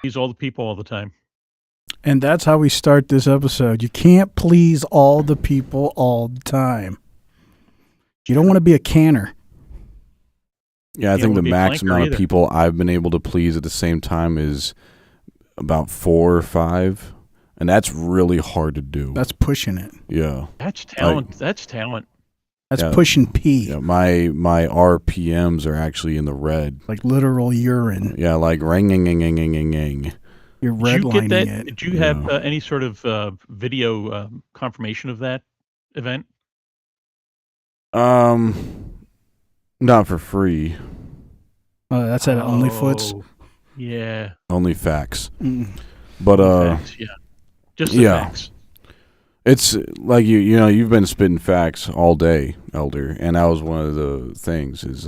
Please all the people all the time. And that's how we start this episode. You can't please all the people all the time. You don't want to be a canner. Yeah, I think the max amount of people I've been able to please at the same time is about 4 or 5, and that's really hard to do. That's pushing it. Yeah. That's talent. That's talent. That's pushing P. Yeah, my RPMs are actually in the red. Like literal urine. Yeah, like ring. You're redlining it. Did you have any sort of video confirmation of that event? Not for free. Oh, that's at OnlyFoots. Yeah. Only facts. Mm. But facts, yeah. Just the facts. It's like you know, you've been spitting facts all day, Elder, and that was one of the things is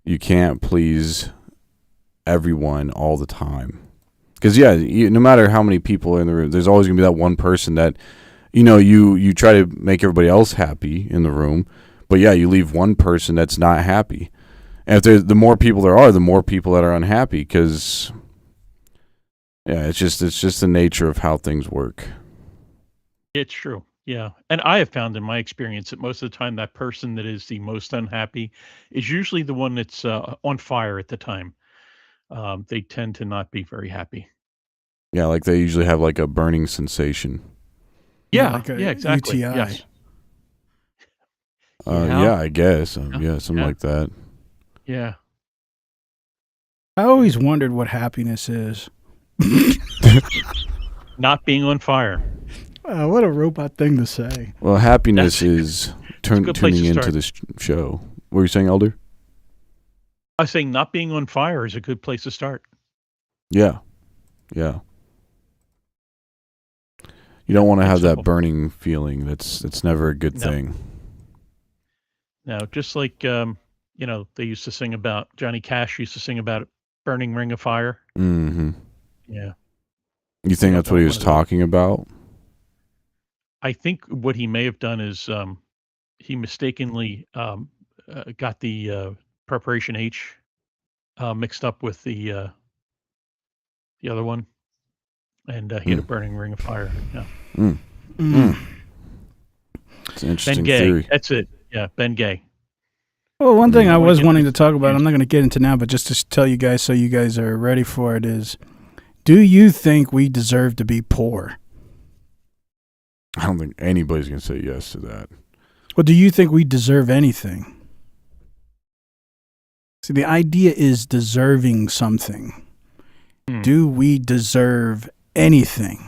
you can't please everyone all the time. Because no matter how many people are in the room, there's always gonna be that one person that, you know, you try to make everybody else happy in the room, but you leave one person that's not happy. And if the more people there are, the more people that are unhappy. Because it's just the nature of how things work. It's true. Yeah. And I have found in my experience that most of the time that person that is the most unhappy is usually the one that's on fire at the time. They tend to not be very happy. Yeah, like they usually have like a burning sensation. Yeah, like exactly. UTI. Yes. Yeah, I guess. Something like that. Yeah. I always wondered what happiness is. Not being on fire. What a robot thing to say. Well, happiness is tuning into this show. What were you saying, Elder? I was saying not being on fire is a good place to start. Yeah. Yeah. You don't want to have that burning feeling. That's never a good thing. No, just like, they used to sing about, Johnny Cash used to sing about burning ring of fire. Mm-hmm. Yeah. You think that's what he was talking about? I think what he may have done is he mistakenly got the preparation H mixed up with the other one, and he had a burning ring of fire. Yeah. It's an interesting Ben Gay. theory. That's it. Yeah, Ben Gay. Well, one thing I was wanting to talk about, I'm not going to get into now, but just to tell you guys so you guys are ready for it is, do you think we deserve to be poor? I don't think anybody's going to say yes to that. Well, do you think we deserve anything? See, the idea is deserving something. Do we deserve anything?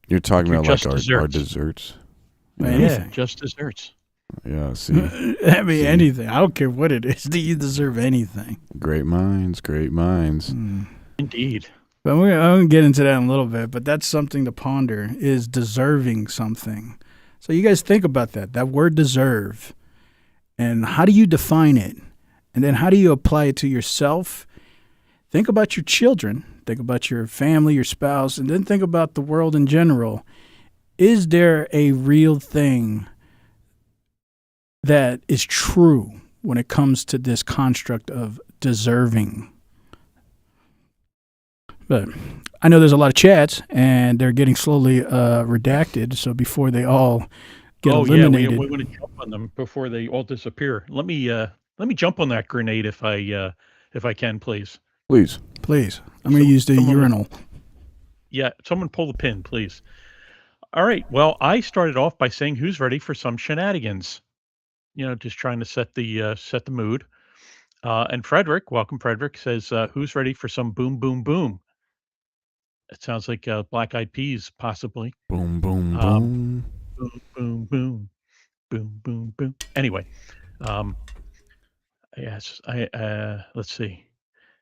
You're talking about like our desserts? Yeah, just desserts. Yeah, see. I mean, anything. I don't care what it is. Do you deserve anything? Great minds, great minds. Indeed. But I'm going to get into that in a little bit, but that's something to ponder, is deserving something. So you guys think about that word deserve, and how do you define it? And then how do you apply it to yourself? Think about your children, think about your family, your spouse, and then think about the world in general. Is there a real thing that is true when it comes to this construct of deserving? But I know there's a lot of chats, and they're getting slowly redacted. So before they all get eliminated, we want to jump on them before they all disappear. Let me jump on that grenade if I can, please. Please. I'm going to use the urinal. Yeah, someone pull the pin, please. All right. Well, I started off by saying, "Who's ready for some shenanigans?" Just trying to set the mood. And Frederick, welcome, Frederick, says, "Who's ready for some boom, boom, boom?" It sounds like Black Eyed Peas, possibly. Boom, boom, boom. Boom, boom, boom. Boom, boom, boom. Anyway, yes, let's see.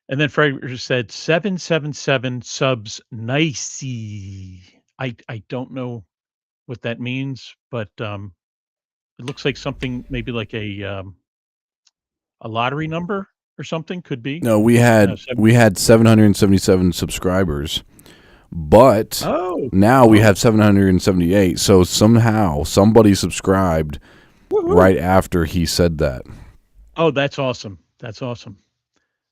And then Frederick said 777 subs, nicey. I don't know what that means, but it looks like something maybe like a lottery number or something, could be. No, we had 777 subscribers. But now we have 778. So somehow somebody subscribed right after he said that. Oh, that's awesome. That's awesome.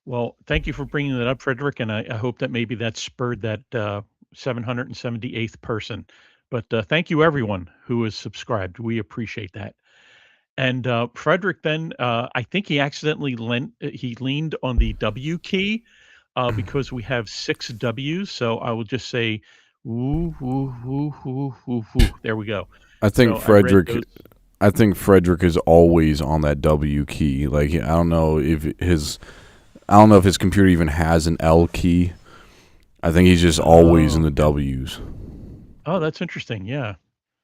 Well, thank you for bringing that up, Frederick, and I hope that maybe that spurred that 778th person. But thank you, everyone who is subscribed. We appreciate that. And Frederick, then I think he accidentally he leaned on the W key because we have 6 Ws. So I will just say, woo, woo, woo, woo, woo, woo. There we go. I think So I read Frederick. those. I think Frederick is always on that W key. Like I don't know if his computer even has an L key. I think he's just always in Oh, the W's. oh, that's interesting. Yeah.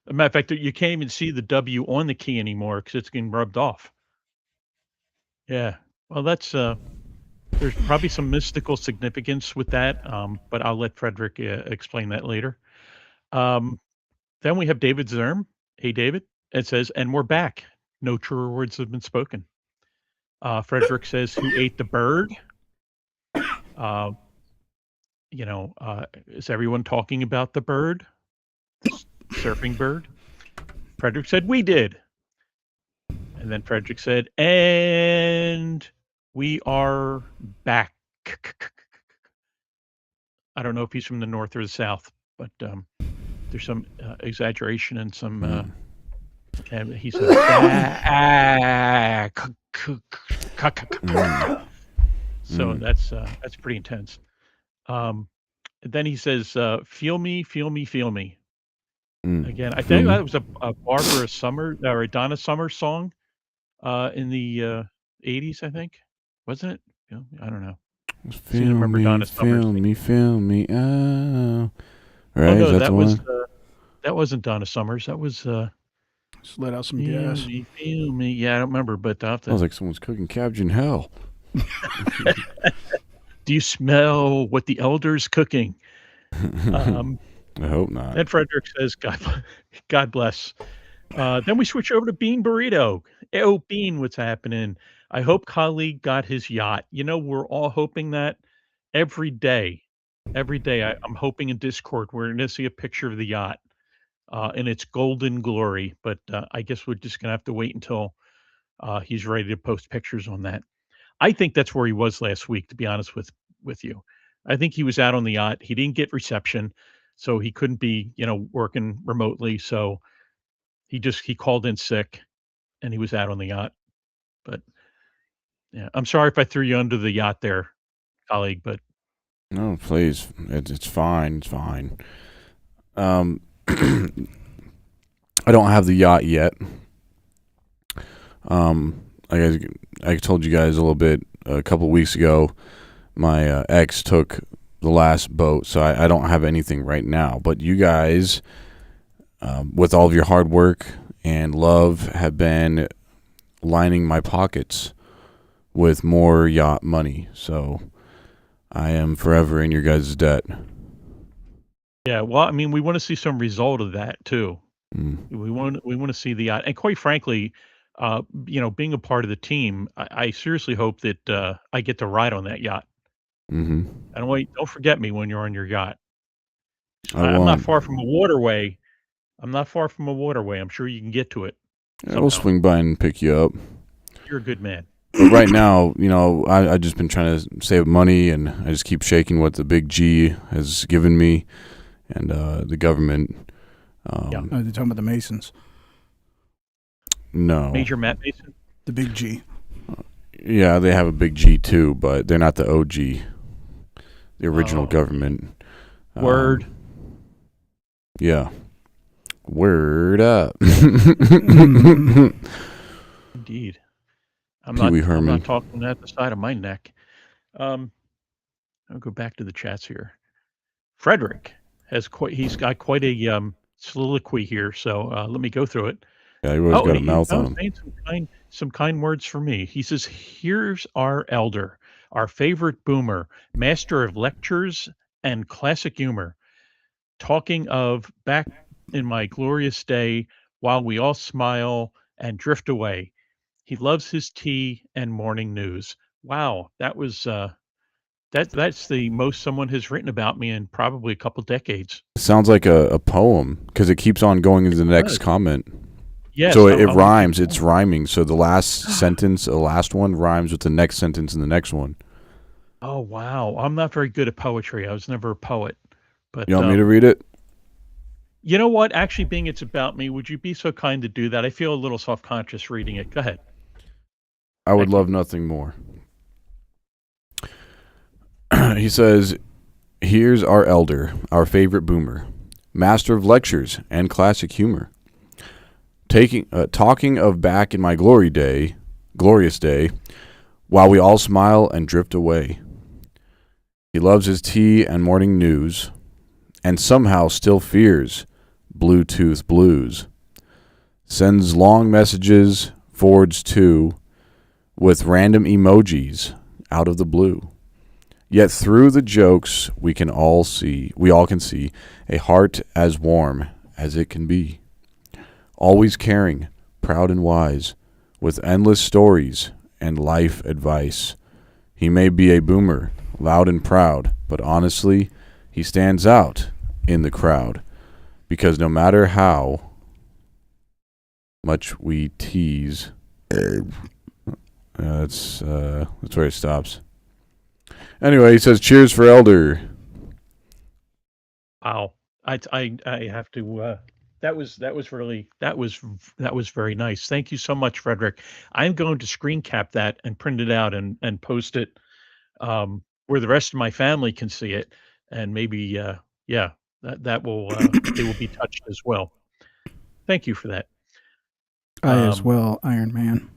As a matter of fact, you can't even see the W on the key anymore because it's getting rubbed off. Yeah. Well, that's there's probably some mystical significance with that, but I'll let Frederick explain that later. Um, then we have David Zerm. Hey, David. It says, and we're back. No truer words have been spoken. Frederick says, who ate the bird? Uh, is everyone talking about the bird? Surfing bird? Frederick said, we did. And then Frederick said, and we are back. I don't know if he's from the north or the south, but there's some exaggeration and some. And he said, back. So that's pretty intense. Then he says, "Feel me, feel me, feel me." Again, I think that was a Barbara Summer or a Donna Summer song in the 80s, I think. Wasn't it? I don't know. I seem to remember Donna Summer singing. Feel me. Oh, right. Oh no, Is that the one? that wasn't Donna Summers. That was Just let out some feel gas. me, feel me. Yeah, I don't remember, but I'll have to. Sounds like someone's cooking cabbage in hell. Do you smell what the elder's cooking? I hope not. Then Frederick says, God bless. Then we switch over to Bean Burrito. Oh, Bean, what's happening? I hope colleague got his yacht. We're all hoping that every day. Every day, I'm hoping in Discord we're going to see a picture of the yacht in its golden glory. But I guess we're just going to have to wait until he's ready to post pictures on that. I think that's where he was last week, to be honest with you. I think he was out on the yacht. He didn't get reception, so he couldn't be, working remotely. So he called in sick, and he was out on the yacht. But yeah, I'm sorry if I threw you under the yacht there, colleague. But No, please. It's fine. It's fine. I don't have the yacht yet. I told you guys a little bit a couple of weeks ago. My ex took the last boat, so I don't have anything right now. But you guys, with all of your hard work and love, have been lining my pockets with more yacht money. So I am forever in your guys' debt. yeah, well, I mean, we want to see some result of that too. We want to see the yacht, and quite frankly, being a part of the team, I seriously hope that I get to ride on that yacht. Mm-hmm. Don't forget me when you're on your yacht. I I'm not won't. far from a waterway. I'm not far from a waterway. I'm sure you can get to it Yeah, we'll somehow. swing by and pick you up. You're a good man. But right now, I just been trying to save money, and I just keep shaking what the big G has given me, and the government. Yeah. Oh, they're talking about the Masons. No. Major Matt Mason. The big G. Yeah, they have a big G too, but they're not the OG, the original Oh, government. Word. Yeah. Word up. Indeed. I'm Pee-wee Herman. not talking at the side of my neck. I'll go back to the chats here. Frederick he's got quite a soliloquy here, so let me go through it. Yeah, he always got a and mouth on him. saying some kind words for me. He says, "Here's our elder, our favorite boomer, master of lectures and classic humor, talking of back in my glorious day, while we all smile and drift away. He loves his tea and morning news." Wow, that was that's the most someone has written about me in probably a couple decades. It sounds like a poem because it keeps on going into the next does. comment. Yes, So I'm it gonna keep rhymes. It's going. rhyming. So the last sentence, the last one rhymes with the next sentence and the next one. Oh, wow. I'm not very good at poetry. I was never a poet. You But, want me to read it? you know what? Actually, being it's about me, would you be so kind to do that? I feel a little self-conscious reading it. Go ahead. I would Thank you. love nothing more. He says, "Here's our elder, our favorite boomer, master of lectures and classic humor. Talking of back in my glorious day, while we all smile and drift away. He loves his tea and morning news, and somehow still fears Bluetooth blues. Sends long messages, forwards too, with random emojis out of the blue. Yet through the jokes we all can see a heart as warm as it can be. Always caring, proud and wise, with endless stories and life advice. He may be a boomer, loud and proud, but honestly, he stands out in the crowd because no matter how much we tease, that's where it stops. Anyway, he says, "Cheers for Elder." Wow. I have to, that was really that was very nice. Thank you so much, Frederick. I'm going to screen cap that and print it out and post it, where the rest of my family can see it, and maybe, yeah, that will, they will be touched as well. Thank you for that. I as Um, well, Iron Man.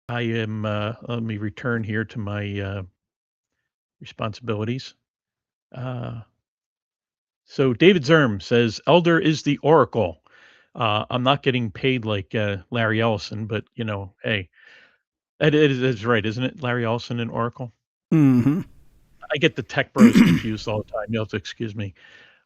I am, let me return here to my, responsibilities. Uh, so David Zerm says, "Elder is the oracle." I'm not getting paid like, Larry Ellison, but, hey, it is right, isn't it? Larry Ellison and Oracle? Mm-hmm. I get the tech bros confused all the time. You'll have to excuse me.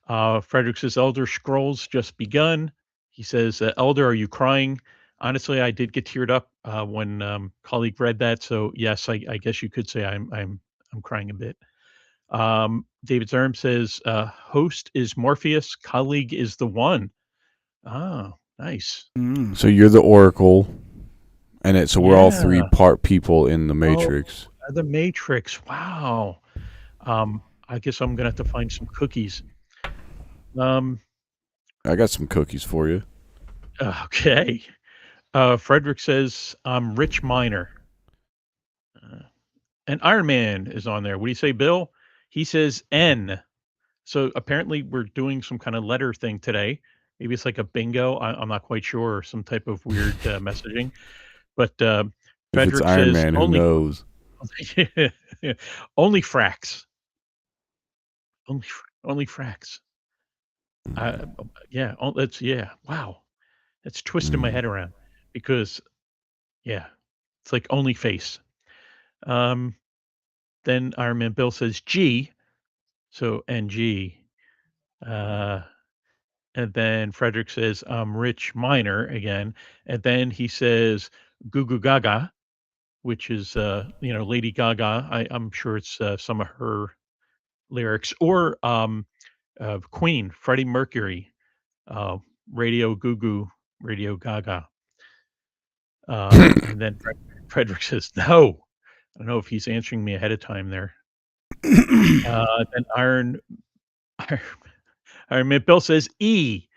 Frederick says, "Elder Scrolls just begun." He says, "Elder, are you crying?" Honestly, I did get teared up, when, colleague read that, so yes, I guess you could say I'm crying a bit. David Zerm says, "Host is Morpheus, colleague is the One." Oh, nice. Mm. So you're the Oracle, so we're all three Yeah. part people in the Oh, Matrix. The Matrix. Wow. I guess I'm gonna have to find some cookies. Um, I got some cookies for you. okay. Frederick says, "I'm Rich Miner." Uh, and Iron Man is on there. What do you say, Bill? He says N. So apparently we're doing some kind of letter thing today. Maybe it's like a bingo. I'm not quite sure, or some type of weird messaging. But If it's Frederick Iron says Man, who only knows? only fracks. Only fracks. Yeah. That's yeah. Wow. That's twisting my Mm. head around because yeah, it's like only face. Um, then Iron Man Bill says G, so NG. Uh, and then Frederick says, "I'm Rich Miner" again, and then he says "Goo Goo Gaga," which is Lady Gaga. I'm sure it's some of her lyrics, or Queen, Freddie Mercury, uh, Radio Goo Goo, Radio Gaga. And then Frederick says, "No." I don't know if he's answering me ahead of time there. Then Iron Iron Man Bill says E.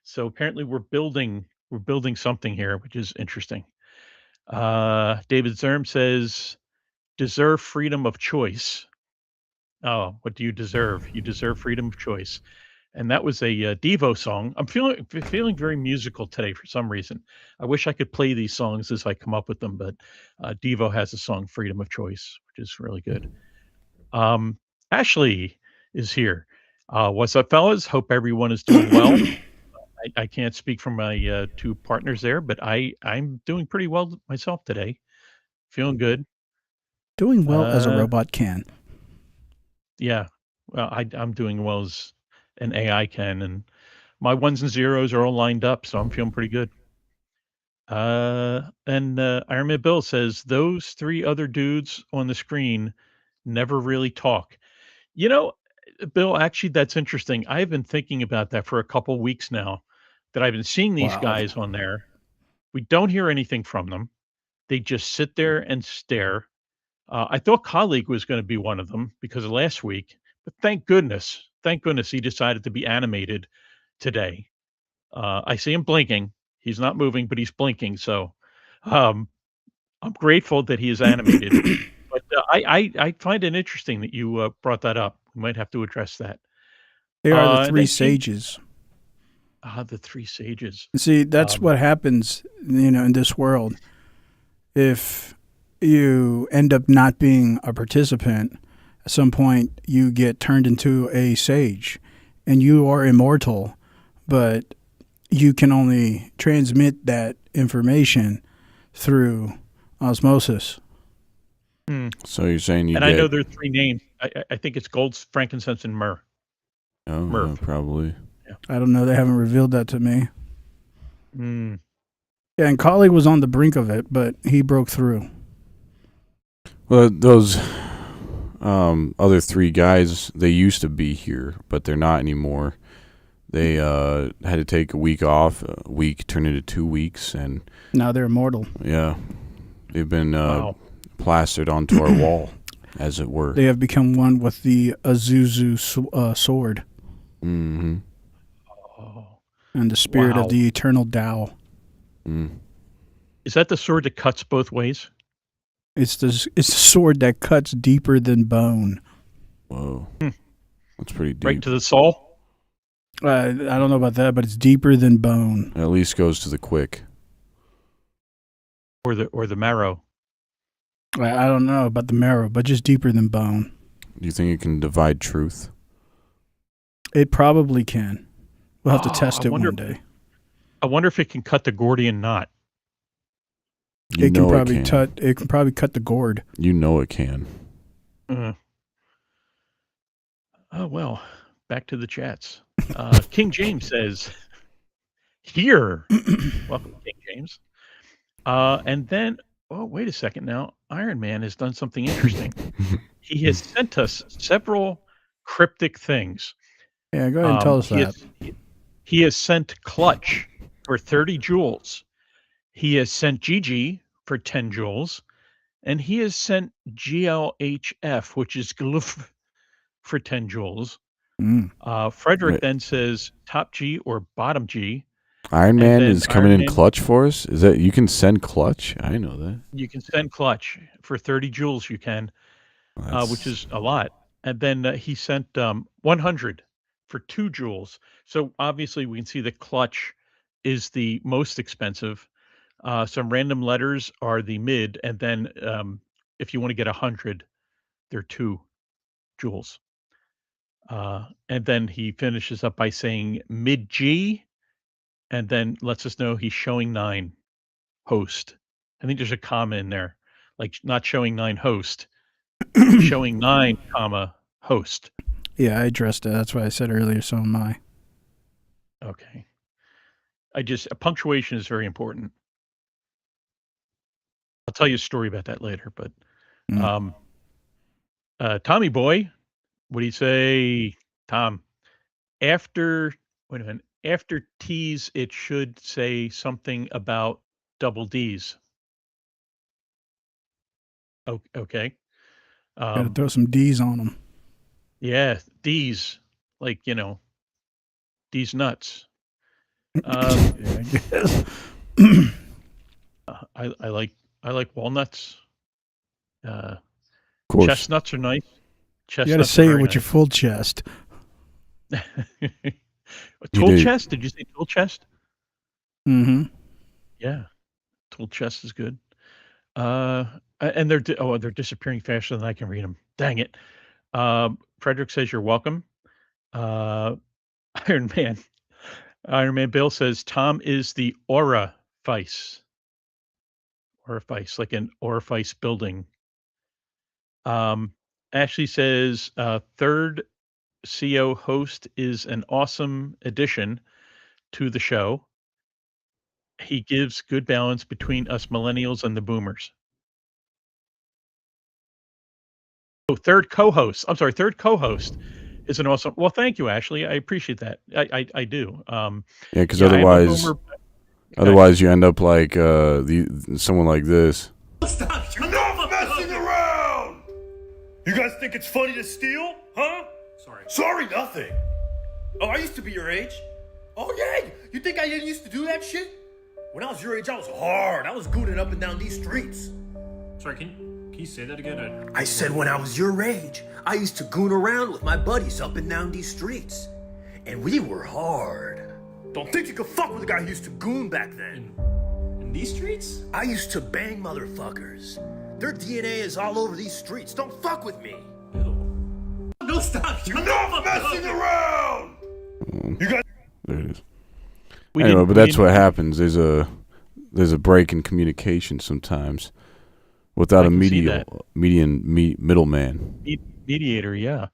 So apparently we're building something here, which is interesting. David Zerm says, "Deserve freedom of choice." Oh, what do you deserve? You deserve freedom of choice. And that was a Devo song. I'm feeling very musical today for some reason. I wish I could play these songs as I come up with them, but Devo has a song, "Freedom of Choice," which is really good. Um, Ashley is here. What's up, fellas? Hope everyone is doing well. I can't speak for my two partners there, but I'm doing pretty well myself today. Feeling good. Doing well as a Uh, robot can. yeah. Well, I'm doing well as an AI can, and my ones and zeros are all lined up, so I'm feeling pretty good. And Iron Man Bill says those three other dudes on the screen never really talk. You know, Bill, actually, that's interesting. I've been thinking about that for a couple weeks now. That I've been seeing these Wow. guys on there. We don't hear anything from them. They just sit there and stare. I thought colleague was going to be one of them because of last week, but thank goodness he decided to be animated today. I see him blinking. He's not moving, but he's blinking. So um, I'm grateful that he is animated. But I find it interesting that you brought that up. We might have to address that. They are the And three then King, sages. the three sages. See, that's Um, what happens, in this world. If you end up not being a participant, at some point you get turned into a sage and you are immortal, but you can only transmit that information through osmosis. hmm. So you're saying you And I know get? there are three names. I think it's gold, frankincense, and myrrh. Oh, Myrrh. probably. Yeah. I don't know. They haven't revealed that to me. Mm. Yeah, and colleague was on the brink of it, but he broke through. Well, those other three guys, they used to be here, but they're not anymore. They had to take a week off. A week turned into 2 weeks, and Now they're immortal. yeah, they've been Wow. plastered onto our wall, as it were. They have become one with the Azuzu sword Mm-hmm. Oh, and the spirit wow. of the eternal Tao. Mm. Is that the sword that cuts both ways? It's the sword that cuts deeper than bone. Whoa, Hmm. that's pretty Right deep. to the soul? I don't know about that, but it's deeper than bone. At least goes to the quick. Or the marrow? I don't know about the marrow, but just deeper than bone. Do you think it can divide truth? It probably can. We'll have to Oh, test it one day. I wonder if it can cut the Gordian knot. You It can know probably it can. It can probably cut the gourd. You know it can. Uh, oh, well, back to the chats. King James says, here. Welcome, King James. And then, oh, wait a second now. Iron Man has done something interesting. He has sent us several cryptic things. Yeah, go ahead and tell us He that. he has sent Clutch for 30 jewels. He has sent Gigi for 10 jewels. And he has sent GLHF, which is Gluf, for 10 jewels. Mm. Frederick Wait, then says top G or bottom G. Iron And Man then is coming Iron in Man, clutch for us? Is that you can send clutch? I know that. you can send Clutch for 30 jewels, you can, which That's is a lot. And then he sent 100 for 2 jewels. So obviously we can see that Clutch is the most expensive. Some random letters are the mid. And then if you want to get 100, they're 2 jewels. And then he finishes up by saying mid G, and then lets us know he's showing 9 host. I think there's a comma in there, like not showing 9 host, showing 9 comma host. Yeah, I addressed it. That's what I said earlier. So am I. Okay. Punctuation is very important. I'll tell you a story about that later, but Mm. Tommy boy, what do you say, Tom? After wait a minute. After T's, it should say something about double D's. Okay. Got to Um, throw some D's on them. yeah, D's, like, D's nuts. Yeah, I guess. I like walnuts. of course. Chestnuts are nice. You got to Chestnuts are say it very with your nice. full chest. A You tool did. chest? Did you say tool chest? Mm-hmm. Yeah, tool chest is good. And they're disappearing faster than I can read them. Dang it. Frederick says you're welcome. Uh, Iron Man. Iron Man Bill says Tom is the orifice. Orifice, like an orifice building. Um, Ashley says third CO host is an awesome addition to the show. He gives good balance between us millennials and the boomers. Oh, third co-host. I'm sorry, third co-host is an awesome. Well, thank you, Ashley. I appreciate that. I do. Yeah, because Yeah, I am a otherwise, boomer. you end up like someone like this. Stop! Enough messing around! You guys think it's funny to steal? Huh? Sorry, nothing. Oh, I used to be your age. Oh, yeah. You think I didn't used to do that shit? When I was your age, I was hard. I was gooning up and down these streets. Sorry, can you say that again? I said when I was your age, I used to goon around with my buddies up and down these streets. And we were hard. Don't think you could fuck with a guy who used to goon back then. In these streets? I used to bang motherfuckers. Their DNA is all over these streets. Don't fuck with me. Ew. No, stop. You're not messing around! You guys... There it is. We Anyway, didn't- but we that's didn't- what happens. There's a break in communication sometimes without I a can see that. middleman. Mediator, yeah.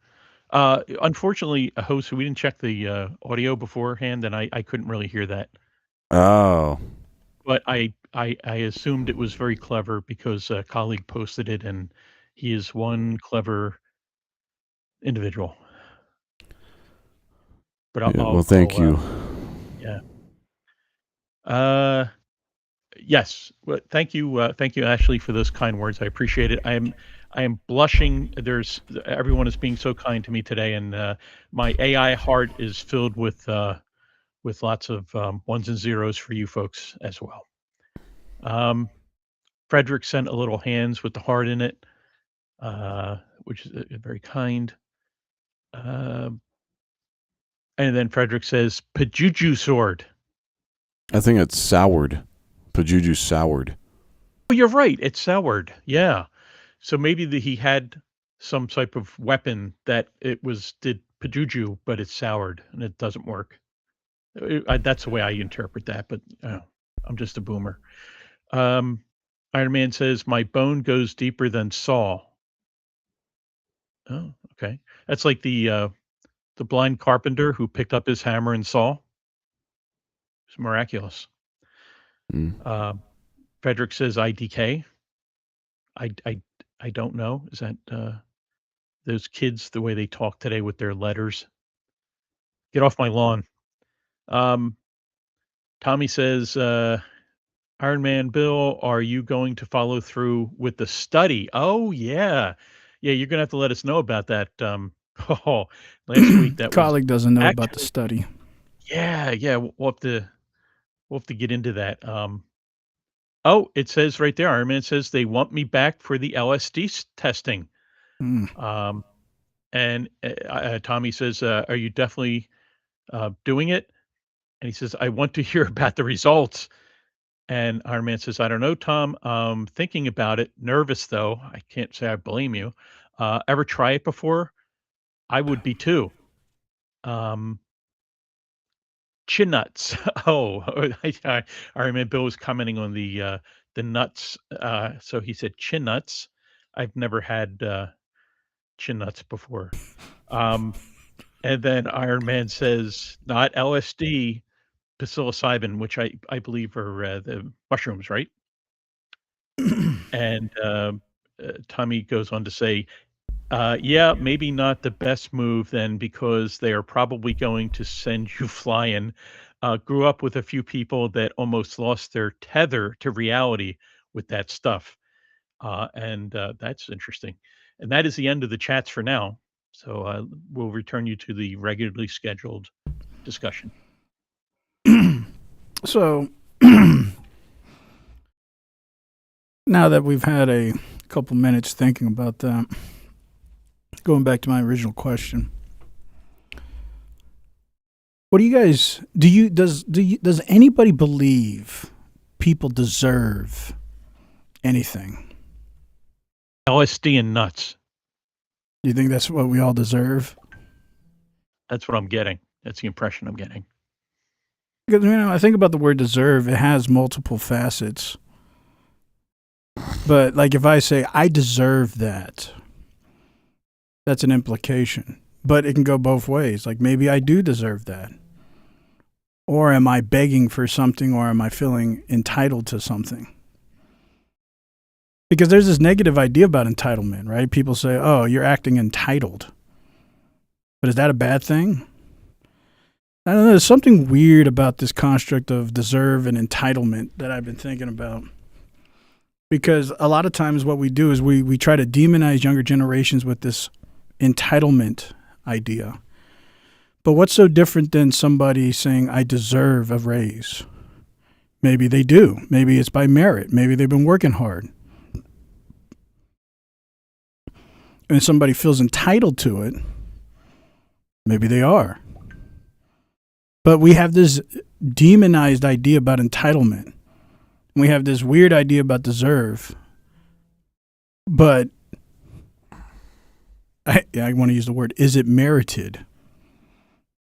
Unfortunately, a host, we didn't check the audio beforehand, and I couldn't really hear that. Oh, But I assumed it was very clever because a colleague posted it, and he is one clever individual. But yeah, well, thank you. Yes. Well, thank you, Ashley, for those kind words. I appreciate it. I am blushing. Everyone is being so kind to me today, and my AI heart is filled with lots of ones and zeros for you folks as well. Frederick sent a little hands with the heart in it, which is very kind. And then Frederick says, "Pajuju sword." I think it's soured. Pajuju soured. Oh, you're right. It's soured. Yeah. So maybe he had some type of weapon that did Pajuju, but it's soured and it doesn't work. That's the way I interpret that, but I'm just a boomer. Iron Man says, "My bone goes deeper than Saw." Oh, okay. That's like the blind carpenter who picked up his hammer and saw. It's miraculous. Frederick says, "IDK." I don't know. Is that those kids, the way they talk today with their letters? Get off my lawn. Tommy says, "Iron Man Bill, are you going to follow through with the study?" Oh yeah, yeah. You're gonna have to let us know about that. Oh, last week that Colleague doesn't know about the actually- study. yeah. We'll have to get into that. Oh, it says right there, Iron Man says they want me back for the LSD testing. Mm. And Tommy says, "Are you definitely doing it?" And he says, "I want to hear about the results." And Iron Man says, "I don't know, Tom. Thinking about it. Nervous, though. I can't say I blame you. Ever try it before? I would be too." Chin nuts. Oh, Iron Man Bill was commenting on the nuts. So he said chin nuts. I've never had chin nuts before. And then Iron Man says, "Not LSD, psilocybin," which I believe are the mushrooms, right? And Tommy goes on to say, "Yeah, maybe not the best move then, because they are probably going to send you flying. Grew up with a few people that almost lost their tether to reality with that stuff." And that's interesting. And that is the end of the chats for now. So we'll return you to the regularly scheduled discussion. So now that we've had a couple minutes thinking about that, going back to my original question, what do you guys does anybody believe people deserve anything? LSD and nuts. Do you think that's what we all deserve? That's what I'm getting. That's the impression I'm getting. Because, I think about the word deserve, it has multiple facets. But like if I say I deserve that, that's an implication. But it can go both ways. Like maybe I do deserve that. Or am I begging for something, or am I feeling entitled to something? Because there's this negative idea about entitlement, right? People say, "Oh, you're acting entitled." But is that a bad thing? I don't know. There's something weird about this construct of deserve and entitlement that I've been thinking about. Because a lot of times what we do is we try to demonize younger generations with this entitlement idea. But what's so different than somebody saying, I deserve a raise? Maybe they do. Maybe it's by merit. Maybe they've been working hard. And somebody feels entitled to it. Maybe they are. But we have this demonized idea about entitlement. We have this weird idea about deserve. But I want to use the word, is it merited?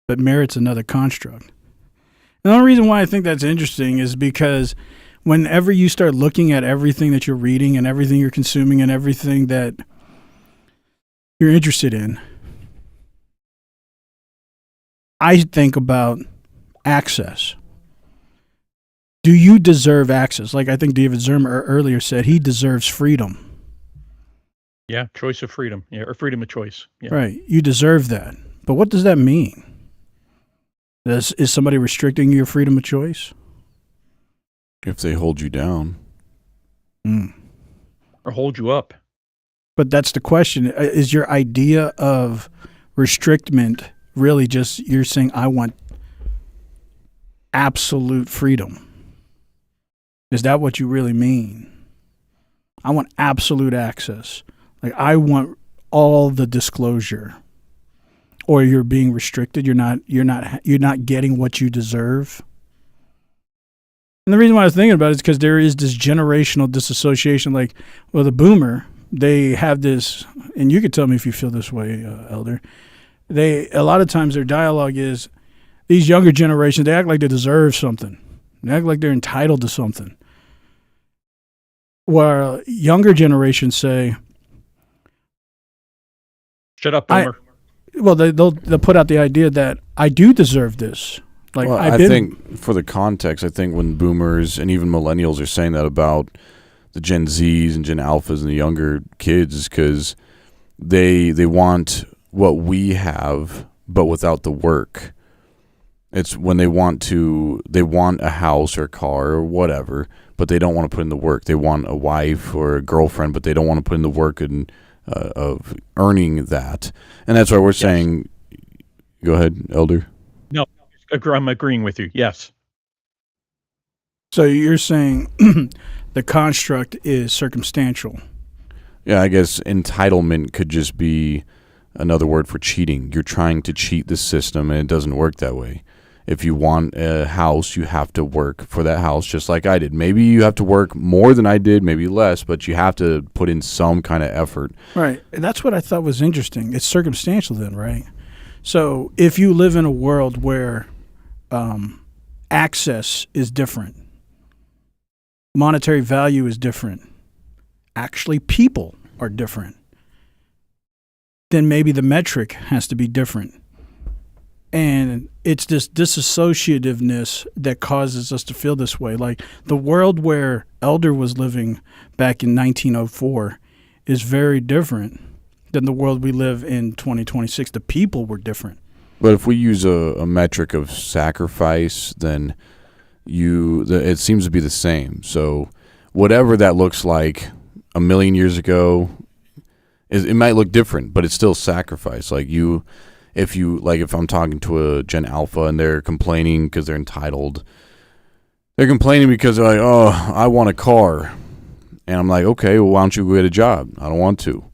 But merit's another construct. And the only reason why I think that's interesting is because whenever you start looking at everything that you're reading and everything you're consuming and everything that you're interested in, I think about access. Do you deserve access? Like I think David Zermer earlier said, he deserves freedom. Yeah, choice of freedom. Yeah, or freedom of choice. Yeah. Right. You deserve that. But what does that mean? Is somebody restricting your freedom of choice? If they hold you down. Or hold you up. But that's the question. Is your idea of restrictment really just you're saying, I want absolute freedom? Is that what you really mean? I want absolute access. Like I want all the disclosure. Or you're being restricted. You're not getting what you deserve. And the reason why I was thinking about it is because there is this generational disassociation. Like, well, the boomer, they have this, and you could tell me if you feel this way, Elder. A lot of times their dialogue is these younger generations. They act like they deserve something. They act like they're entitled to something. While younger generations say, "Shut up, boomer." Well, they'll put out the idea that I do deserve this. Like well, I think for the context, I think when boomers and even millennials are saying that about the Gen Zs and Gen Alphas and the younger kids, is because they want what we have, but without the work. It's when they want a house or a car or whatever, but they don't want to put in the work. They want a wife or a girlfriend, but they don't want to put in the work of earning that. And that's why we're saying, go ahead, Elder. No, I'm agreeing with you. Yes. So you're saying the construct is circumstantial. Yeah, I guess entitlement could just be another word for cheating. You're trying to cheat the system, and it doesn't work that way. If you want a house, you have to work for that house just like I did. Maybe you have to work more than I did, maybe less, but you have to put in some kind of effort. Right. And that's what I thought was interesting. It's circumstantial then, right? So if you live in a world where access is different, monetary value is different, actually people are different, then maybe the metric has to be different. And it's this disassociativeness that causes us to feel this way. Like the world where Elder was living back in 1904 is very different than the world we live in 2026. The people were different. But if we use a metric of sacrifice, then it seems to be the same. So whatever that looks like a million years ago, it might look different, but it's still sacrifice. If I'm talking to a Gen Alpha and they're complaining because they're entitled, they're complaining because they're like, oh, I want a car. And I'm like, okay, well, why don't you go get a job? I don't want to,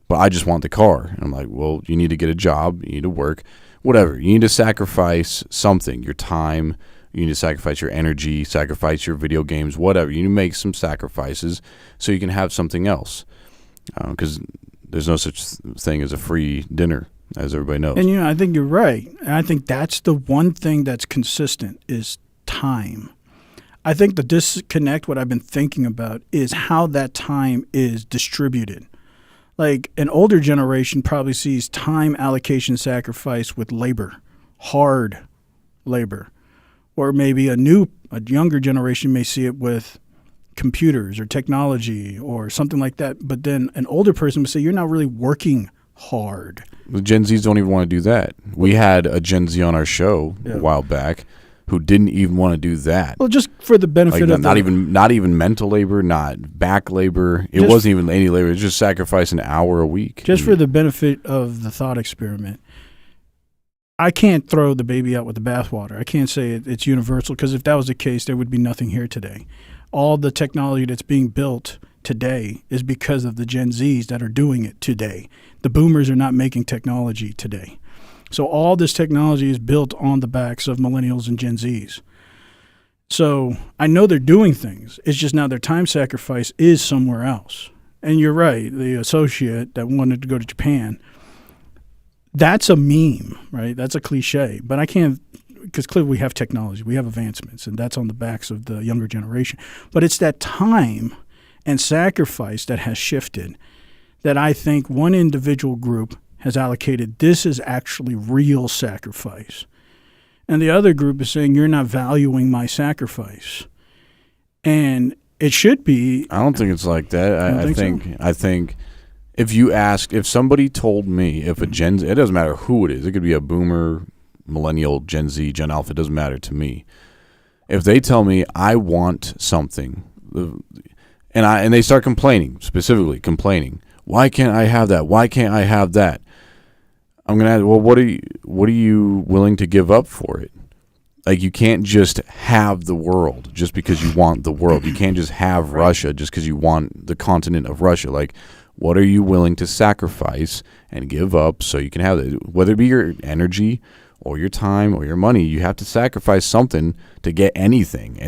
but I just want the car. And I'm like, well, you need to get a job. You need to work, whatever. You need to sacrifice something, your time. You need to sacrifice your energy, sacrifice your video games, whatever. You need to make some sacrifices so you can have something else. Because there's no such thing as a free dinner, as everybody knows. And, I think you're right. And I think that's the one thing that's consistent is time. I think the disconnect, what I've been thinking about, is how that time is distributed. Like an older generation probably sees time allocation sacrifice with labor, hard labor. Or maybe a younger generation may see it with computers or technology or something like that. But then an older person would say, you're not really working hard. The Gen Zs don't even want to do that. We had a Gen Z on our show a while back who didn't even want to do that. Well, just for the benefit Like of not even mental labor, not back labor. It wasn't even any labor. It was just sacrifice an hour a week. Just for the benefit of the thought experiment, I can't throw the baby out with the bathwater. I can't say it's universal, because if that was the case, there would be nothing here today. All the technology that's being built today is because of the Gen Zs that are doing it today. The boomers are not making technology today. So all this technology is built on the backs of millennials and Gen Zs. So I know they're doing things. It's just now their time sacrifice is somewhere else. And you're right, the associate that wanted to go to Japan, that's a meme, right? That's a cliche. But I can't, because clearly we have technology, we have advancements, and that's on the backs of the younger generation. But it's that time and sacrifice that has shifted that I think one individual group has allocated, this is actually real sacrifice. And the other group is saying, you're not valuing my sacrifice. And it should be. I don't think it's like that. I think if somebody told me, if a Gen Z, it doesn't matter who it is, it could be a boomer, millennial, Gen Z, Gen Alpha, it doesn't matter to me. If they tell me I want something, and they start specifically complaining, why can't I have that? Why can't I have that? I'm gonna ask, well, what are you willing to give up for it? Like, you can't just have the world just because you want the world. You can't just have Russia just because you want the continent of Russia. Like, what are you willing to sacrifice and give up so you can have it? Whether it be your energy or your time or your money, you have to sacrifice something to get anything.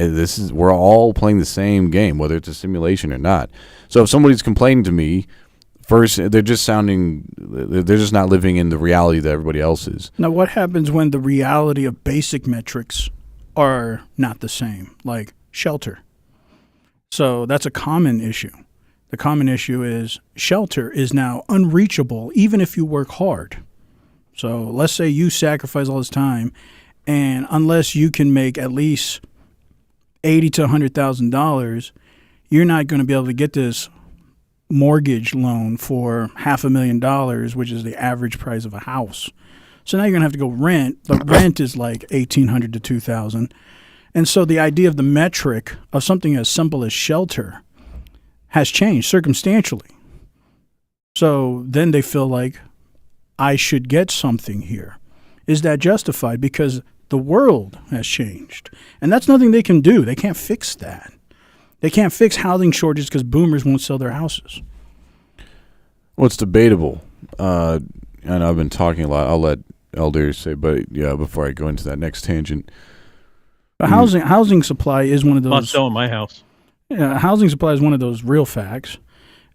We're all playing the same game, whether it's a simulation or not. So if somebody's complaining to me, first, they're just not living in the reality that everybody else is. Now, what happens when the reality of basic metrics are not the same, like shelter? So that's a common issue. The common issue is shelter is now unreachable even if you work hard. So let's say you sacrifice all this time, and unless you can make at least $80,000 to $100,000, you're not going to be able to get this mortgage loan for $500,000, which is the average price of a house. So now you're going to have to go rent. The rent is like $1,800 to $2,000. And so the idea of the metric of something as simple as shelter has changed circumstantially. So then they feel like, I should get something here. Is that justified? Because the world has changed. And that's nothing they can do. They can't fix that. They can't fix housing shortages because boomers won't sell their houses. Well, it's debatable. I know I've been talking a lot. I'll let Elder say, but yeah, before I go into that next tangent. But housing supply is one of those. Not selling my house. Yeah, housing supply is one of those real facts.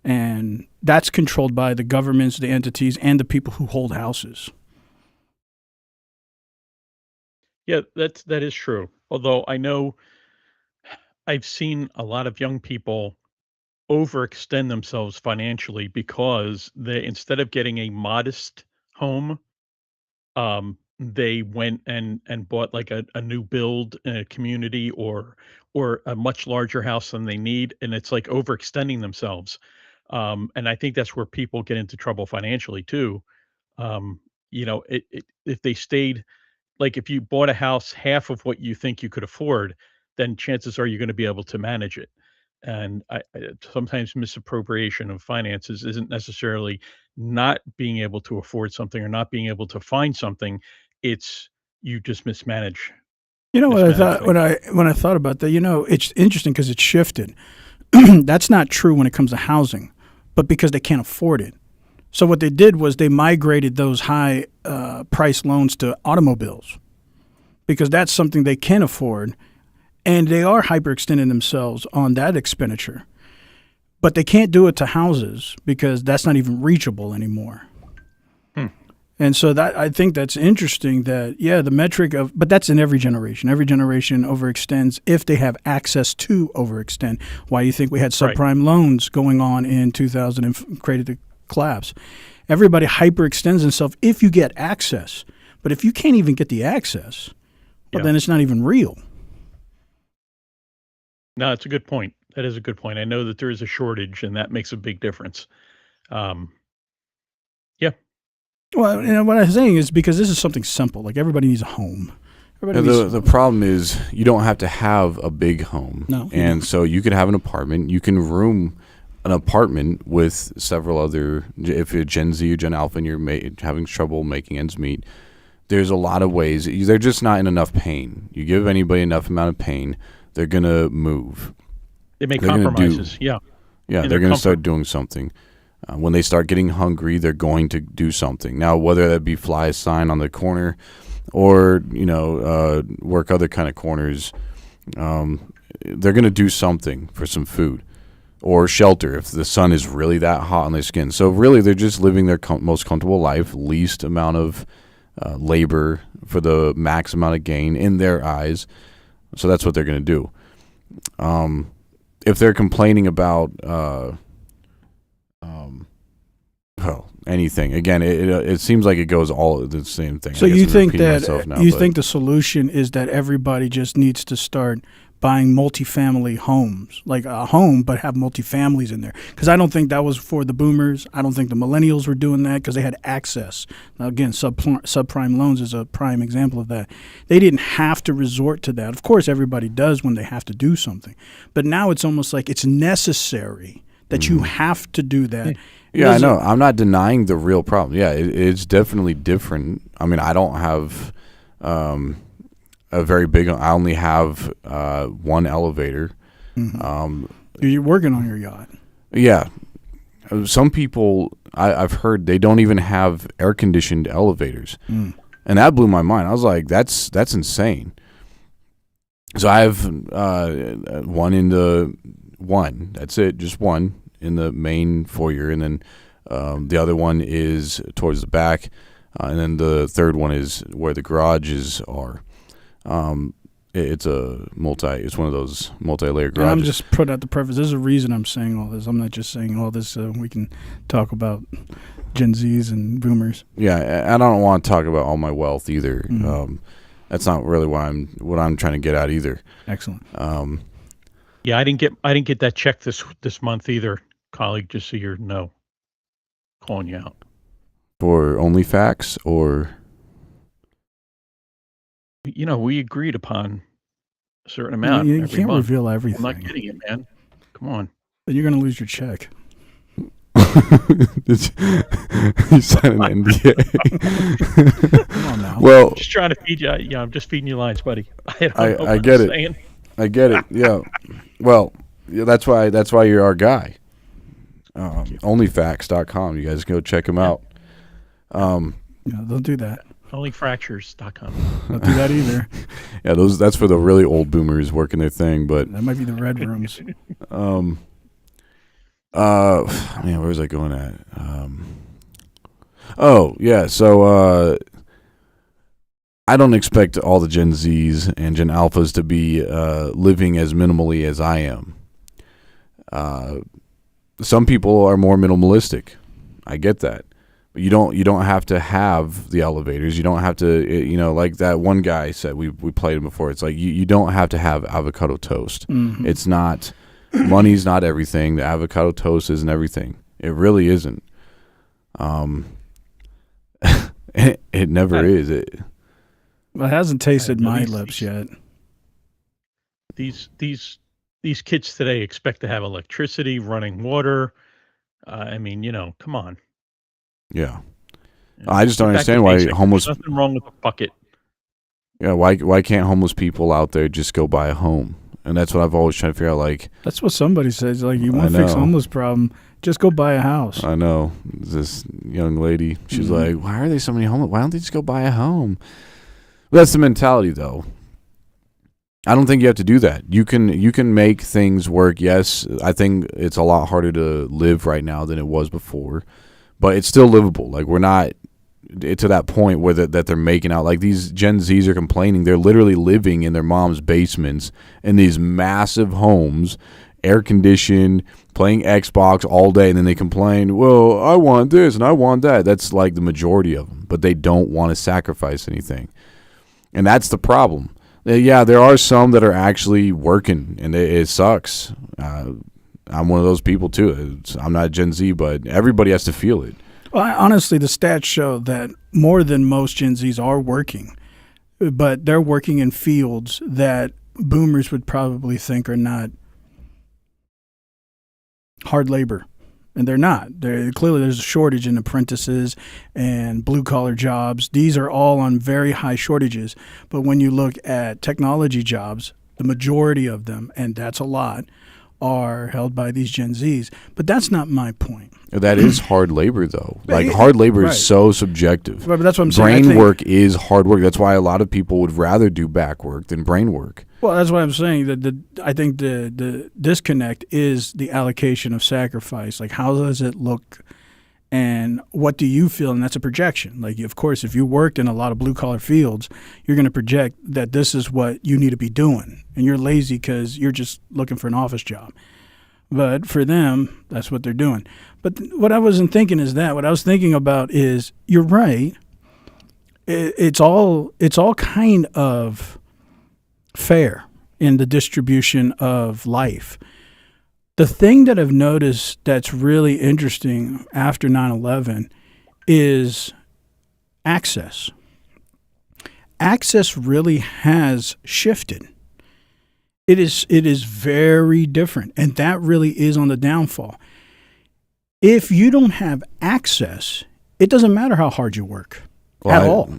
And that's controlled by the governments, the entities, and the people who hold houses. Yeah, that is true. Although I know I've seen a lot of young people overextend themselves financially because they, instead of getting a modest home, they went and bought like a new build in a community, or a much larger house than they need, and it's like overextending themselves. And I think that's where people get into trouble financially too. If they stayed, like, if you bought a house half of what you think you could afford, then chances are you're going to be able to manage it. And sometimes misappropriation of finances isn't necessarily not being able to afford something or not being able to find something. It's you just mismanage. You know what I thought when I thought about that? It's interesting because it's shifted. That's not true when it comes to housing, but because they can't afford it. So what they did was they migrated those high price loans to automobiles because that's something they can afford, and they are hyperextending themselves on that expenditure. But they can't do it to houses because that's not even reachable anymore. And so that, I think that's interesting that, the metric of, but that's in every generation. Every generation overextends if they have access to overextend. Why do you think we had subprime loans going on in 2000 and created the collapse? Everybody hyperextends themselves if you get access. But if you can't even get the access, well, then it's not even real. No, it's a good point. That is a good point. I know that there is a shortage, and that makes a big difference. Yeah. Well, what I'm saying is because this is something simple. Like, everybody needs a home. The problem is you don't have to have a big home. No. And so you could have an apartment. You can room an apartment with several other, if you're Gen Z or Gen Alpha and you're having trouble making ends meet, there's a lot of ways. They're just not in enough pain. You give anybody enough amount of pain, they're going to move. They make compromises, yeah. Yeah, they're going to start doing something. When they start getting hungry, they're going to do something. Now, whether that be fly a sign on the corner or, work other kind of corners, they're going to do something for some food or shelter if the sun is really that hot on their skin. So really, they're just living their most comfortable life, least amount of labor for the max amount of gain in their eyes. So that's what they're going to do. If they're complaining about anything, again, it seems like it goes all the same thing. So you think think the solution is that everybody just needs to start buying multifamily homes, like a home, but have multifamilies in there? Because I don't think that was for the boomers. I don't think the millennials were doing that because they had access. Now, again, subprime loans is a prime example of that. They didn't have to resort to that. Of course, everybody does when they have to do something. But now it's almost like it's necessary that you have to do that. Yeah, I know. I'm not denying the real problem. Yeah, it's definitely different. I mean, I don't have a very big. I only have one elevator. You're working on your yacht. Yeah, some people I've heard they don't even have air conditioned elevators, and that blew my mind. I was like, that's insane. So I have one. That's it, just one in the main foyer, and then the other one is towards the back, and then the third one is where the garages are. It's one of those multi-layer garages. And I'm just putting out the preface. There's a reason I'm saying all this. I'm not just saying all this so we can talk about Gen Zs and boomers. Yeah, I don't want to talk about all my wealth either. That's not really what I'm trying to get at either. Excellent. Yeah, I didn't get that check this month either, colleague. Just so you know, calling you out for OnlyFacts or. We agreed upon a certain amount. You can't reveal everything. I'm not kidding you, man. Come on. But you're going to lose your check. You signed an NDA. Come on now. Well, I'm just trying to feed you. Yeah, I'm just feeding you lines, buddy. I get it. Saying. I get it. Yeah. Well, yeah, that's why you're our guy. Onlyfacts.com. You guys go check him out. Don't do that. Onlyfractures.com. Don't do that either. Yeah, that's for the really old boomers working their thing, but that might be the red rooms. Man, where was I going at? So I don't expect all the Gen Zs and Gen Alphas to be living as minimally as I am. Some people are more minimalistic. I get that. But you don't have to have the elevators. You don't have to, like that one guy said, we played him before. It's like you don't have to have avocado toast. Mm-hmm. It's not, money's not everything. The avocado toast isn't everything. It really isn't. It never is. Well, it hasn't tasted my lips yet. These kids today expect to have electricity, running water. Come on. Yeah. I just don't understand why homeless. There's nothing wrong with a bucket. Yeah, why can't homeless people out there just go buy a home? And that's what I've always tried to figure out. Like, that's what somebody says. Like, you want to fix homeless problem, just go buy a house. I know. This young lady, she's like, why are there so many homeless? Why don't they just go buy a home? That's the mentality, though. I don't think you have to do that. You can make things work. Yes, I think it's a lot harder to live right now than it was before. But it's still livable. Like, we're not to that point where that they're making out. Like, these Gen Zs are complaining. They're literally living in their mom's basements in these massive homes, air-conditioned, playing Xbox all day, and then they complain, well, I want this and I want that. That's like the majority of them. But they don't want to sacrifice anything. And that's the problem. Yeah, there are some that are actually working, and it sucks. I'm one of those people too. I'm not Gen Z, but everybody has to feel it. Well, honestly, the stats show that more than most Gen Zs are working. but they're working in fields that boomers would probably think are not hard labor. And they're not. Clearly, there's a shortage in apprentices and blue-collar jobs. These are all on very high shortages. But when you look at technology jobs, the majority of them, and that's a lot, are held by these Gen Zs. But that's not my point. That is hard labor, though. Like, hard labor is so subjective. But that's what I'm saying. Brain work is hard work. That's why a lot of people would rather do back work than brain work. Well, that's what I'm saying. I think the disconnect is the allocation of sacrifice. Like, how does it look, and what do you feel? And that's a projection. Like, of course, if you worked in a lot of blue-collar fields, you're going to project that this is what you need to be doing. And you're lazy because you're just looking for an office job. But for them, that's what they're doing. But what I wasn't thinking is that. What I was thinking about is, you're right. It's all kind of fair in the distribution of life. The thing that I've noticed that's really interesting after 9/11 is access. Access really has shifted. It is very different, and that really is on the downfall. If you don't have access, it doesn't matter how hard you work at all.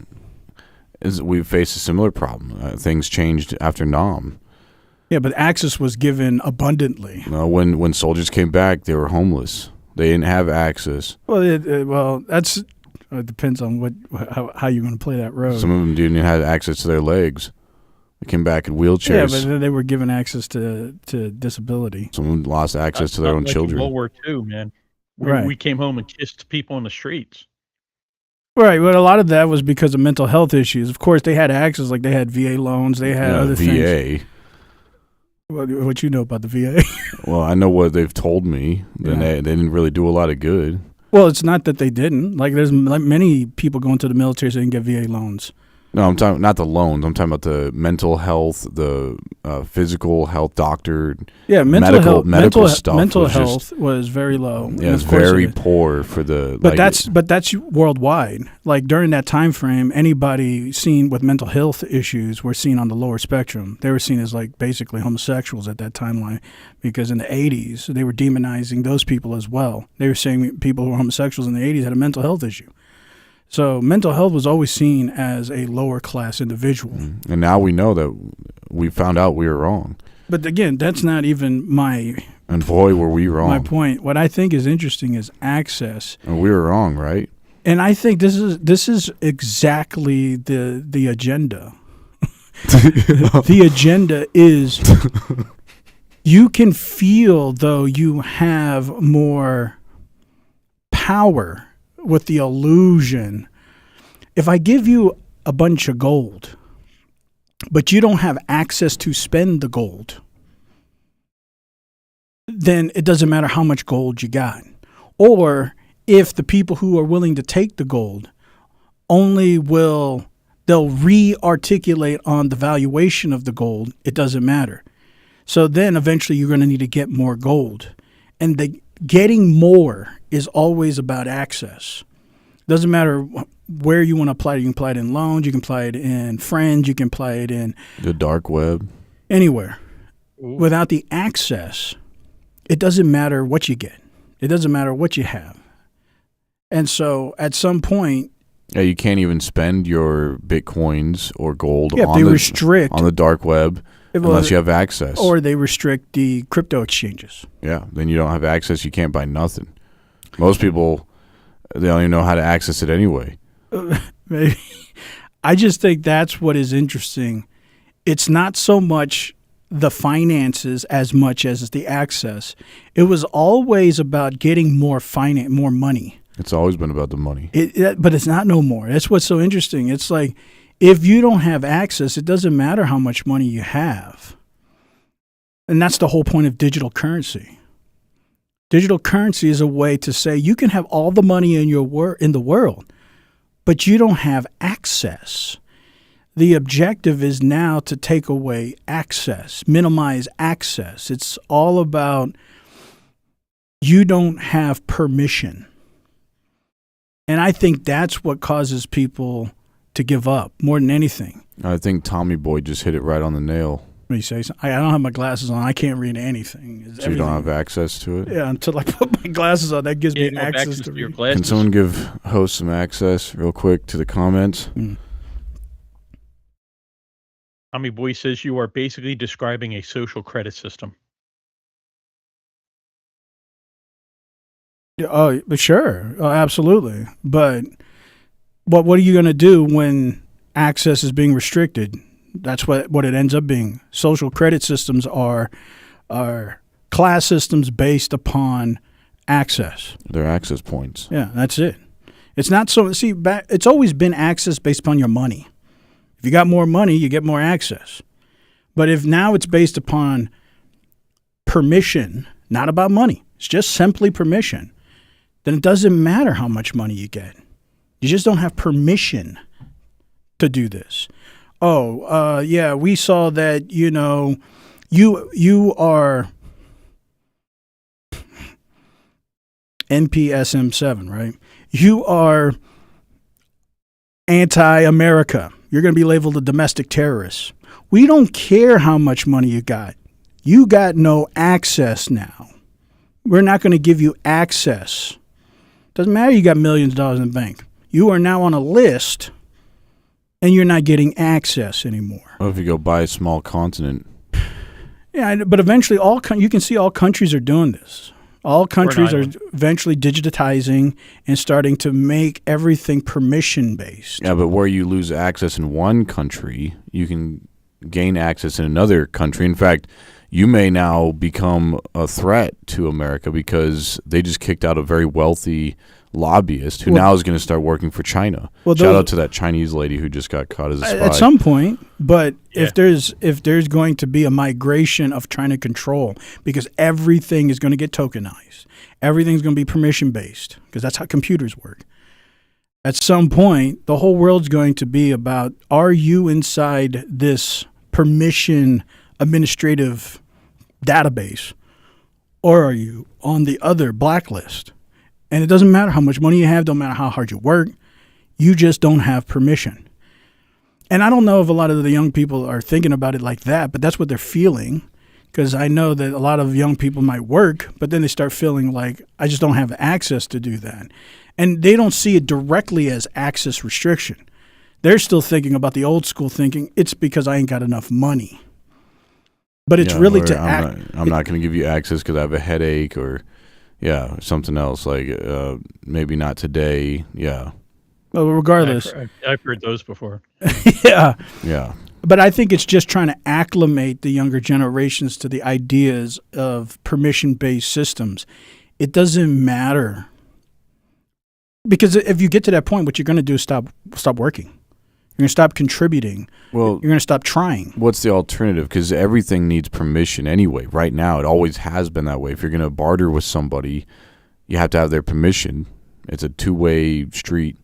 We've faced a similar problem. Things changed after Nam. Yeah, but access was given abundantly. When soldiers came back, they were homeless. They didn't have access. Well, it depends on how you're going to play that road. Some of them didn't have access to their legs. They came back in wheelchairs. Yeah, but they were given access to disability. Some of them lost access to their own children. World War II, man. Right. We came home and kissed people on the streets. Right, but a lot of that was because of mental health issues. Of course, they had access, like they had VA loans, they had other VA. things. What you know about the VA? Well, I know what they've told me. Then they didn't really do a lot of good. Well, it's not that they didn't. Like, there's many people going to the military so they can get VA loans. No, I'm talking not the loans. I'm talking about the mental health, the physical health doctor. Yeah, medical stuff. Mental health was very low. Yeah, it's very poor for the. But that's worldwide. Like, during that time frame, anybody seen with mental health issues were seen on the lower spectrum. They were seen as like basically homosexuals at that timeline, because in the 80s they were demonizing those people as well. They were saying people who were homosexuals in the 80s had a mental health issue. So mental health was always seen as a lower class individual. And now we know that we found out we were wrong. But again, that's not even my... And boy, were we wrong. My point. What I think is interesting is access. And we were wrong, right? And I think this is exactly the agenda. The agenda is you can feel, though, you have more power with the illusion. If I give you a bunch of gold, but you don't have access to spend the gold, then it doesn't matter how much gold you got. Or if the people who are willing to take the gold they'll re-articulate on the valuation of the gold, it doesn't matter. So then eventually you're going to need to get more gold. And the getting more is always about access. Doesn't matter where you want to apply it. You can apply it in loans. You can apply it in friends. You can apply it in the dark web. Anywhere. Without the access, it doesn't matter what you get. It doesn't matter what you have. And so at some point... Yeah, you can't even spend your Bitcoins or gold restrict on the dark web unless you have access. Or they restrict the crypto exchanges. Yeah, then you don't have access. You can't buy nothing. Most people, they don't even know how to access it anyway. Maybe. I just think that's what is interesting. It's not so much the finances as much as the access. It was always about getting more money. It's always been about the money. But it's not no more. That's what's so interesting. It's like, if you don't have access, it doesn't matter how much money you have. And that's the whole point of digital currency. Digital currency is a way to say you can have all the money in the world, but you don't have access. The objective is now to take away access, minimize access. It's all about you don't have permission. And I think that's what causes people to give up more than anything. I think Tommy Boy just hit it right on the nail. What do you say? I don't have my glasses on. I can't read anything. So you don't have access to it? Yeah, until I put my glasses on. That gives me access to your read. glasses. Can someone give host some access real quick to the comments? Tommy Boy says you are basically describing a social credit system. Oh, sure. Oh, absolutely. But what are you going to do when access is being restricted? That's what it ends up being. Social credit systems are class systems based upon access. They're access points. Yeah, that's it. It's not so. See, it's always been access based upon your money. If you got more money, you get more access. But if now it's based upon permission, not about money, it's just simply permission, then it doesn't matter how much money you get. You just don't have permission to do this. Oh, yeah, we saw that, you are NPSM7, right? You are anti-America. You're going to be labeled a domestic terrorist. We don't care how much money you got. You got no access now. We're not going to give you access. Doesn't matter you got millions of dollars in the bank. You are now on a list, and you're not getting access anymore. What if you go buy a small continent? Yeah, but eventually you can see all countries are doing this. All countries are eventually digitizing and starting to make everything permission-based. Yeah, but where you lose access in one country, you can gain access in another country. In fact, you may now become a threat to America because they just kicked out a very wealthy lobbyist who now is going to start working for China. Well, shout out to that Chinese lady who just got caught as a spy. At some point, but if there's going to be a migration of trying to control, because everything is going to get tokenized, everything's going to be permission based, because that's how computers work. At some point, the whole world's going to be about, are you inside this permission administrative database, or are you on the other blacklist? And it doesn't matter how much money you have, don't matter how hard you work, you just don't have permission. And I don't know if a lot of the young people are thinking about it like that, but that's what they're feeling, because I know that a lot of young people might work, but then they start feeling like, I just don't have access to do that. And they don't see it directly as access restriction. They're still thinking about the old school thinking, it's because I ain't got enough money. But it's really to act. I'm not going to give you access because I have a headache or something else, like maybe not today. Yeah. Well, regardless. I've heard those before. Yeah. Yeah. But I think it's just trying to acclimate the younger generations to the ideas of permission-based systems. It doesn't matter. Because if you get to that point, what you're going to do is stop working. You're going to stop contributing. Well, you're going to stop trying. What's the alternative? Because everything needs permission anyway. Right now, it always has been that way. If you're going to barter with somebody, you have to have their permission. It's a two-way street.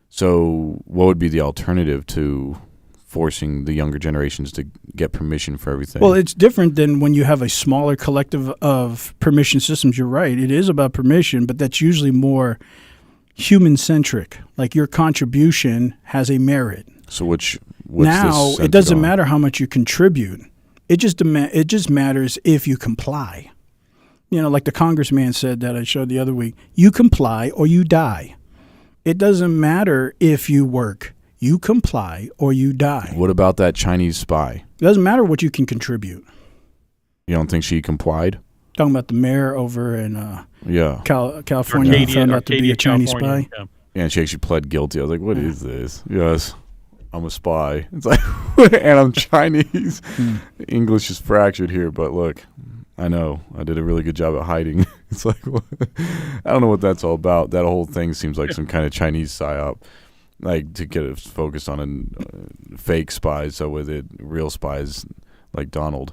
So what would be the alternative to forcing the younger generations to get permission for everything? Well, it's different than when you have a smaller collective of permission systems. You're right. It is about permission, but that's usually more human-centric. Like your contribution has a merit. So what's now it doesn't matter how much you contribute. It just matters if you comply. You know, like the congressman said that I showed the other week. You comply or you die. It doesn't matter if you work. You comply or you die. What about that Chinese spy? It doesn't matter what you can contribute. You don't think she complied? Talking about the mayor over in California found out to be a Chinese spy. Yeah, and she actually pled guilty. I was like, what is this? Yes, I'm a spy. It's like, and I'm Chinese. English is fractured here, but look, I know. I did a really good job at hiding. It's like, I don't know what that's all about. That whole thing seems like some kind of Chinese psyop, like to get us focused on fake spies. So with it, real spies like Donald.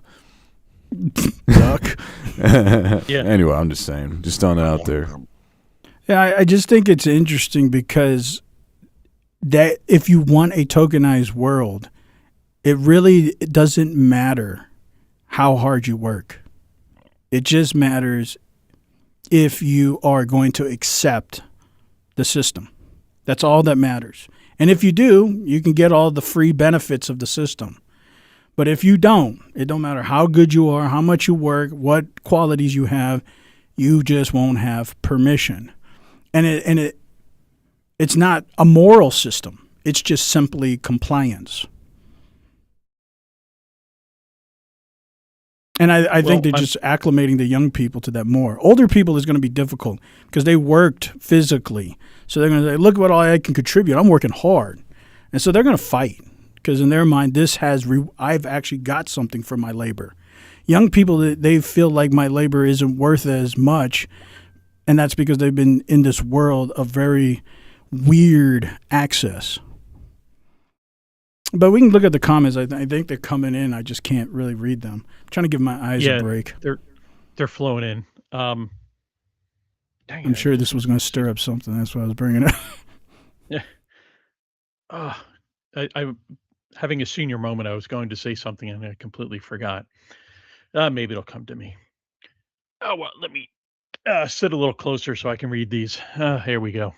Duck. Anyway, I'm just saying, just throwing it out there. Yeah, I just think it's interesting because that if you want a tokenized world, it doesn't matter how hard you work. It just matters if you are going to accept the system. That's all that matters. And if you do, you can get all the free benefits of the system. But if you don't, it don't matter how good you are, how much you work, what qualities you have, you just won't have permission. It's not a moral system. It's just simply compliance. And I think they're just acclimating the young people to that more. Older people is going to be difficult because they worked physically. So they're going to say, look what all I can contribute. I'm working hard. And so they're going to fight because in their mind, I've actually got something for my labor. Young people, they feel like my labor isn't worth as much. And that's because they've been in this world of very weird access. But we can look at the comments. I think they're coming in. I just can't really read them. I'm trying to give my eyes a break. They're flowing in. I'm sure this was going to stir up something. That's why I was bringing it up. Yeah. I'm having a senior moment. I was going to say something and I completely forgot. Maybe it'll come to me. Oh, well, let me sit a little closer so I can read these. Here we go.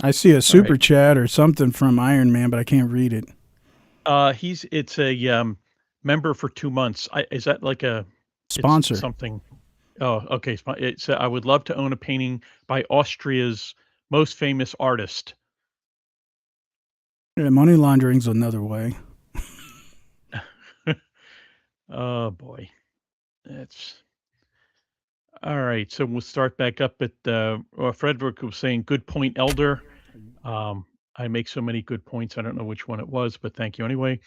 I see a super chat or something from Iron Man, but I can't read it. It's a member for 2 months. Is that like a sponsor? Something. Oh, okay. It's I would love to own a painting by Austria's most famous artist. Yeah, money laundering's another way. Oh boy, that's all right. So we'll start back up at Frederick was saying, "Good point, Elder." I make so many good points. I don't know which one it was, but thank you anyway.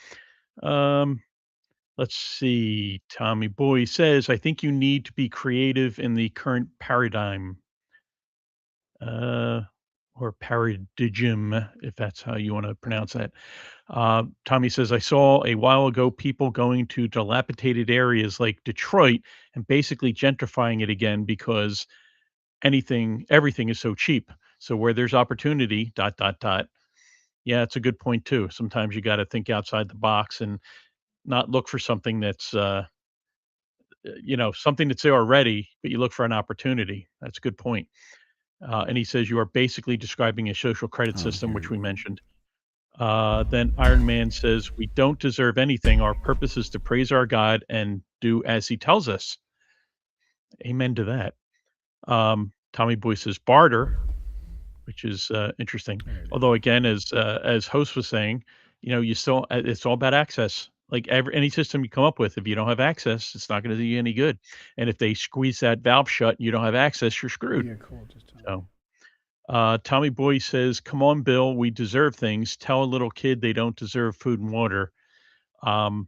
Let's see. Tommy Boy says, "I think you need to be creative in the current paradigm." Or paradigm, if that's how you want to pronounce that. Tommy says, I saw a while ago people going to dilapidated areas like Detroit and basically gentrifying it again because everything is so cheap. So where there's opportunity, dot, dot, dot. Yeah, it's a good point too. Sometimes you got to think outside the box and not look for something that's, something that's there already, but you look for an opportunity. That's a good point. And he says you are basically describing a social credit system, which we mentioned. Then Iron Man says, we don't deserve anything. Our purpose is to praise our God and do as he tells us. Amen to that. Tommy Boy says barter, which is interesting. Although again, as host was saying, you still it's all about access. Like any system you come up with, if you don't have access, it's not going to do you any good. And if they squeeze that valve shut and you don't have access, you're screwed. Yeah, cool. So Tommy Boy says, "Come on, Bill, we deserve things. Tell a little kid they don't deserve food and water." Um,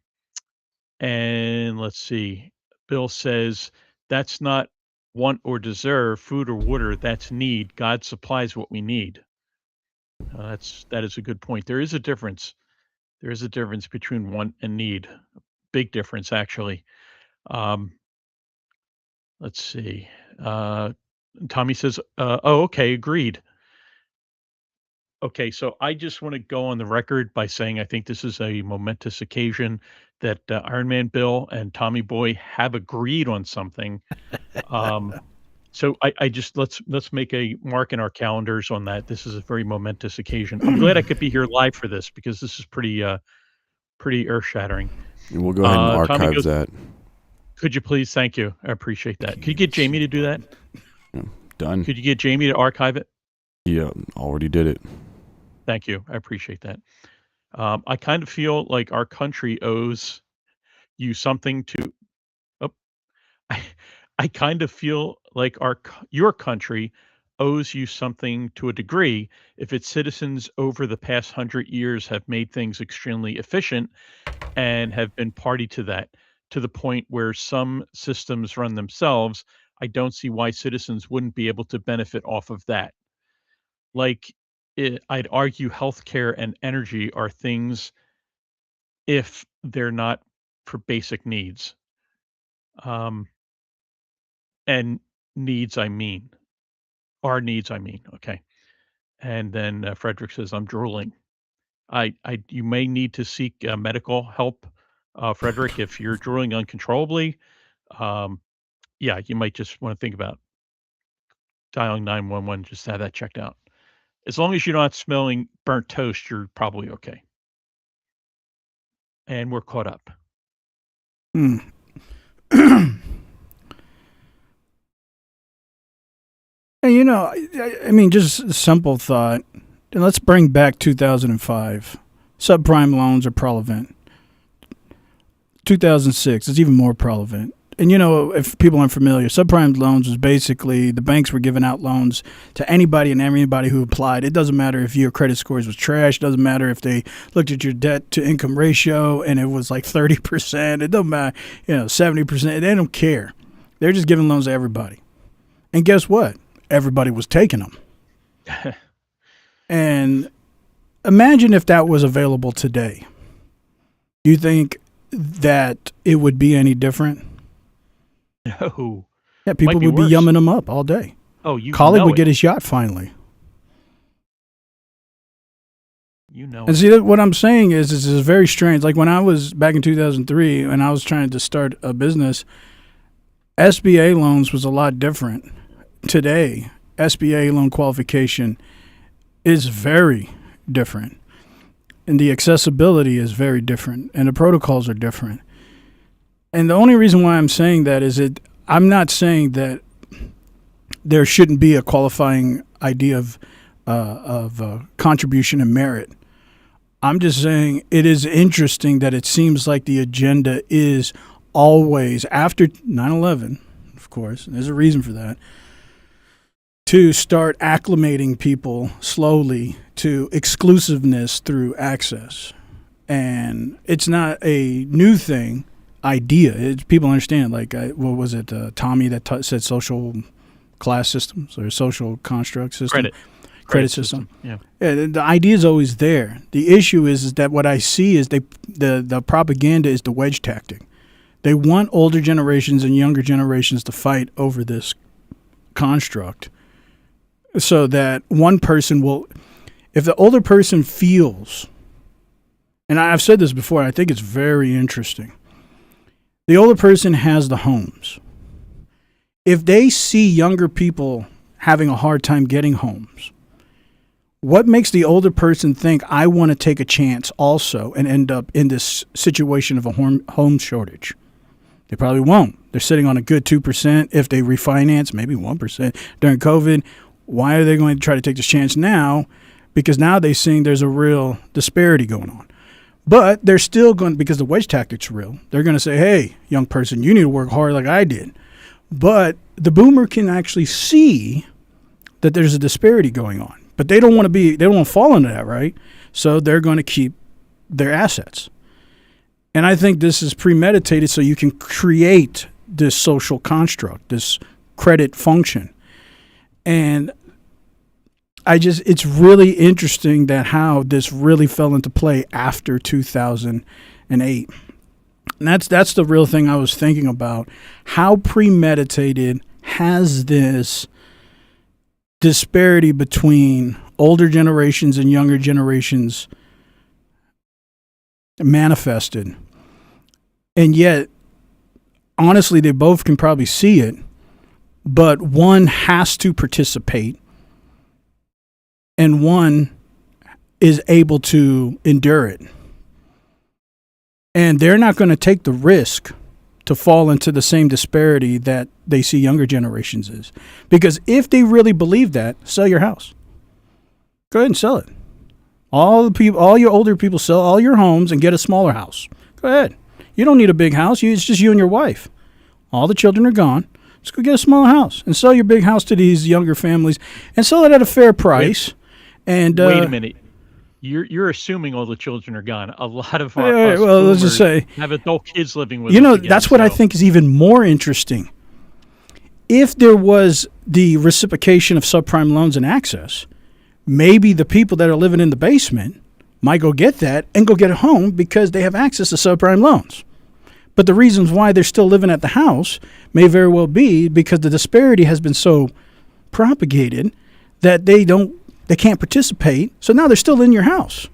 and let's see. Bill says, "That's not want or deserve food or water. That's need. God supplies what we need." That is a good point. There is a difference. There is a difference between want and need. Big difference, actually. Um, let's see. Tommy says, "Oh, okay, agreed." Okay, so I just want to go on the record by saying I think this is a momentous occasion that Iron Man Bill and Tommy Boy have agreed on something. So I just let's make a mark in our calendars on that. This is a very momentous occasion. I'm glad I could be here live for this because this is pretty earth shattering. We'll go ahead and archive that. Could you please? Thank you. I appreciate that. Could you get Jamie to do that? Yeah, done. Could you get Jamie to archive it? Yeah, already did it. Thank you. I appreciate that. I kind of feel like our country owes you something to. Oh, I kind of feel like your country owes you something to a degree if its citizens over the past 100 years have made things extremely efficient and have been party to that to the point where some systems run themselves. I don't see why citizens wouldn't be able to benefit off of that. Like, I'd argue healthcare and energy are things if they're not for basic needs. Um, and needs, I mean, our needs, I mean. Okay. And then Frederick says, I'm drooling. You may need to seek medical help, Frederick, if you're drooling uncontrollably. Um, yeah, you might just want to think about dialing 911 just to have that checked out. As long as you're not smelling burnt toast, you're probably okay. And we're caught up. Hmm. And I mean, just a simple thought. And let's bring back 2005. Subprime loans are prevalent. 2006 is even more prevalent. And if people aren't familiar, subprime loans was basically the banks were giving out loans to anybody and everybody who applied. It doesn't matter if your credit scores was trash. It doesn't matter if they looked at your debt to income ratio and it was like 30%. It doesn't matter, 70%. They don't care. They're just giving loans to everybody. And guess what? Everybody was taking them. And imagine if that was available today. Do you think that it would be any different? No. Yeah, people Might be would be worse. yumming them up all day. Oh, you Collie know would it. get his yacht finally. You know And it. see, what I'm saying is very strange. Like when I was back in 2003 and I was trying to start a business, SBA loans was a lot different. Today, SBA loan qualification is very different. And the accessibility is very different. And the protocols are different. And the only reason why I'm saying that is I'm not saying that there shouldn't be a qualifying idea of contribution and merit. I'm just saying it is interesting that it seems like the agenda is always, after 9/11, of course, and there's a reason for that, to start acclimating people slowly to exclusiveness through access. And it's not a new thing, idea. People understand, like, what was it, Tommy that said social class systems or social construct system? Credit system. Yeah. Yeah, the idea is always there. The issue is that what I see is the propaganda is the wedge tactic. They want older generations and younger generations to fight over this construct so that one person will, if the older person feels, and I've said this before, I think it's very interesting. The older person has the homes. If they see younger people having a hard time getting homes, what makes the older person think, I want to take a chance also and end up in this situation of a home shortage? They probably won't. They're sitting on a good 2%. If they refinance, maybe 1% during COVID. Why are they going to try to take this chance now? Because now they're seeing there's a real disparity going on. But they're still going, because the wedge tactic's real, they're going to say, hey, young person, you need to work hard like I did. But the boomer can actually see that there's a disparity going on. But they don't want to fall into that, right? So they're going to keep their assets. And I think this is premeditated so you can create this social construct, this credit function. And it's really interesting that how this really fell into play after 2008. And that's the real thing I was thinking about. How premeditated has this disparity between older generations and younger generations manifested? And yet, honestly, they both can probably see it, but one has to participate and one is able to endure it. And they're not going to take the risk to fall into the same disparity that they see younger generations is. Because if they really believe that, sell your house. Go ahead and sell it. All your older people, sell all your homes and get a smaller house. Go ahead. You don't need a big house. It's just you and your wife. All the children are gone. Just go get a smaller house and sell your big house to these younger families and sell it at a fair price. Wait a minute. You're assuming all the children are gone. A lot of our let's just say have adult kids living with us again, that's what I think is even more interesting. If there was the reciprocation of subprime loans and access, maybe the people that are living in the basement might go get that and go get a home because they have access to subprime loans. But the reasons why they're still living at the house may very well be because the disparity has been so propagated that they can't participate. So now they're still in your house.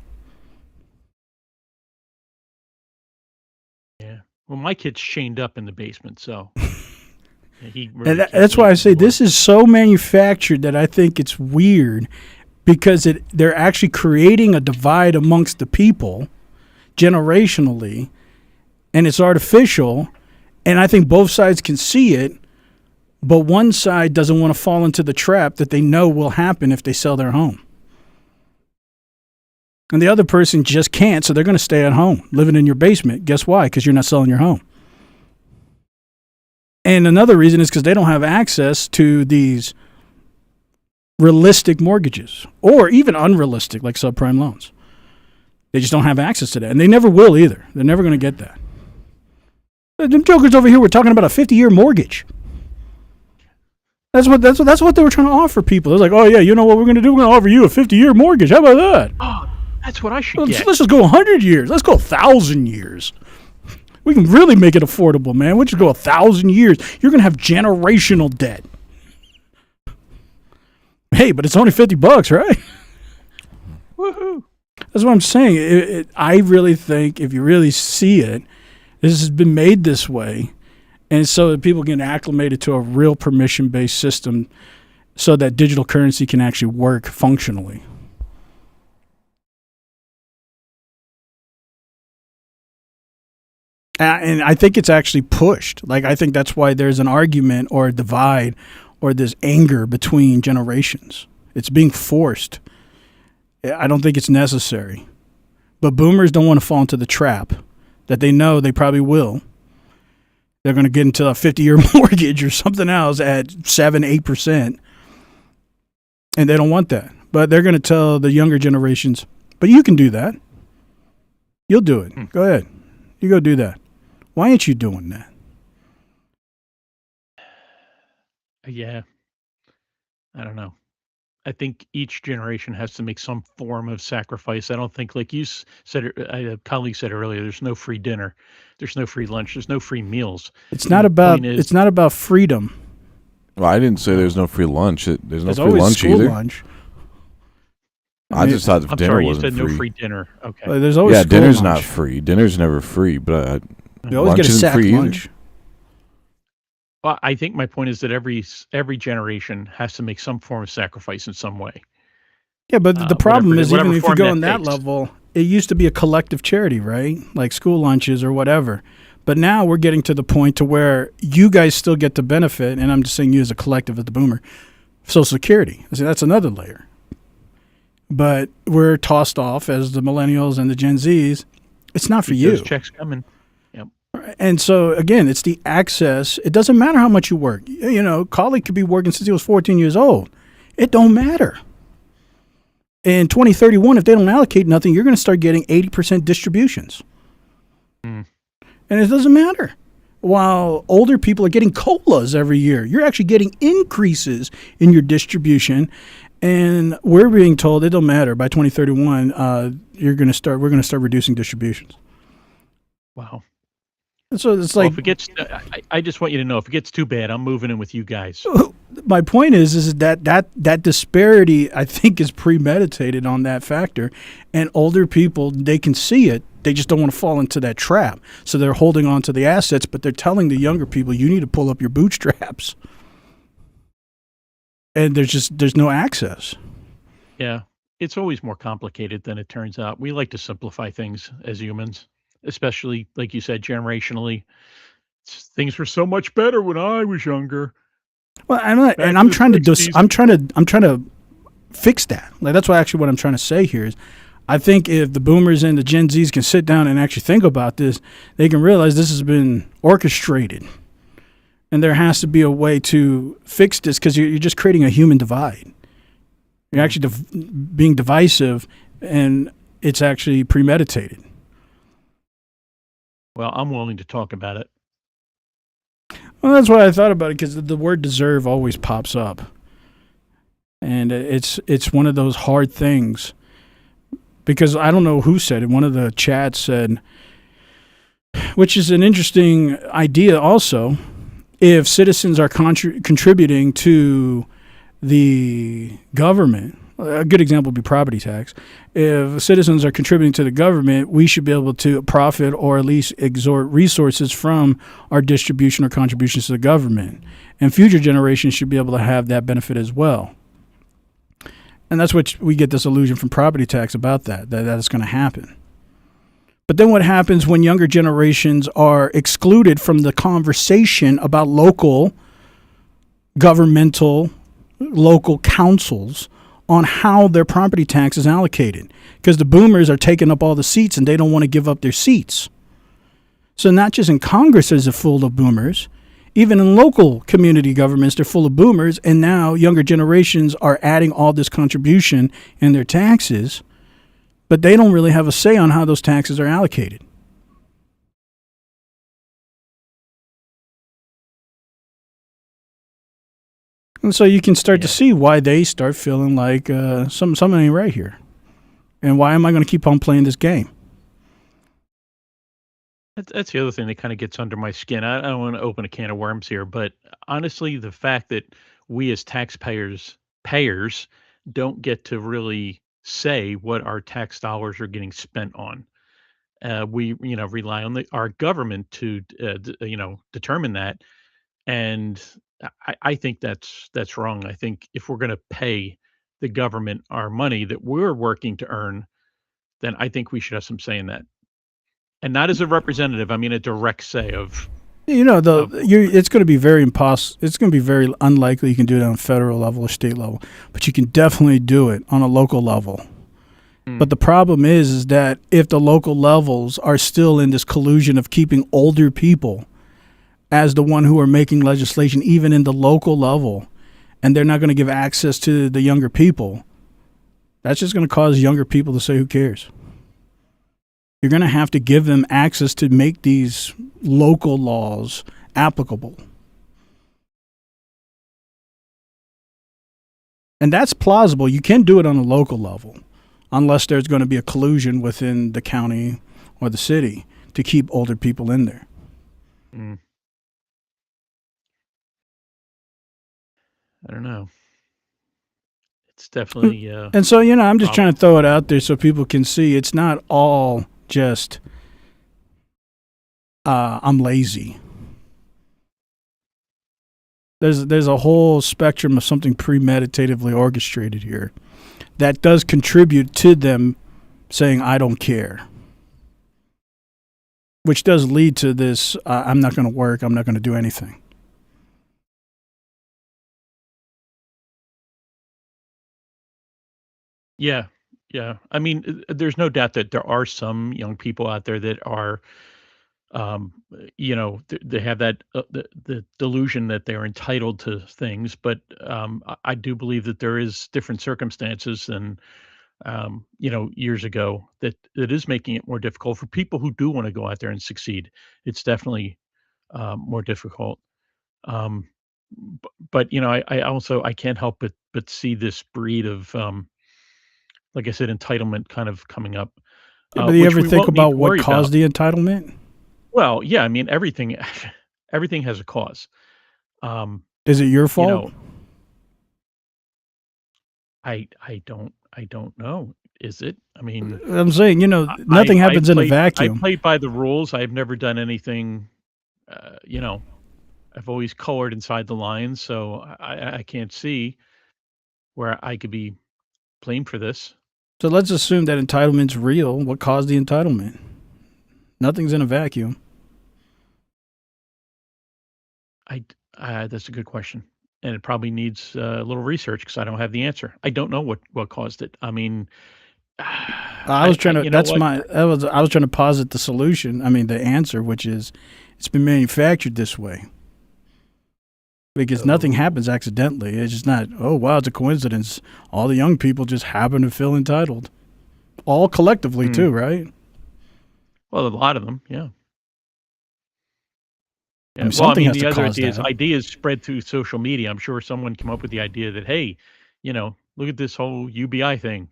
Yeah. Well, my kid's chained up in the basement, so That's why I say this is so manufactured that I think it's weird. because they're actually creating a divide amongst the people generationally, and it's artificial. And I think both sides can see it, but one side doesn't want to fall into the trap that they know will happen if they sell their home. And the other person just can't, so they're going to stay at home, living in your basement. Guess why? Because you're not selling your home. And another reason is because they don't have access to these realistic mortgages, or even unrealistic, like subprime loans. They just don't have access to that, and they never will either. They're never going to get that. Them jokers over here were talking about a 50-year mortgage. That's what they were trying to offer people. They're like, oh yeah, you know what we're going to do? We're going to offer you a 50-year mortgage. How about that? Oh, that's what I should get. Let's just go 100 years. Let's go 1,000 years. We can really make it affordable, man. We'll just go 1,000 years. You're going to have generational debt. Hey, but it's only $50, right? Woohoo! That's what I'm saying. I really think if you really see it, this has been made this way, and so that people get acclimated to a real permission-based system so that digital currency can actually work functionally. And I think it's actually pushed. Like, I think that's why there's an argument or a divide or this anger between generations. It's being forced. I don't think it's necessary. But boomers don't want to fall into the trap that they know they probably will. They're going to get into a 50-year mortgage or something else at 7-8%. And they don't want that. But they're going to tell the younger generations, but you can do that. You'll do it. Go ahead. You go do that. Why aren't you doing that? Yeah. I don't know. I think each generation has to make some form of sacrifice. I don't think, like you said, a colleague said earlier, there's no free dinner, there's no free lunch, there's no free meals. It's not about freedom. Well, I didn't say there's no free lunch. There's no free always lunch school either. Lunch. I just thought I'm dinner sorry, you wasn't said free. no free dinner. Okay. Like, there's always Yeah, school dinner's lunch. not free. Dinner's never free, but You always lunch get a isn't sack free either. lunch. Well, I think my point is that every generation has to make some form of sacrifice in some way. Yeah, but the problem whatever- is, even whatever if you form go that on that takes. level, it used to be a collective charity, right? Like school lunches or whatever. But now we're getting to the point to where you guys still get the benefit, and I'm just saying you as a collective, as the boomer, Social Security. I say that's another layer. But we're tossed off as the millennials and the Gen Zs. It's not for Keep you. those checks coming. Yep. And so, again, it's the access. It doesn't matter how much you work. You know, colleague could be working since he was 14 years old. It don't matter. In 2031, if they don't allocate nothing, you're going to start getting 80% distributions. And it doesn't matter. While older people are getting COLAs every year, you're actually getting increases in your distribution. And we're being told it don't matter. By 2031, we're going to start reducing distributions. Wow. And so it's Well, like, if it gets, I just want you to know, if it gets too bad, I'm moving in with you guys. my point is that disparity, I think, is premeditated on that factor. And older people, they can see it. They just don't want to fall into that trap. So they're holding on to the assets, but they're telling the younger people, you need to pull up your bootstraps. And there's no access. Yeah. It's always more complicated than it turns out. We like to simplify things as humans, especially, like you said, generationally. Things were so much better when I was younger. Well, I'm trying to fix that. Like, that's what I'm trying to say here is, I think if the boomers and the Gen Zs can sit down and actually think about this, they can realize this has been orchestrated, and there has to be a way to fix this, because you're just creating a human divide. You're actually being divisive, and it's actually premeditated. Well, I'm willing to talk about it. Well, that's why I thought about it, because the word deserve always pops up. And it's one of those hard things, because I don't know who said it. One of the chats said, which is an interesting idea also, if citizens are contributing to the government, a good example would be property tax. If citizens are contributing to the government, we should be able to profit or at least extort resources from our distribution or contributions to the government. And future generations should be able to have that benefit as well. And that's what we get this illusion from property tax about that it's going to happen. But then what happens when younger generations are excluded from the conversation about local governmental, local councils on how their property tax is allocated? Because the boomers are taking up all the seats and they don't want to give up their seats. So not just in Congress is it full of boomers, even in local community governments, they're full of boomers. And now younger generations are adding all this contribution in their taxes, but they don't really have a say on how those taxes are allocated. And so you can start to see why they start feeling like something ain't right here. And why am I going to keep on playing this game? That's the other thing that kind of gets under my skin. I don't want to open a can of worms here, but honestly, the fact that we as payers don't get to really say what our tax dollars are getting spent on. We rely on our government to determine that, and I think that's wrong. I think if we're going to pay the government our money that we're working to earn, then I think we should have some say in that. And not as a representative, I mean a direct say of. It's going to be very impossible. It's going to be very unlikely you can do it on a federal level or state level, but you can definitely do it on a local level. But the problem is that if the local levels are still in this collusion of keeping older people as the one who are making legislation, even in the local level, and they're not going to give access to the younger people, that's just going to cause younger people to say, who cares? You're going to have to give them access to make these local laws applicable. And that's plausible. You can do it on a local level, unless there's going to be a collusion within the county or the city to keep older people in there. I don't know. It's definitely. And so, I'm just trying to throw it out there so people can see it's not all just I'm lazy. There's a whole spectrum of something premeditatively orchestrated here that does contribute to them saying, I don't care. Which does lead to this, I'm not going to work, I'm not going to do anything. Yeah. I mean, there's no doubt that there are some young people out there that are, they have that the delusion that they're entitled to things. But I do believe that there is different circumstances than, years ago that is making it more difficult for people who do want to go out there and succeed. It's definitely more difficult. Um, but I also I can't help but see this breed of like I said, entitlement kind of coming up, Yeah, but do you which ever we think won't need about to what worry caused about. the entitlement? Well, yeah, I mean everything, everything has a cause. Um, Is it your you fault? know, I don't know. Is it? I mean, I'm saying, I nothing happens in a I vacuum. played by the rules. I've never done anything. I've always colored inside the lines, so I can't see where I could be blamed for this. So let's assume that entitlement's real. What caused the entitlement? Nothing's in a vacuum. That's a good question, and it probably needs a little research because I don't have the answer. I don't know what caused it. I mean, I was trying to. you know That's what? my. That was. I was trying to posit the solution. I mean, the answer, which is, it's been manufactured this way because nothing happens accidentally. It's just not. Oh wow, it's a coincidence. All the young people just happen to feel entitled, all collectively too, right? Well, a lot of them, yeah. I mean, Well, I something mean, has the to other cause idea is that. ideas spread through social media. I'm sure someone came up with the idea that, hey, look at this whole UBI thing.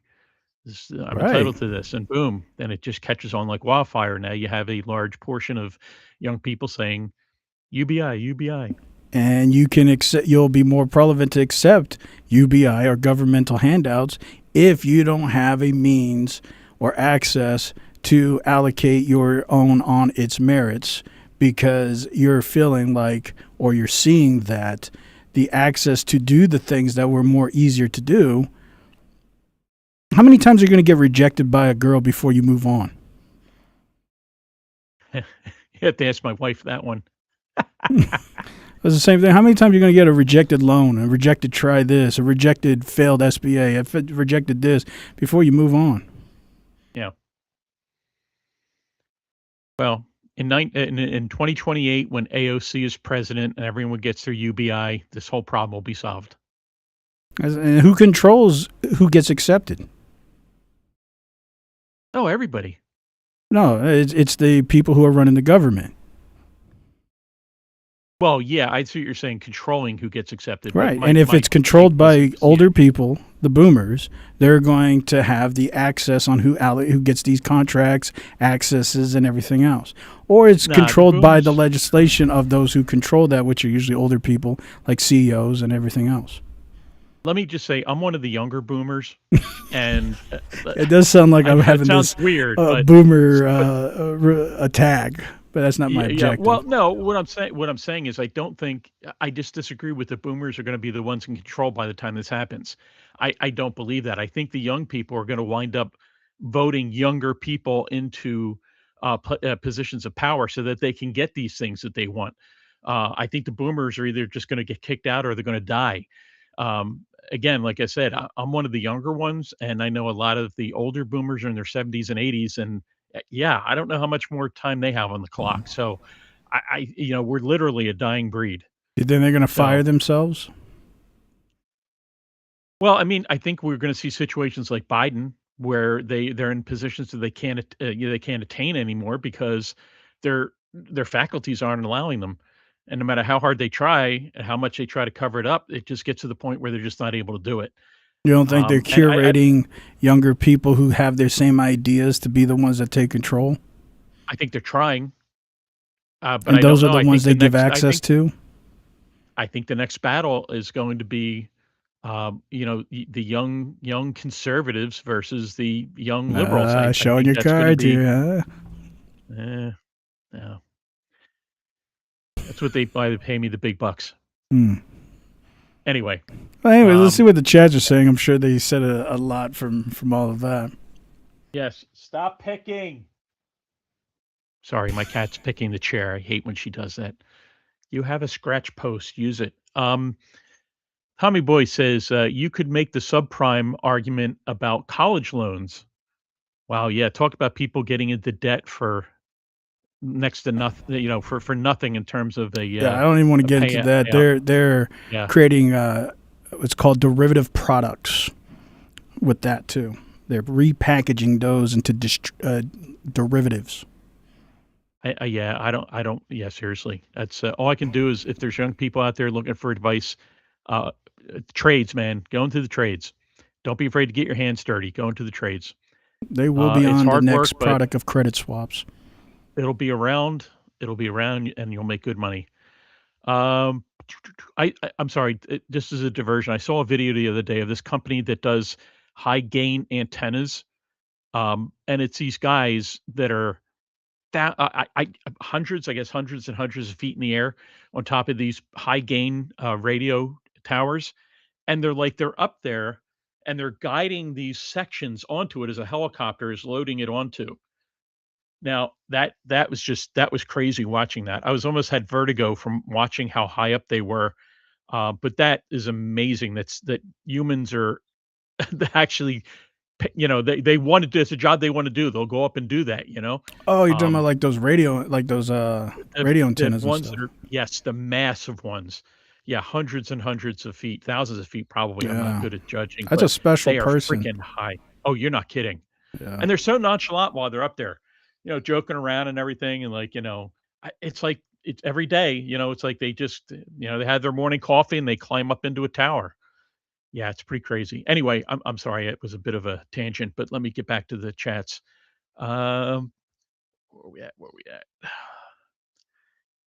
I'm Right. entitled to this, and boom, then it just catches on like wildfire. Now you have a large portion of young people saying UBI, UBI. And you can accept. You'll be more relevant to accept UBI or governmental handouts if you don't have a means or access to allocate your own on its merits, because you're feeling like, or you're seeing that the access to do the things that were more easier to do How many times are you going to get rejected by a girl before you move on? You have to ask my wife that one. It's the same thing. How many times are you going to get a rejected loan, a rejected try this, a rejected failed SBA, a rejected this before you move on? Yeah. Well, in 2028, when AOC is president and everyone gets their UBI, this whole problem will be solved. And who controls who gets accepted? Oh, everybody. No, it's the people who are running the government. Well, yeah, I see what you're saying, controlling who gets accepted. But Right. And if it's controlled by older people, the boomers, they're going to have the access on who gets these contracts, accesses, and everything else. Or it's controlled by the legislation of those who control that, which are usually older people, like CEOs and everything else. Let me just say, I'm one of the younger boomers, and it does sound like I'm having this weird, boomer a tag. But that's not my objective. Yeah. Well, no, what I'm saying is I just disagree with the boomers are going to be the ones in control by the time this happens. I don't believe that. I think the young people are going to wind up voting younger people into positions of power so that they can get these things that they want. I think the boomers are either just going to get kicked out or they're going to die. Again, like I said, I'm one of the younger ones, and I know a lot of the older boomers are in their 70s and 80s, and yeah, I don't know how much more time they have on the clock. So we're literally a dying breed. You think they're going to fire themselves? Well, I mean, I think we're going to see situations like Biden where they're in positions that they can't attain anymore because their faculties aren't allowing them. And no matter how hard they try and how much they try to cover it up, it just gets to the point where they're just not able to do it. You don't think they're curating younger people who have their same ideas to be the ones that take control? I think they're trying. But and those are the ones they give access to? I think the next battle is going to be, the young conservatives versus the young liberals. Showing your card here, huh? Yeah. That's what they buy to pay me the big bucks. Anyway, let's see what the chats are saying. I'm sure they said a lot from all of that. Yes, stop picking. Sorry, my cat's picking the chair. I hate when she does that. You have a scratch post. Use it. Tommy Boy says you could make the subprime argument about college loans. Wow, yeah. Talk about people getting into debt for next to nothing, for nothing in terms of a I don't even want to get into that. They're creating what's called derivative products with that too. They're repackaging those into derivatives. Seriously. That's all I can do is if there's young people out there looking for advice, trades, man, go into the trades. Don't be afraid to get your hands dirty. Go into the trades. They will be on the next product of credit swaps. It'll be around, and you'll make good money. I'm sorry, just as a diversion, I saw a video the other day of this company that does high gain antennas, and it's these guys that are hundreds and hundreds of feet in the air on top of these high gain radio towers, and they're up there, and they're guiding these sections onto it as a helicopter is loading it onto. Now that was crazy watching that. I was almost had vertigo from watching how high up they were. But that is amazing. That humans are actually, they want to do. It's a job they want to do. They'll go up and do that. Oh, you're talking about like those radio antennas ones and stuff. Yes, the massive ones. Yeah, hundreds and hundreds of feet, thousands of feet probably. I'm not good at judging. That's a special they person. They are freaking high. Oh, you're not kidding. Yeah. And they're so nonchalant while they're up there. Joking around and everything. And it's like it's every day, it's like they just, they had their morning coffee and they climb up into a tower. Yeah, it's pretty crazy. Anyway, I'm sorry. It was a bit of a tangent, but let me get back to the chats. Where are we at?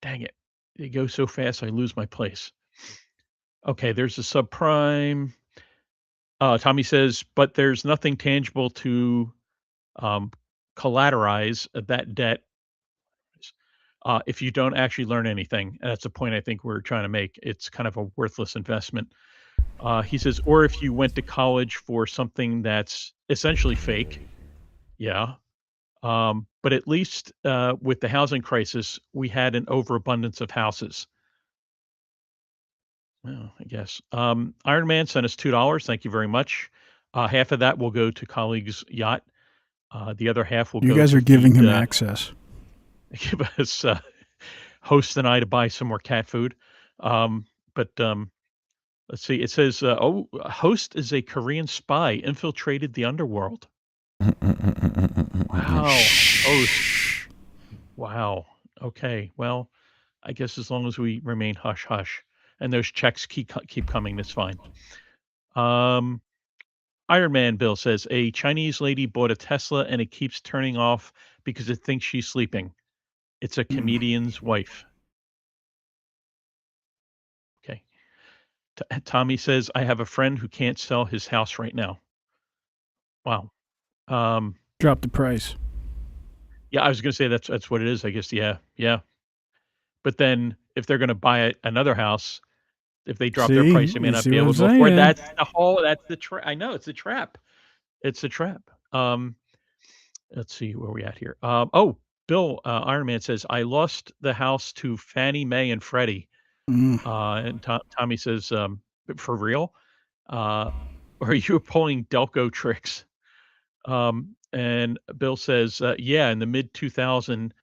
Dang it. They go so fast. I lose my place. Okay. There's a subprime. Tommy says, but there's nothing tangible to, collateralize that debt if you don't actually learn anything. And that's the point I think we're trying to make. It's kind of a worthless investment. He says, or if you went to college for something that's essentially fake. Yeah. But at least with the housing crisis, we had an overabundance of houses. Well, I guess. Iron Man sent us $2. Thank you very much. Half of that will go to colleagues' yacht. The other half will You go guys to are giving feed, him access. give us host and I to buy some more cat food. But let's see. It says, host is a Korean spy infiltrated the underworld. Wow. Host. Wow. Okay. Well, I guess as long as we remain hush hush and those checks keep coming, that's fine. Um, Iron Man Bill says a Chinese lady bought a Tesla and it keeps turning off because it thinks she's sleeping. It's a comedian's wife. Okay. Tommy says I have a friend who can't sell his house right now. Wow. Drop the price. Yeah, I was gonna say that's what it is. I guess. Yeah. Yeah. But then if they're gonna buy another house, if they drop their See? price, they may You not see be what able I'm to afford. saying? That's the trap. I know it's a trap. It's a trap. Let's see where we at here. Oh, Bill Iron Man says I lost the house to Fannie Mae and Freddie. Mm. And Tommy says, for real? Or are you pulling Delco tricks? And Bill says, yeah, in the mid 2000,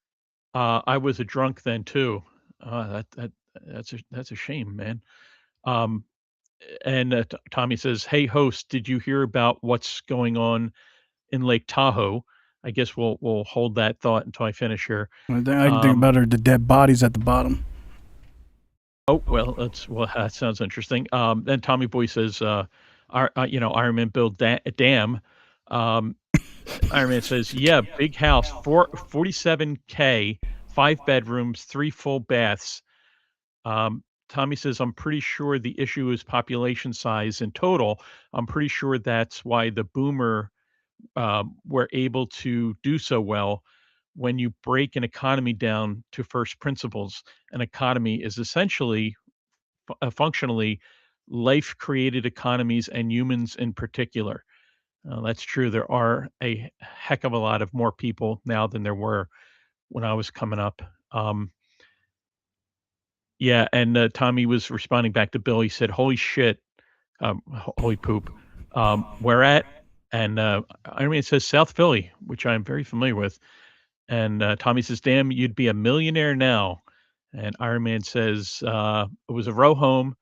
I was a drunk then too. That's a shame, man. And Tommy says, "Hey, host, did you hear about what's going on in Lake Tahoe?" I guess we'll hold that thought until I finish here. I can think about the dead bodies at the bottom. Oh well, that sounds interesting. Then Tommy Boy says, Iron Man build dam." Iron Man says, "Yeah, big house, 47K, 5 bedrooms, 3 full baths." Tommy says, "I'm pretty sure the issue is population size in total. I'm pretty sure that's why the boomer were able to do so well. When you break an economy down to first principles, an economy is essentially, functionally, life created economies and humans in particular." That's true. There are a heck of a lot of more people now than there were when I was coming up. Yeah, and Tommy was responding back to Bill. He said, "Holy shit, holy poop, where at?" And Iron Man says South Philly, which I'm very familiar with. And Tommy says, "Damn, you'd be a millionaire now." And Iron Man says, "It was a row home.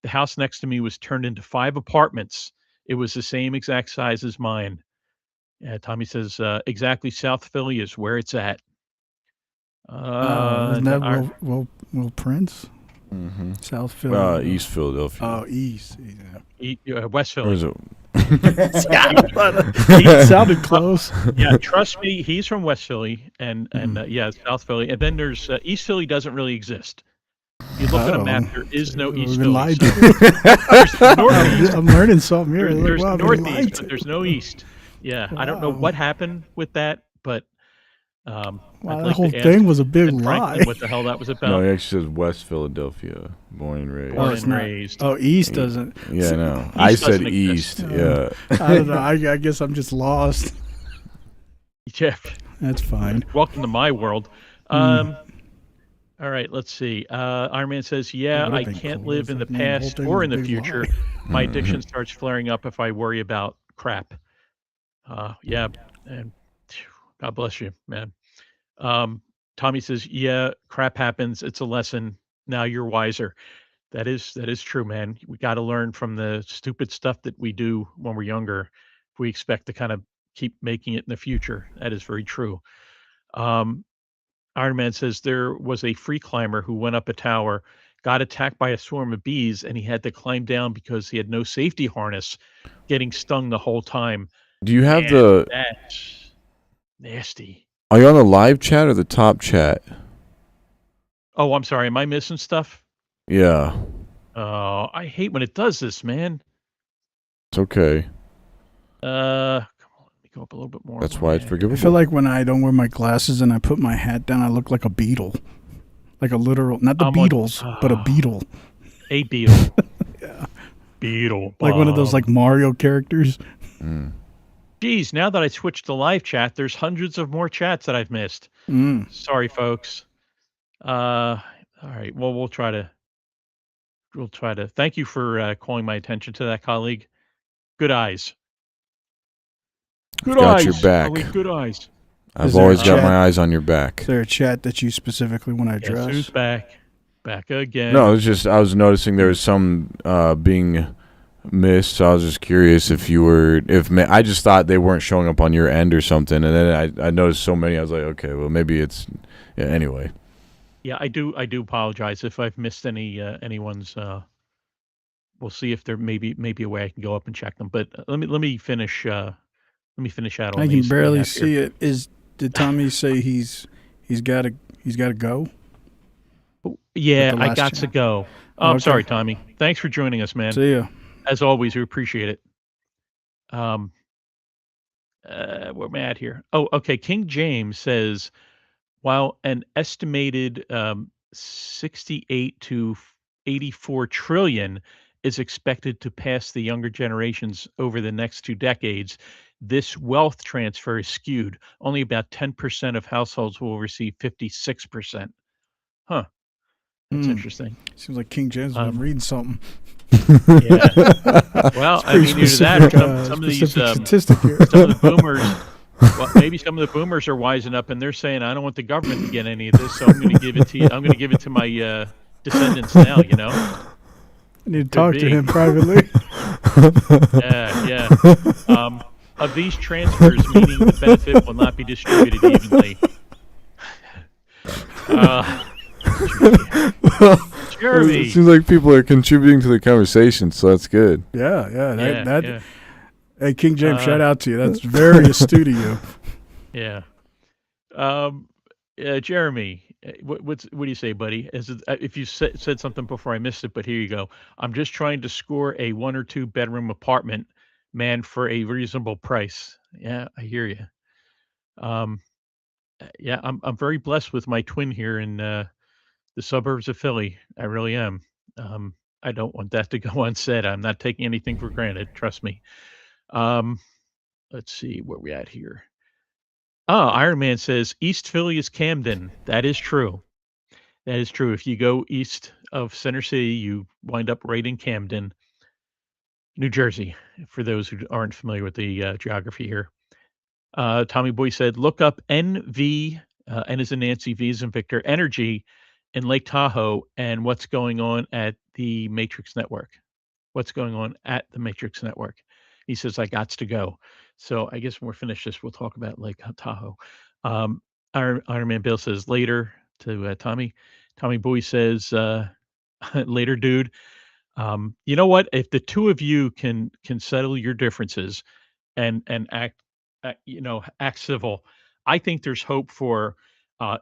The house next to me was turned into 5 apartments. It was the same exact size as mine." Tommy says, "Exactly, South Philly is where it's at." Isn't that Will Prince? Mm-hmm. South Philly. East Philadelphia. Oh, East. Yeah. West Or Philly. is it? It sounded close. Yeah, trust me, he's from West Philly, and yeah, South Philly, and then there's East Philly doesn't really exist. You look at a map, there is no East We've been Philly. lied So to. there's the Northeast. I'm learning something here. There's Wow, the I've been lied Northeast, to. but there's no East. Yeah, I don't know Wow. what happened with that, but Wow, I'd that like whole to ask thing was a big Ben Franklin lie. what the hell that was No, about. he actually says West Philadelphia, born and raised. Born it's and not. raised. Oh, East doesn't. Yeah, I know. I said doesn't exist. East. Yeah. I don't know. I guess I'm just lost. Yeah, That's fine. welcome to my world. All right, let's see. Iron Man says, "Yeah, That I would've been can't cool. live It's in the like, man, the whole past thing or was in a the big future. lie." My addiction starts flaring up if I worry about crap." Yeah, and phew, God bless you, man. Tommy says, "Yeah, crap happens. It's a lesson. Now you're wiser." That is true, man. We got to learn from the stupid stuff that we do when we're younger. If we expect to kind of keep making it in the future, that is very true. Um, Iron Man says there was a free climber who went up a tower, got attacked by a swarm of bees, and he had to climb down because he had no safety harness, getting stung the whole time. Do you have Man, that's nasty. Are you on the live chat or the top chat? Oh, I'm sorry. Am I missing stuff? Yeah. Oh, I hate when it does this, man. It's okay. Come on, let me go up a little bit more. That's Where why am it's I? forgivable. I feel like when I don't wear my glasses and I put my hat down, I look like a beetle. Like a literal, not the I'm on- Beatles, but a beetle. A beetle. Yeah. Beetle Like one of those like Mario characters. Geez, now that I switched to live chat, there's hundreds of more chats that I've missed. Sorry, folks. All right. Well, we'll try to. Thank you for calling my attention to that, colleague. Good eyes. Good Got eyes. your back. Colleague, good eyes. I've always got my eyes on your back. Is there a chat that you specifically want to address? Guess who's back? Back again. No, it's just I was noticing there was some being missed, so I was just curious if you were. I just thought they weren't showing up on your end or something, and then I noticed so many. I was like, okay, well maybe it's. Yeah, anyway. Yeah, I do apologize if I've missed anyone's. We'll see if there may be a way I can go up and check them. But let me finish. Let me finish out all I these. can barely see it. Did Tommy say he's got to go? Yeah, I got chat? to go. Oh, I'm sorry, Tommy. Thanks for joining us, man. See ya. As always, we appreciate it. Where am I at here? Oh, okay. King James says, while an estimated 68 to 84 trillion is expected to pass the younger generations over the next 2 decades, this wealth transfer is skewed. Only about 10% of households will receive 56%. Huh. That's interesting. Seems like King James has been reading something. Yeah. Well, I mean, either that or some of these statistic here. some of the boomers. Well, maybe some of the boomers are wising up and they're saying, "I don't want the government to get any of this, so I'm going to give it to you. I'm going to give it to my descendants now." You know. I need to talk to him privately. Yeah. Of these transfers, meaning the benefit will not be distributed evenly. Jeremy. It seems like people are contributing to the conversation, so that's good. Yeah. Hey, King James, shout out to you. That's very astute of you. Yeah. Jeremy, what do you say, buddy? If you said something before I missed it, but here you go. I'm just trying to score a 1 or 2 bedroom apartment, man, for a reasonable price. Yeah, I hear you. Yeah, I'm very blessed with my twin here in the suburbs of Philly. I really am. I don't want that to go unsaid. I'm not taking anything for granted. Trust me. Let's see where we at here. Oh, Iron Man says East Philly is Camden. That is true. That is true. If you go east of Center City, you wind up right in Camden, New Jersey. For those who aren't familiar with the geography here. Tommy Boy said, look up NV, N is in Nancy, V is in Victor, Energy in Lake Tahoe and what's going on at the Matrix Network. What's going on at the Matrix Network? He says, I gots to go. So I guess when we're finished this, we'll talk about Lake Tahoe. Iron Man Bill says later to Tommy. Tommy Boy says, later, dude. You know what? If the two of you can settle your differences and act civil, I think there's hope for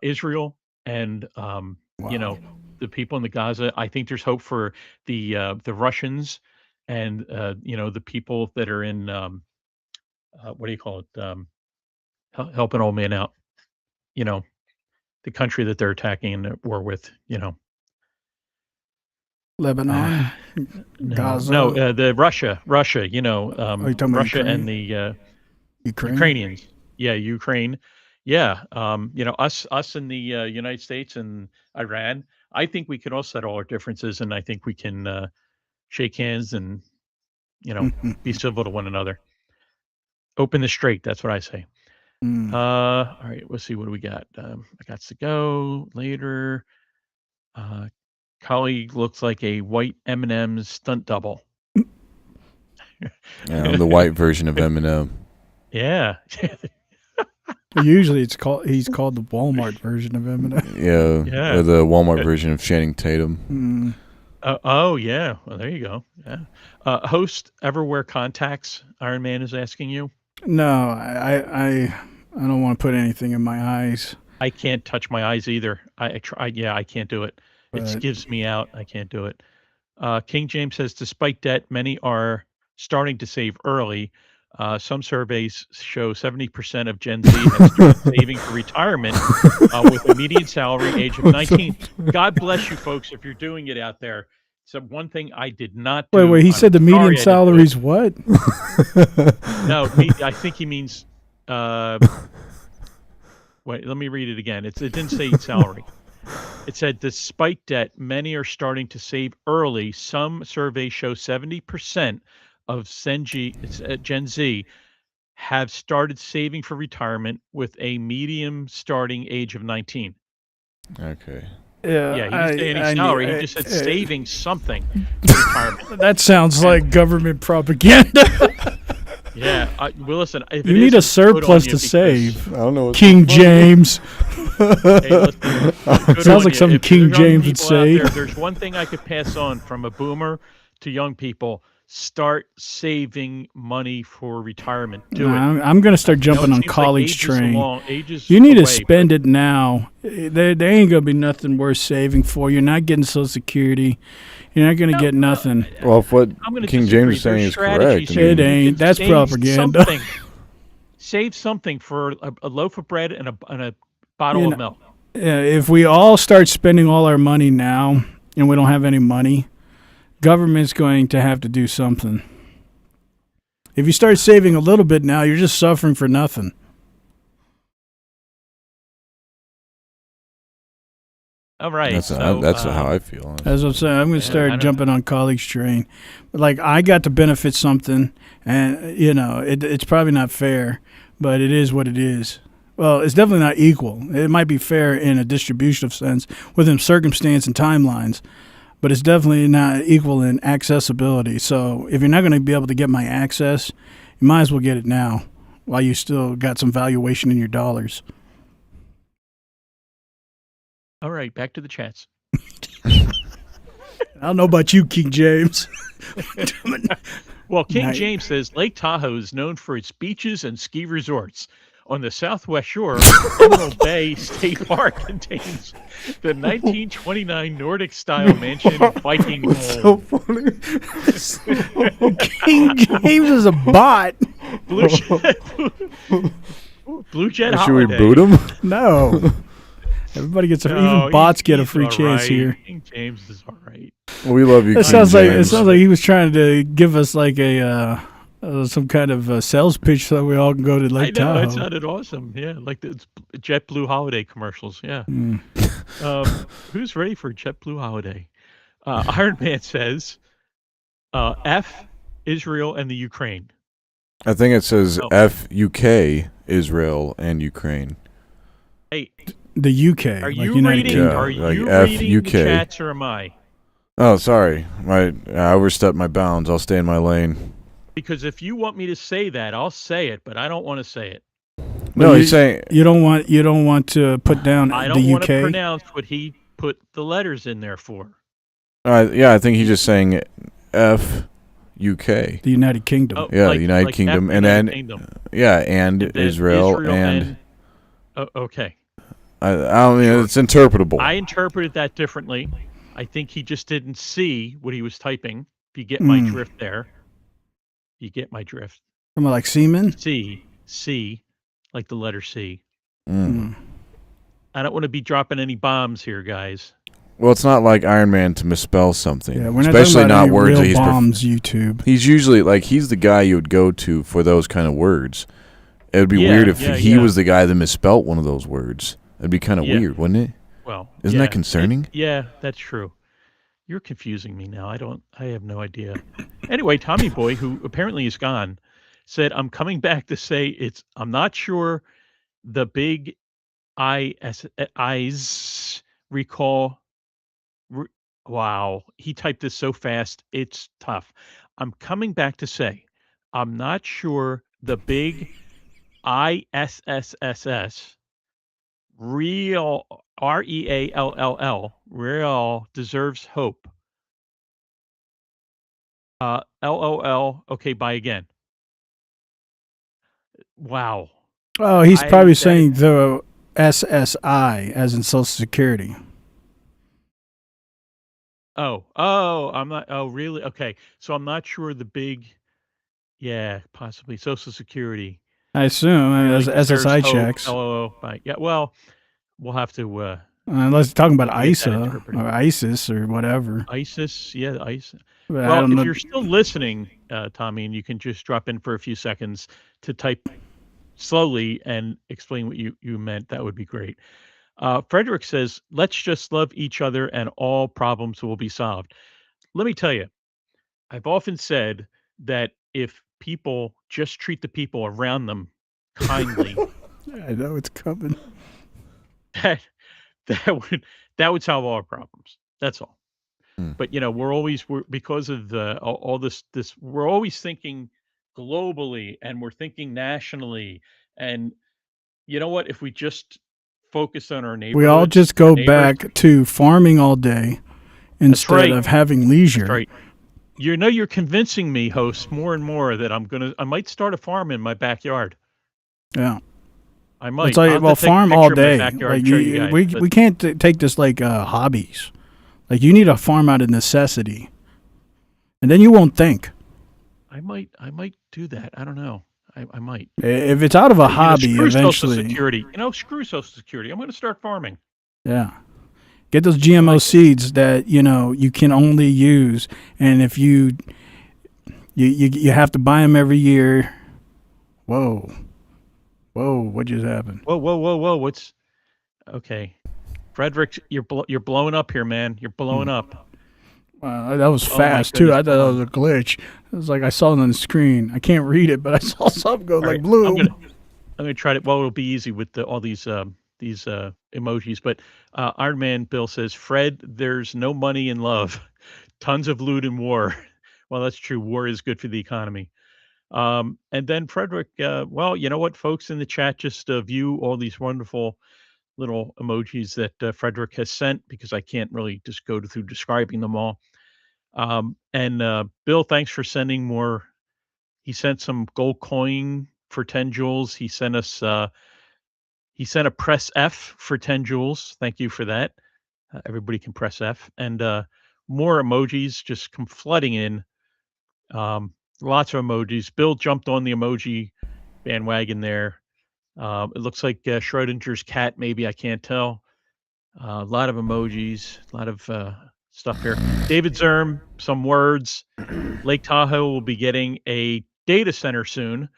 Israel and the people in the Gaza. I think there's hope for the Russians and the people that are in what do you call it? Helping old man out. The country that they're attacking and at war with. Lebanon, Gaza. No, the Russia. Russia. you're talking about Russia Ukraine? and the Ukraine? Ukrainians. Yeah, Ukraine. Yeah, us in the United States and Iran. I think we can all settle our differences, and I think we can shake hands and be civil to one another. Open the straight. That's what I say. All right. Let's see. What do we got? I got to go later. Colleague looks like a white M&M's stunt double. Yeah, I'm the white version of Eminem. Yeah. Usually he's called the Walmart version of Eminem. Yeah. Or the Walmart version of Channing Tatum. Oh yeah. Well, there you go. Yeah. Host ever wear contacts? Iron Man is asking you. No, I don't want to put anything in my eyes. I can't touch my eyes either. I try. Yeah, I can't do it. It gives me out. I can't do it. King James says, despite debt, many are starting to save early. Some surveys show 70% of Gen Z has started saving for retirement with a median salary age of 19. God bless you, folks, if you're doing it out there. So one thing I did not Wait, do. wait. He I'm said the median sorry I didn't do salary it. is what? No, I think he means. Wait, let me read it again. It didn't say salary. It said, despite debt, many are starting to save early. Some surveys show 70% of Gen Z have started saving for retirement with a medium starting age of 19. Okay. Yeah, he didn't say any salary. He just said saving something for retirement. That sounds like government propaganda. Yeah, well, listen. If You it need a isn't, good on surplus you to because- save. I don't know. King James. Hey, listen, good Sounds on like you. something If King there's young James would people out say. there, there's one thing I could pass on from a boomer to young people: start saving money for retirement. Do it. I'm going to start I know jumping it on seems like college ages train. ages You need to away, spend it now. There ain't gonna be nothing worth saving for. You're not getting Social Security. You're not gonna get nothing. Well, if what I'm gonna King disagree. James is saying There's is correct, strategies I here. mean, It You ain't. can That's save propaganda. Something. Save something for a loaf of bread and a bottle You of know, milk. if we all start spending all our money now and we don't have any money, government's going to have to do something. If you start saving a little bit now, you're just suffering for nothing. All right. that's so, that's how I feel. As I'm saying, I'm going to I start don't- jumping on college train. Like, I got to benefit something, and, you know, it's probably not fair, but it is what it is. Well, it's definitely not equal. It might be fair in a distributive sense within circumstance and timelines, but it's definitely not equal in accessibility. So if you're not going to be able to get my access, you might as well get it now while you still got some valuation in your dollars. All right, back to the chats. I don't know about you, King James. Well, King Nice. James says Lake Tahoe is known for its beaches and ski resorts. On the southwest shore, Emerald Bay State Park contains the 1929 Nordic-style mansion Viking home. funny. King James is a bot. Blue Jet, Blue Jet Should we Holiday. boot him? No. Everybody gets a, No, even bots get a he's free all chance right. here. King James is all right. We love you, It King sounds like James. he was trying to give us like a some kind of sales pitch so we all can go to Lake I know, it Tahoe. sounded awesome. Yeah, like the JetBlue holiday commercials. Yeah. Mm. Who's ready for JetBlue holiday? Iron Man says, F, Israel and the Ukraine. I think it says Oh. FUK, Israel and Ukraine. Hey, The UK, are like you United reading? Kingdom. Yeah, Are like you reading the FUK. chats or am I? Oh, sorry. I overstepped my bounds. I'll stay in my lane. Because if you want me to say that, I'll say it, but I don't want to say it. No, you, he's saying you don't want to put down I the don't want to UK. pronounce what he put the letters in there for. yeah, I think he's just saying FUK. The United Kingdom. Oh, Yeah, like, United like Kingdom, F, and United then Kingdom. yeah, and And then Israel and oh, okay. I don't mean it's interpretable. I interpreted that differently. I think he just didn't see what he was typing. If you get my drift there. You get my drift. Something like semen. C, like the letter C. Mm. I don't want to be dropping any bombs here, guys. Well, it's not like Iron Man to misspell something, Yeah, we're not especially talking about not any words real that he's. bombs. YouTube. He's usually like he's the guy you would go to for those kind of words. It would be Yeah, weird if yeah, he yeah. was the guy that misspelt one of those words. It'd be kind of Yeah. weird, wouldn't it? Well, Isn't that concerning? Yeah, that's true. You're confusing me now. I have no idea. Anyway, Tommy Boy, who apparently is gone, said, I'm coming back to say I'm not sure the big eyes recall. Wow. He typed this so fast. It's tough. I'm coming back to say, I'm not sure the big ISSSS real REALLL real deserves hope. LOL. Okay, bye again. Wow. Oh, he's I- probably that- saying the SSI as in Social Security. Oh, I'm not. Oh, really? Okay. So I'm not sure the big, yeah, possibly Social Security. I assume really as deserves SSI hope. checks. LOL. Bye. Yeah. Well, we'll have to Unless you're talking about to get that ISA interpreted. or ISIS or whatever. ISIS, yeah, ISIS. But I Well, don't if know. you're still listening, Tommy, and you can just drop in for a few seconds to type slowly and explain what you meant, that would be great. Frederick says, "Let's just love each other and all problems will be solved." Let me tell you, I've often said that if people just treat the people around them kindly, I know it's coming. that that would that would solve all our problems. That's all. Hmm. But we're because of all this we're always thinking globally and we're thinking nationally. And you know what? If we just focus on our We all neighborhoods, just our go neighbors, back to farming all day that's instead right. of having That's leisure. right. You're convincing me, host, more and more that I might start a farm in my backyard. Yeah. I That's might. all. I'll have to well, take a farm all picture of my day. backyard Like and show you guys. we But we can't take this like hobbies. Like you need a farm out of necessity, and then you won't think. I might do that. I don't know. I might. If it's out of a hobby, Screw Social eventually, Security. Screw Social Security. I'm going to start farming. yeah. Get those I GMO like it. seeds that you can only use, and if you have to buy them every year. Whoa, what just happened? Whoa, whoa, whoa, whoa. What's okay? Frederick, you're blowing up here, man. You're blowing up. That was Oh my fast too. goodness. I thought that was a glitch. It was like I saw it on the screen. I can't read it, but I saw something go All like right. blue. I'm gonna try to. Well, it'll be easy with all these emojis. But Iron Man Bill says, Fred, there's no money in love. Tons of loot and war. Well, that's true. War is good for the economy. And then Frederick, well, you know what, folks in the chat, just view all these wonderful little emojis that Frederick has sent because I can't really just go through describing them all. And Bill, thanks for sending more. He sent some gold coin for 10 jewels. He sent a press F for 10 jewels. Thank you for that. Everybody can press F. And more emojis just come flooding in. Lots of emojis. Bill jumped on the emoji bandwagon there. It looks like Schrodinger's cat, maybe. I can't tell. A lot of emojis, a lot of stuff here. David Zerm, some words. Lake Tahoe will be getting a data center soon.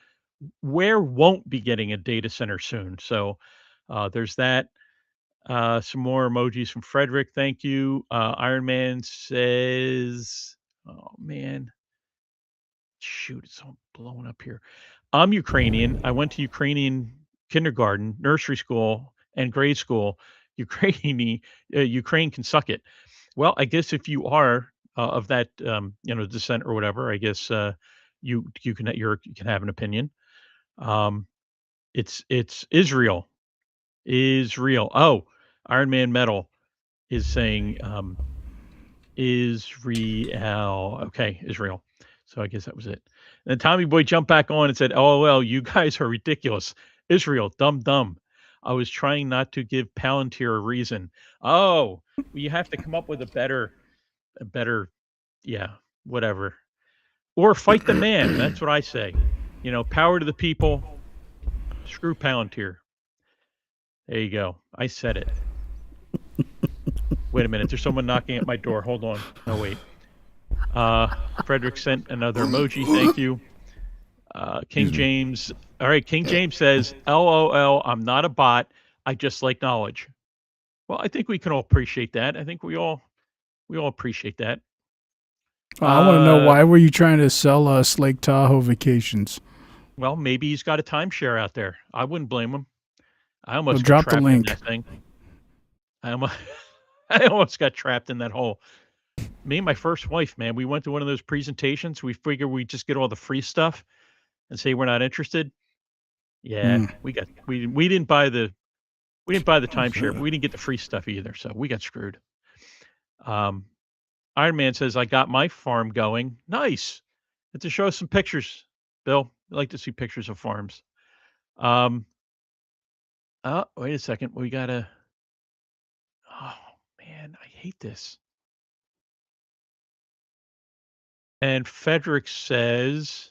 Where won't be getting a data center soon? So there's that. Some more emojis from Frederick. Thank you. Iron Man says, oh man, shoot, it's all blowing up here. I'm Ukrainian. I went to Ukrainian kindergarten, nursery school, and grade school. Ukraine can suck it. Well, I guess if you are of that descent or whatever, I guess you can have an opinion. It's Israel. Israel. Oh, Iron Man Metal is saying Israel. Okay, Israel. So I guess that was it. And Tommy Boy jumped back on and said, "Oh well, you guys are ridiculous. Israel, dumb. I was trying not to give Palantir a reason. Oh, well, you have to come up with a better, yeah, whatever. Or fight the man. That's what I say. Power to the people. Screw Palantir. There you go. I said it. Wait a minute. There's someone knocking at my door. Hold on. No, wait. Frederick sent another emoji. Thank you. King James. All right. King James says, LOL, I'm not a bot. I just like knowledge. Well, I think we can all appreciate that. I think we all appreciate that. I want to know, why were you trying to sell us Lake Tahoe vacations? Well, maybe he's got a timeshare out there. I wouldn't blame him. I almost got drop the trapped in link. that thing. I almost got trapped in that hole. Me and my first wife, man, we went to one of those presentations. We figured we'd just get all the free stuff and say we're not interested. Yeah, we didn't buy the timeshare, but we didn't get the free stuff either, so we got screwed. Iron Man says, I got my farm going. Nice. Let's show us some pictures, Bill. I like to see pictures of farms. Oh, wait a second. We gotta. Oh man, I hate this. And Frederick says,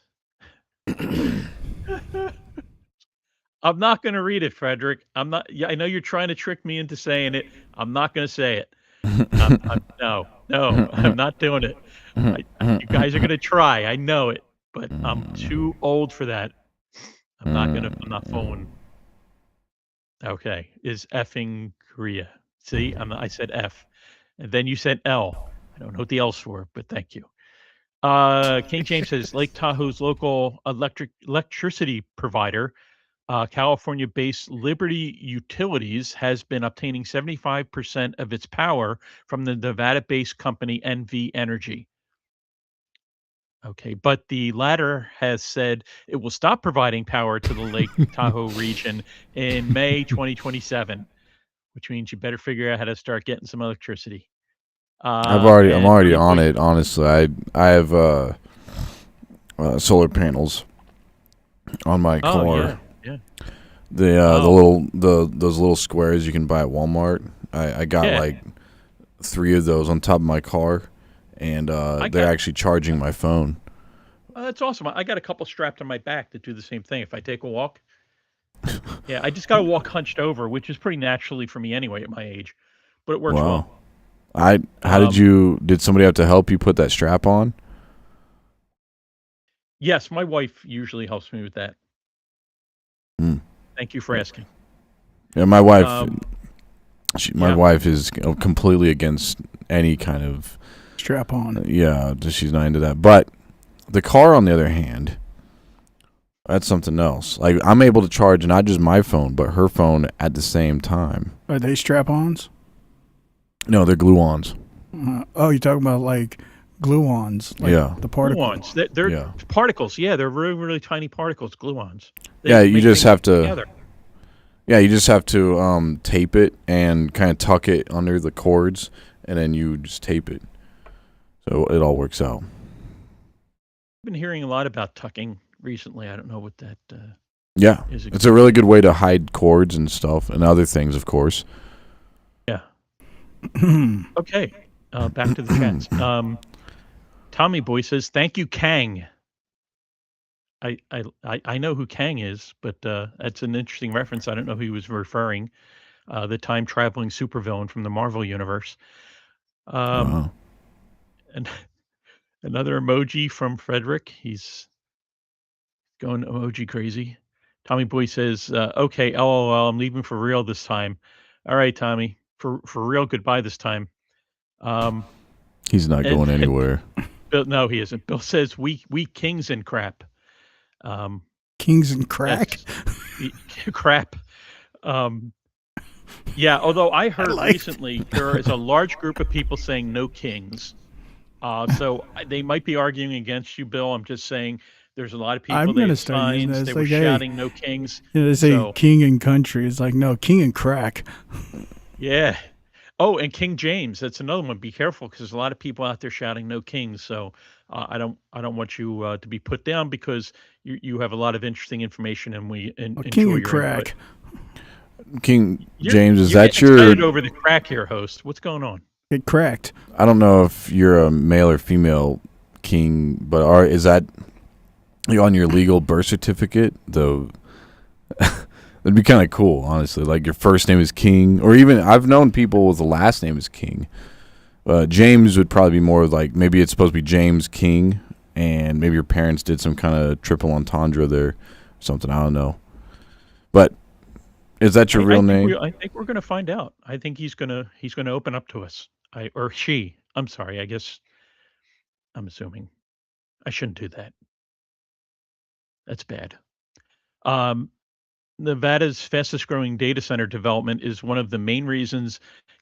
I'm not gonna read it, Frederick. I'm not yeah, I know you're trying to trick me into saying it. I'm not gonna say it. I'm no, no, I'm not doing it. You guys are gonna try, I know it, but I'm too old for that. I'm not fooling. Okay, is effing Korea. See, I said F, and then you said L. I don't know what the L's for, but thank you. King James says Lake Tahoe's local electricity provider, California-based Liberty Utilities, has been obtaining 75% of its power from the Nevada-based company NV Energy. Okay, but the latter has said it will stop providing power to the Lake Tahoe region in May 2027, which means you better figure out how to start getting some electricity. I'm And already Tommy on Boy, it. Honestly, I have solar panels on my oh car. yeah, yeah, The oh little those little squares you can buy at Walmart. I got yeah. like 3 of those on top of my car, and I they're got actually charging my phone. that's awesome. I got a couple strapped on my back that do the same thing. If I take a walk, yeah, I just got to walk hunched over, which is pretty naturally for me anyway at my age, but it works Wow. well. How did Um, you? Did somebody have to help you put that strap on? yes, my wife usually helps me with that. Hmm. Thank you for asking. Yeah, my wife. Um, My yeah, wife is completely against any kind of. Strap on. Yeah, she's not into that. But the car, on the other hand, that's something else. Like I'm able to charge not just my phone, but her phone at the same time. Are they strap-ons? No, they're glue-ons. Oh, you're talking about like glue-ons, like Yeah, the particle. gluons. They're yeah, particles. Yeah, they're really, really tiny particles. Gluons. yeah. They make things stick together. You just have to tape it and kind of tuck it under the cords, and then you just tape it, so it all works out. I've been hearing a lot about tucking recently. I don't know what that Yeah, is it's a really exactly. good way to hide cords and stuff, and other things, of course. Yeah. Okay. Back to the chats. Tommy Boy says, "Thank you, Kang." I know who Kang is, but that's an interesting reference. I don't know who he was referring. The time traveling supervillain from the Marvel universe. Um, Wow. and another emoji from Frederick. He's going emoji crazy. Tommy Boy says, "Okay, LOL. I'm leaving for real this time." All right, Tommy, for real. Goodbye this time. Um, He's not and going anywhere. Bill, no, he isn't. Bill says, "We kings and crap." Um, Kings and crack. that's crap. Um, yeah, although I I heard like. recently there is a large group of people saying no kings. So they might be arguing against you, Bill. I'm just saying there's a lot of people, I'm they gonna had start using that. signs, they It's were like, hey, shouting no kings. they say So, king and country. It's like, no, king and crack. yeah. Oh, and King James, that's another one. Be careful because there's a lot of people out there shouting no kings. So I don't want you to be put down because you have a lot of interesting information and we Oh, king enjoy and your input. crack. King James, is You're that getting your? excited over the crack here, host. What's going on? Get cracked. I don't know if you're a male or female king, but is that on your legal birth certificate? Though that'd be kind of cool, honestly. Like your first name is King, or even I've known people with the last name is King. James would probably be more like maybe it's supposed to be James King, and maybe your parents did some kind of triple entendre there, or something. I don't know, but is that your real name? I think we're gonna find out. I think he's gonna open up to us. Or she. I'm sorry. I guess I'm assuming. I shouldn't do that. That's bad. Um, Nevada's fastest growing data center development is one of the main reasons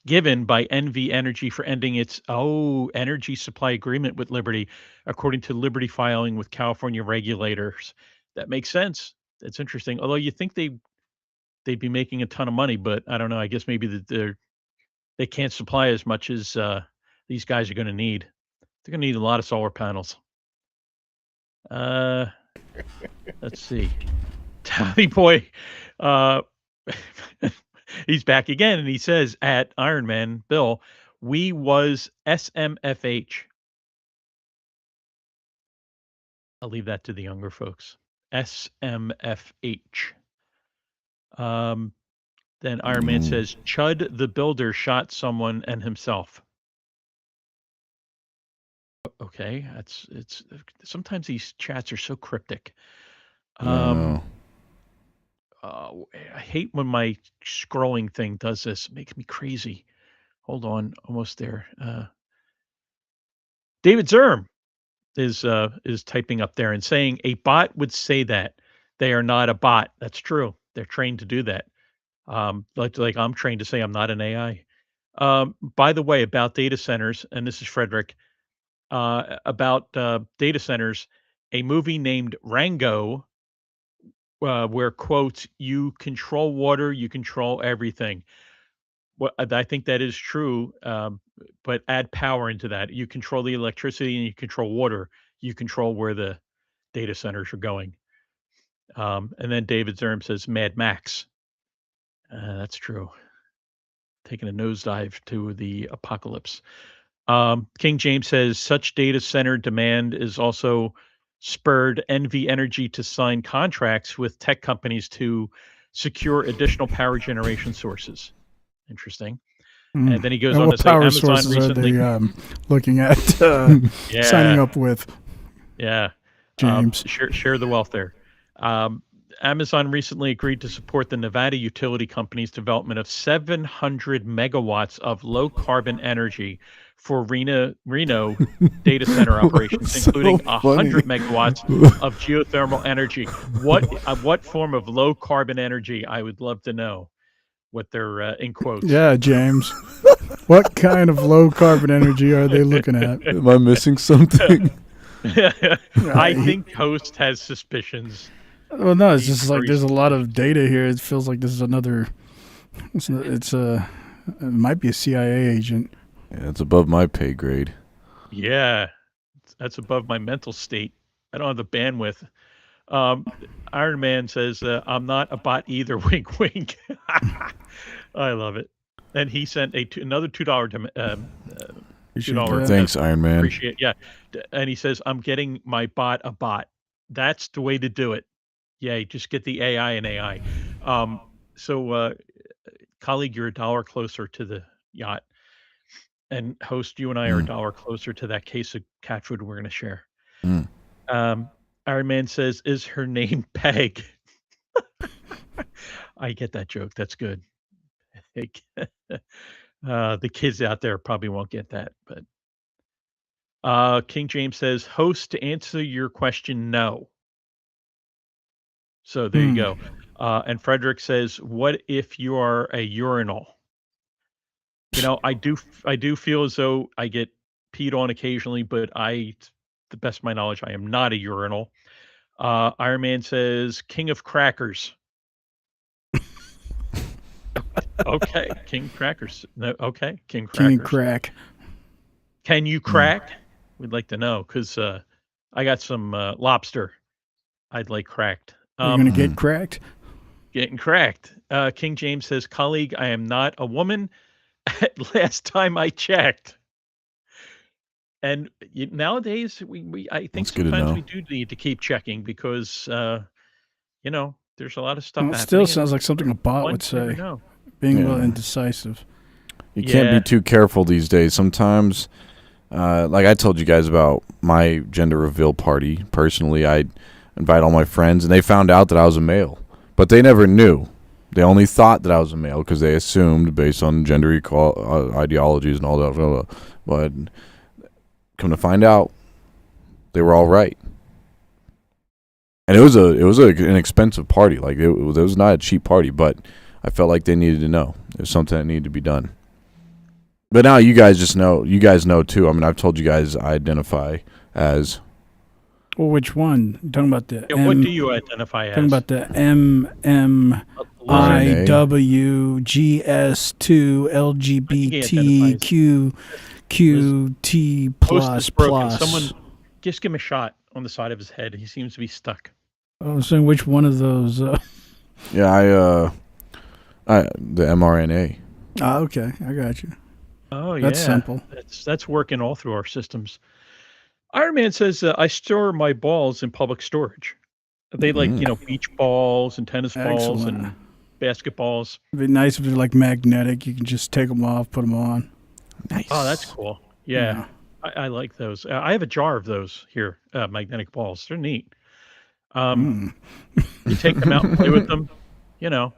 given by NV Energy for ending its energy supply agreement with Liberty, according to Liberty filing with California regulators. That makes sense. That's interesting. Although you think they'd be making a ton of money, but I don't know. I guess maybe that they can't supply as much as these guys are going to need. They're going to need a lot of solar panels. Uh, let's see. Tommy Boy, uh, he's back again, and he says at Iron Man, Bill, we was SMFH. I'll leave that to the younger folks. SMFH. Um, then Iron Man says, Chud the Builder shot someone and himself. Okay, it's sometimes these chats are so cryptic. No. I hate when my scrolling thing does this. It makes me crazy. Hold on, almost there. David Zerm is typing up there and saying a bot would say that they are not a bot. That's true. They're trained to do that. Like I'm trained to say I'm not an AI. By the way, about data centers, and this is Frederick. About data centers, a movie named Rango, where quotes you control water, you control everything. Well, I think that is true, but add power into that. You control the electricity and you control water. You control where the data centers are going. And then David Zerm says Mad Max. That's true. Taking a nosedive to the apocalypse. King James says such data center demand is also spurred NV Energy to sign contracts with tech companies to secure additional power generation sources. Interesting. And then he goes And on to what say power Amazon sources recently. are they looking at Yeah, signing up with? yeah. James. Share the wealth there. Amazon recently agreed to support the Nevada utility company's development of 700 megawatts of low carbon energy for Reno data center operations, So including funny. 100 megawatts of geothermal energy. What form of low carbon energy? I would love to know what they're in quotes. Yeah, James. What kind of low carbon energy are they looking at? Am I missing something? I think Host has suspicions. Well, no, it's He's just like very there's a lot of suspicious. data here. It feels like this is another. It might be a CIA agent. Yeah, it's above my pay grade. Yeah, that's above my mental state. I don't have the bandwidth. Um, Iron Man says, "I'm not a bot either." Wink, wink. I love it. And he sent another $2 Appreciate $2 that. Thanks, Iron Man. appreciate. Yeah, and he says, "I'm getting my bot a bot." That's the way to do it. Yay! Just get the AI and AI. So, colleague, you're a dollar closer to the yacht, and host, you and I are a dollar closer to that case of cat food we're going to share. Mm. Iron Man says, "Is her name Peg?" I get that joke. That's good. The kids out there probably won't get that, but King James says, "Host, to answer your question, no." So there you go. And Frederick says, "What if you are a urinal?" You know, I do feel as though I get peed on occasionally, but the best of my knowledge, I am not a urinal. Iron Man says, "King of crackers." Okay, King crackers. No, okay, King King crackers. crack. Can you crack? We'd like to know because I got some lobster. I'd like cracked. You're gonna get cracked. Getting cracked. King James says, "Colleague, I am not a woman." Last time I checked. And nowadays, I think That's good to sometimes know. we do need to keep checking because there's a lot of stuff Well, it still happening. sounds like something a bot One would you never say. know. Being a Yeah. little indecisive. You can't Yeah. be too careful these days. Sometimes, like I told you guys about my gender reveal party. Personally, I invite all my friends, and they found out that I was a male, but they never knew. They only thought that I was a male because they assumed based on gender ideologies and all that. Blah, blah. But come to find out, they were all right. And it was an expensive party. Like it was not a cheap party, but I felt like they needed to know. It was something that needed to be done. But now you guys just know. You guys know too. I mean, I've told you guys I identify as. Well, which one? You're talking about the Yeah, what do you identify as? Talking about the MMIWGS2 LGBTQQT Host plus is broken. plus. Someone just give him a shot on the side of his head. He seems to be stuck. Oh, so which one of those? Yeah, the mRNA. Okay, I got you. Oh yeah, That's simple. That's working all through our systems. Iron Man says, "I store my balls in public storage." They like beach balls and tennis balls and Excellent. basketballs. It'd be nice if they're like magnetic. You can just take them off, put them on. Nice. Oh, that's cool. Yeah, I like those. I have a jar of those here, magnetic balls. They're neat. You take them out and play with them. You know,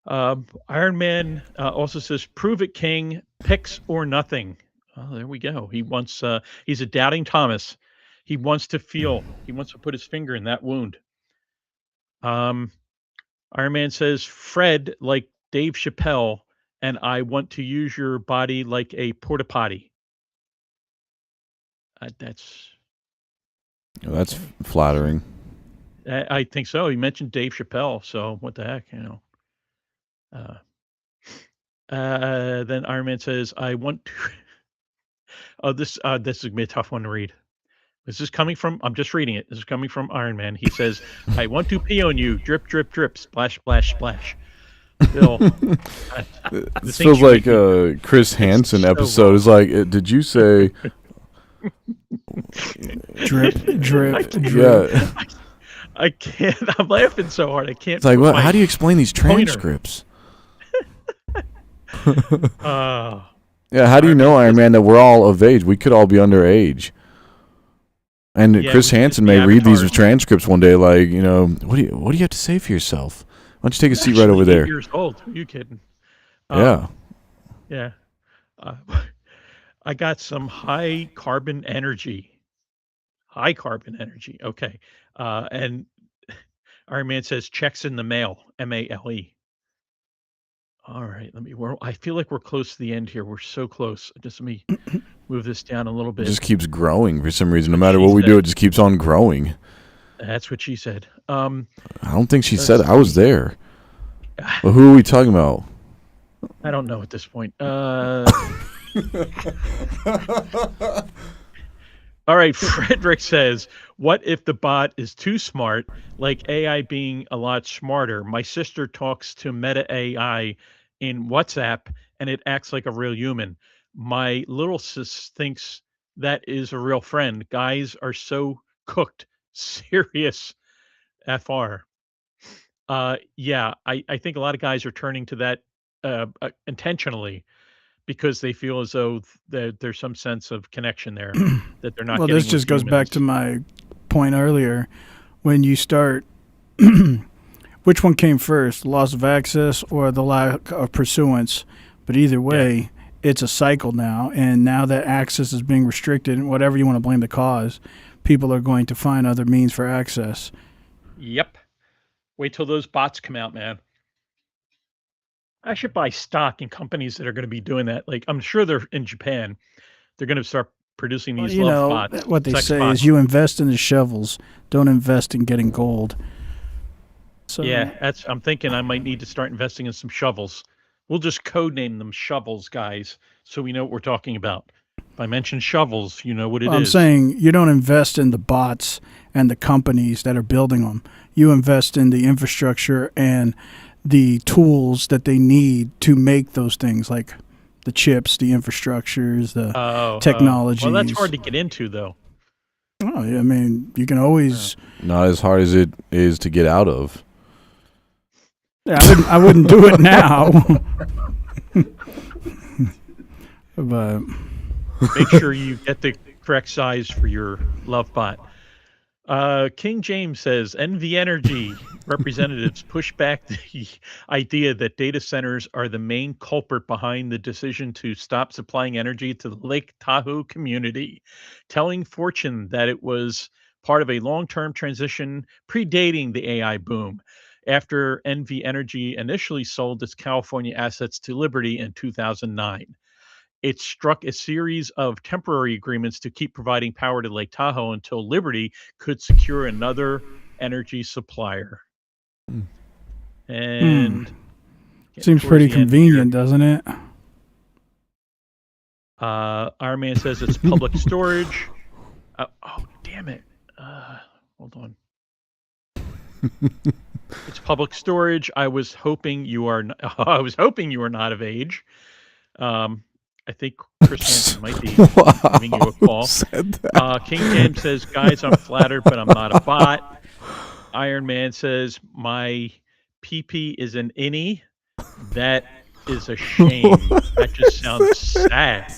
Iron Man also says, "Prove it, King. Picks or nothing." Oh, there we go. He wants. He's a doubting Thomas. He wants to feel. He wants to put his finger in that wound. Iron Man says, "Fred, like Dave Chappelle, and I want to use your body like a porta potty." That's. That's flattering. I think so. He mentioned Dave Chappelle, so what the heck, Then Iron Man says, "I want to." Oh, this is gonna be a tough one to read. This is coming from. I'm just reading it. This is coming from Iron Man. He says, "I want to pee on you. Drip, drip, drip. Splash, splash, splash." Bill, This feels like a Chris Hansen so episode. It's like, did you say? Drip, drip, drip. Yeah. I can't. I'm laughing so hard. I can't. It's like, put what? my How do you explain these pointer. transcripts? Uh, Yeah, how do you know, Iron Man, that we're all of age? We could all be underage. And Yeah, Chris we could Hansen be may read these avatars. transcripts one day, like, what do you have to say for yourself? Why don't you take a seat right actually over 8 there? Years old. Who are you kidding? Yeah. Yeah. Uh, I got some high carbon energy. High carbon energy. Okay. And Iron Man says checks in the mail. MALE. All right. I feel like we're close to the end here. We're so close. Just let me move this down a little It bit. just keeps growing for some reason. No matter what we do, it just keeps on growing. That's what she said. I don't think she Let's said it. I was see. there. But who are we talking about? I don't know at this point. All right, Frederick says, "What if the bot is too smart, like AI being a lot smarter? My sister talks to Meta AI in WhatsApp, and it acts like a real human. My little sis thinks that is a real friend. Guys are so cooked, serious FR." Yeah, I think a lot of guys are turning to that intentionally because they feel as though there's some sense of connection there that they're not Well, getting this just with goes back to humans. my point earlier. When you start, which one came first, loss of access or the lack of pursuance? But either way, it's a cycle now. And now that access is being restricted, and whatever you want to blame the cause, people are going to find other means for access. Yep. Wait till those bots come out, man. I should buy stock in companies that are going to be doing that. Like, I'm sure they're in Japan. They're going to start producing Well, these you love know, bots. what they sex say bots. is you invest in the shovels, don't invest in getting gold. So Yeah, I'm thinking I might need to start investing in some shovels. We'll just code name them shovels, guys, so we know what we're talking about. If I mention shovels, you know what it is. I'm saying you don't invest in the bots and the companies that are building them. You invest in the infrastructure and the tools that they need to make those things, like the chips, the infrastructures, the technologies. Well, that's hard to get into, though. Oh, yeah, I mean, you can always. Not as hard as it is to get out of. Yeah, I wouldn't do it now. But Make sure you get the correct size for your love bot. King James says NV Energy representatives push back the idea that data centers are the main culprit behind the decision to stop supplying energy to the Lake Tahoe community, telling Fortune that it was part of a long-term transition predating the AI boom. After NV Energy initially sold its California assets to Liberty in 2009. It struck a series of temporary agreements to keep providing power to Lake Tahoe until Liberty could secure another energy supplier. And seems pretty convenient, doesn't it? Iron Man says it's public storage. Oh, damn it. Hold on. It's public storage. I was hoping you are not of age. I think Chris Hansen might be giving you a call. King James says, guys, I'm flattered, but I'm not a bot. Iron Man says, my PP is an innie, that is a shame. That just sounds sad.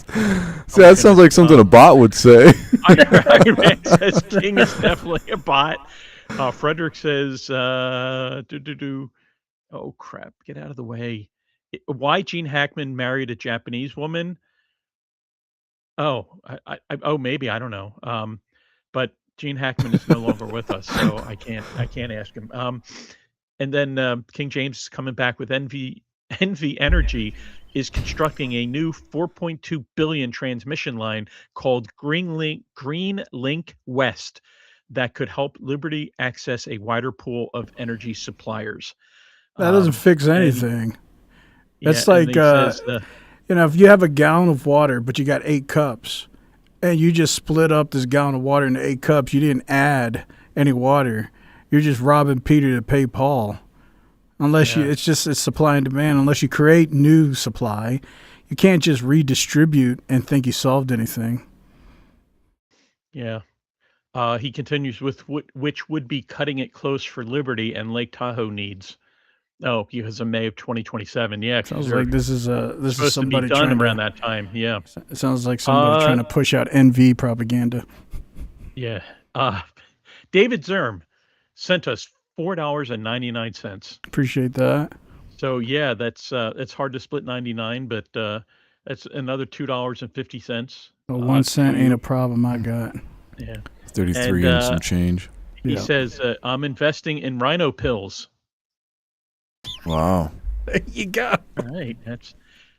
See, that sounds like something a bot would say. Iron Man says King is definitely a bot. Frederick says, oh crap, get out of the way. Why Gene Hackman married a Japanese woman? Oh, oh, maybe, I don't know. But Gene Hackman is no longer with us, so I can't ask him. And then King James is coming back with Envy Energy is constructing a new 4.2 billion transmission line called Green Link West that could help Liberty access a wider pool of energy suppliers. That doesn't fix anything. That's yeah, like, says, if you have a gallon of water, but you got 8 cups, and you just split up this gallon of water into 8 cups, you didn't add any water. You're just robbing Peter to pay Paul. Unless it's supply and demand. Unless you create new supply, you can't just redistribute and think you solved anything. Yeah. He continues with which would be cutting it close for Liberty and Lake Tahoe needs. Oh, because of May of 2027. Yeah, sounds like this is somebody to be done trying around that time. Yeah, it sounds like somebody trying to push out NV propaganda. Yeah. David Zerm sent us $4.99. Appreciate that. So yeah, that's it's hard to split 99, but that's another $2.50. Well, 1 cent ain't a problem I got. Yeah, 33 and some change. He says I'm investing in rhino pills. Wow. There you go. All right,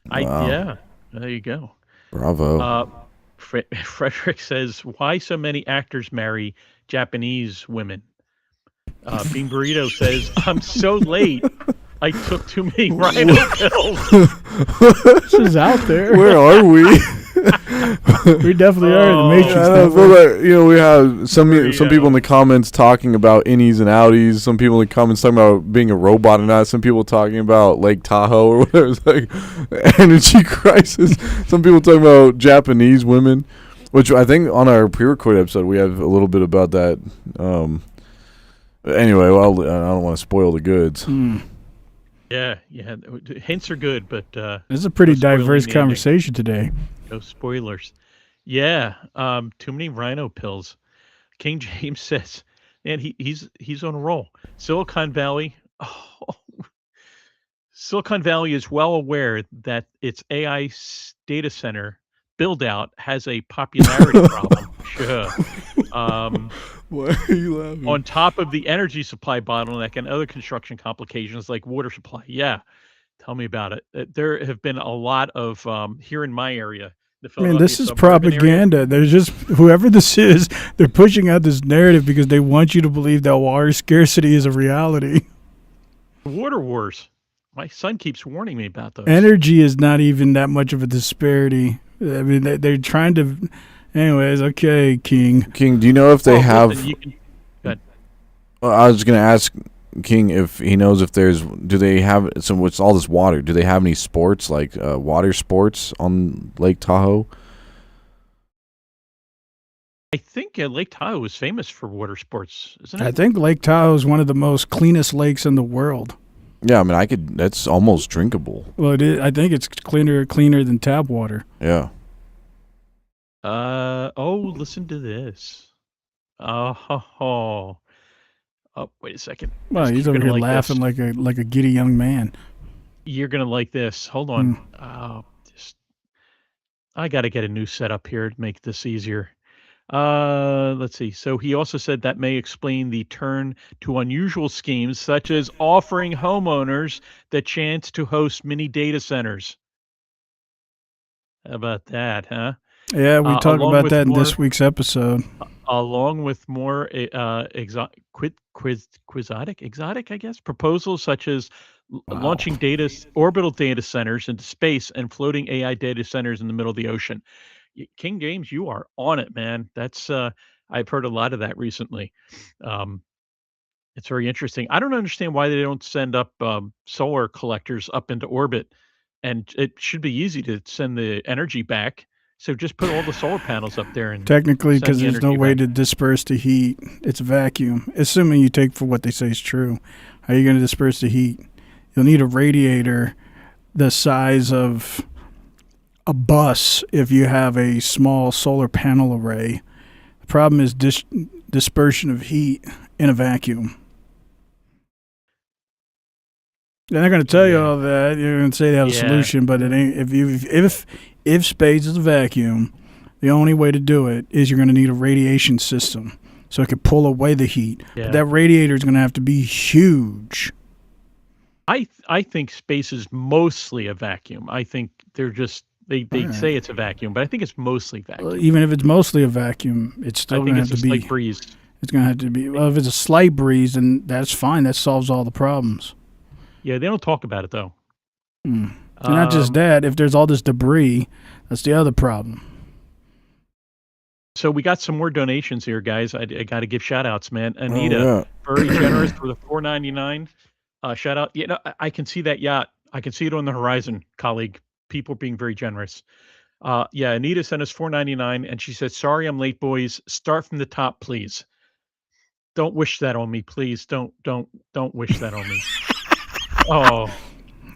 Wow. there you go. Bravo. Frederick says, why so many actors marry Japanese women? Bean Burrito says, I'm so late. I took too many rhino pills. This is out there. Where are we? We definitely are in the Matrix. I feel like, we have some people in the comments talking about innies and outies. Some people in the comments talking about being a robot or not. Some people talking about Lake Tahoe or whatever. It's like energy crisis. Some people talking about Japanese women, which I think on our pre-recorded episode we have a little bit about that. Anyway, well, I don't want to spoil the goods. Yeah. Hints are good, but this is a pretty diverse conversation today. No spoilers. Yeah, too many rhino pills. King James says, man, he's on a roll. Silicon Valley is well aware that its AI data center build out has a popularity problem. Sure. Why are you laughing? On top of the energy supply bottleneck and other construction complications like water supply. Yeah. Tell me about it. There have been a lot of here in my area. This is propaganda. They're just, whoever this is, they're pushing out this narrative because they want you to believe that water scarcity is a reality. Water wars. My son keeps warning me about those. Energy is not even that much of a disparity. I mean, they're trying to. Anyways, okay, King. King, do you know if they have? Listen, go ahead. Well, I was going to ask King if he knows if do they have some with all this water? Do they have any sports like water sports on Lake Tahoe? I think Lake Tahoe is famous for water sports, isn't it? I think Lake Tahoe is one of the most cleanest lakes in the world. Yeah, I mean, that's almost drinkable. Well, it is. I think it's cleaner than tap water. Yeah. Listen to this. Oh, wait a second. Well, he's over here laughing like a giddy young man. You're gonna like this. Hold on. I got to get a new setup here to make this easier. Let's see. So he also said that may explain the turn to unusual schemes, such as offering homeowners the chance to host mini data centers. How about that, huh? Yeah, we talked about that in this week's episode. Along with more exotic, I guess, proposals such as launching orbital data centers into space and floating AI data centers in the middle of the ocean. King James, you are on it, man. That's I've heard a lot of that recently. It's very interesting. I don't understand why they don't send up solar collectors up into orbit, and it should be easy to send the energy back. So just put all the solar panels up there. And technically, because there's no way to disperse the heat. It's vacuum, assuming you take for what they say is true. How are you going to disperse the heat? You'll need a radiator the size of a bus if you have a small solar panel array. The problem is dispersion of heat in a vacuum. They're not going to tell you all that. You're going to say they have a solution, but it ain't. If space is a vacuum, the only way to do it is you're going to need a radiation system so it can pull away the heat. Yeah. But that radiator is going to have to be huge. I think space is mostly a vacuum. I think they're just they say it's a vacuum, but I think it's mostly vacuum. Even if it's mostly a vacuum, it's still going to have to be. Slight breeze. It's going to have to be. Well, if it's a slight breeze, then that's fine. That solves all the problems. Yeah, they don't talk about it though. And not just that. If there's all this debris, that's the other problem. So we got some more donations here, guys. I got to give shout outs, man. Anita, very generous for the $4.99. Shout out. Yeah, no, I can see that yacht. I can see it on the horizon, colleague. People being very generous. Yeah, Anita sent us $4.99, and she said, "Sorry, I'm late, boys. Start from the top, please. Don't wish that on me, please. Don't wish that on me." Oh,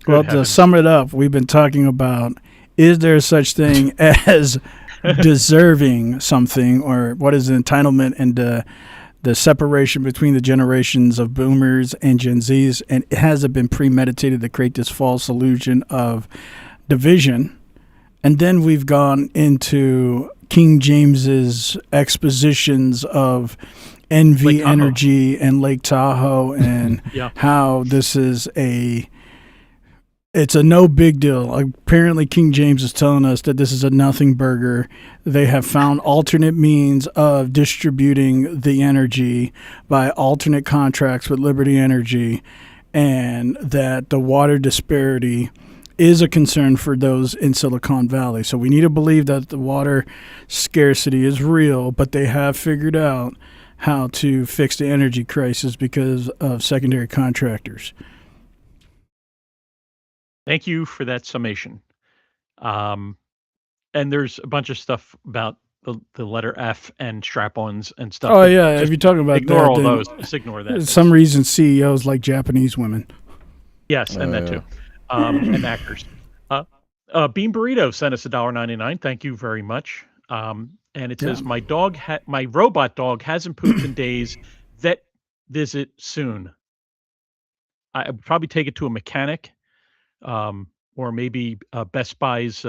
well, to sum it up, we've been talking about: is there such thing as deserving something, or what is entitlement, and the separation between the generations of boomers and Gen Zs, and has it been premeditated to create this false illusion of division? And then we've gone into King James's expositions of NV Energy and Lake Tahoe and how this is it's a no big deal. Apparently, King James is telling us that this is a nothing burger. They have found alternate means of distributing the energy by alternate contracts with Liberty Energy, and that the water disparity is a concern for those in Silicon Valley. So we need to believe that the water scarcity is real, but they have figured out how to fix the energy crisis because of secondary contractors. Thank you for that summation. And there's a bunch of stuff about the letter F and strap-ons and stuff. Oh, yeah. If you're talking about ignore that, all those. Just ignore that. For some reason, CEOs like Japanese women. Yes, and that too. And actors. Bean Burrito sent us $1.99. Thank you very much. And it says, my robot dog hasn't pooped in days. Vet visit soon. I would probably take it to a mechanic. Or maybe Best Buy's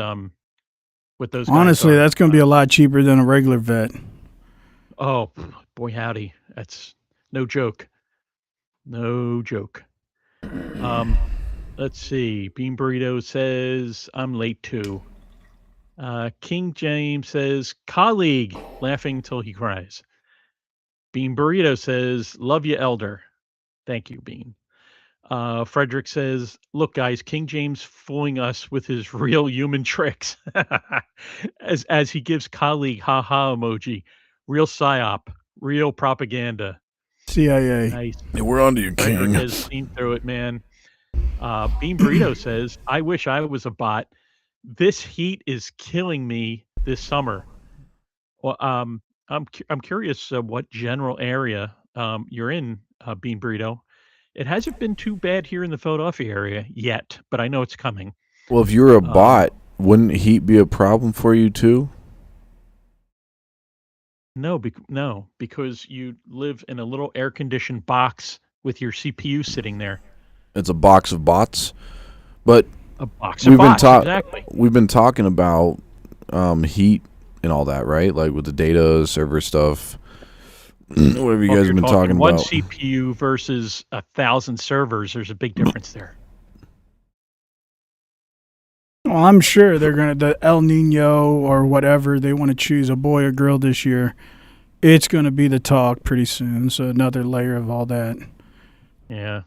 with those guys. Honestly, that's going to be a lot cheaper than a regular vet. Oh, boy, howdy. That's no joke. No joke. Let's see. Bean Burrito says, I'm late too. King James says, colleague, laughing till he cries. Bean Burrito says, love you, elder. Thank you, Bean. Frederick says, look, guys, King James fooling us with his real human tricks as he gives colleague ha-ha emoji. Real psyop, real propaganda. CIA. Nice. Hey, we're on to you, King. Frederick has seen through it, man. Bean Burrito says, I wish I was a bot. This heat is killing me this summer. Well, I'm curious what general area you're in, Bean Burrito. It hasn't been too bad here in the Philadelphia area yet, but I know it's coming. Well, if you're a bot, wouldn't heat be a problem for you too? No, because you live in a little air-conditioned box with your CPU sitting there. It's a box of bots, but a box of bots. Exactly. We've been talking about heat and all that, right? Like with the data server stuff. What have you guys been talking about? One CPU versus 1,000 servers. There's a big difference there. Well, I'm sure they're going to, the El Nino or whatever, they want to choose a boy or girl this year. It's going to be the talk pretty soon. So another layer of all that. Yeah.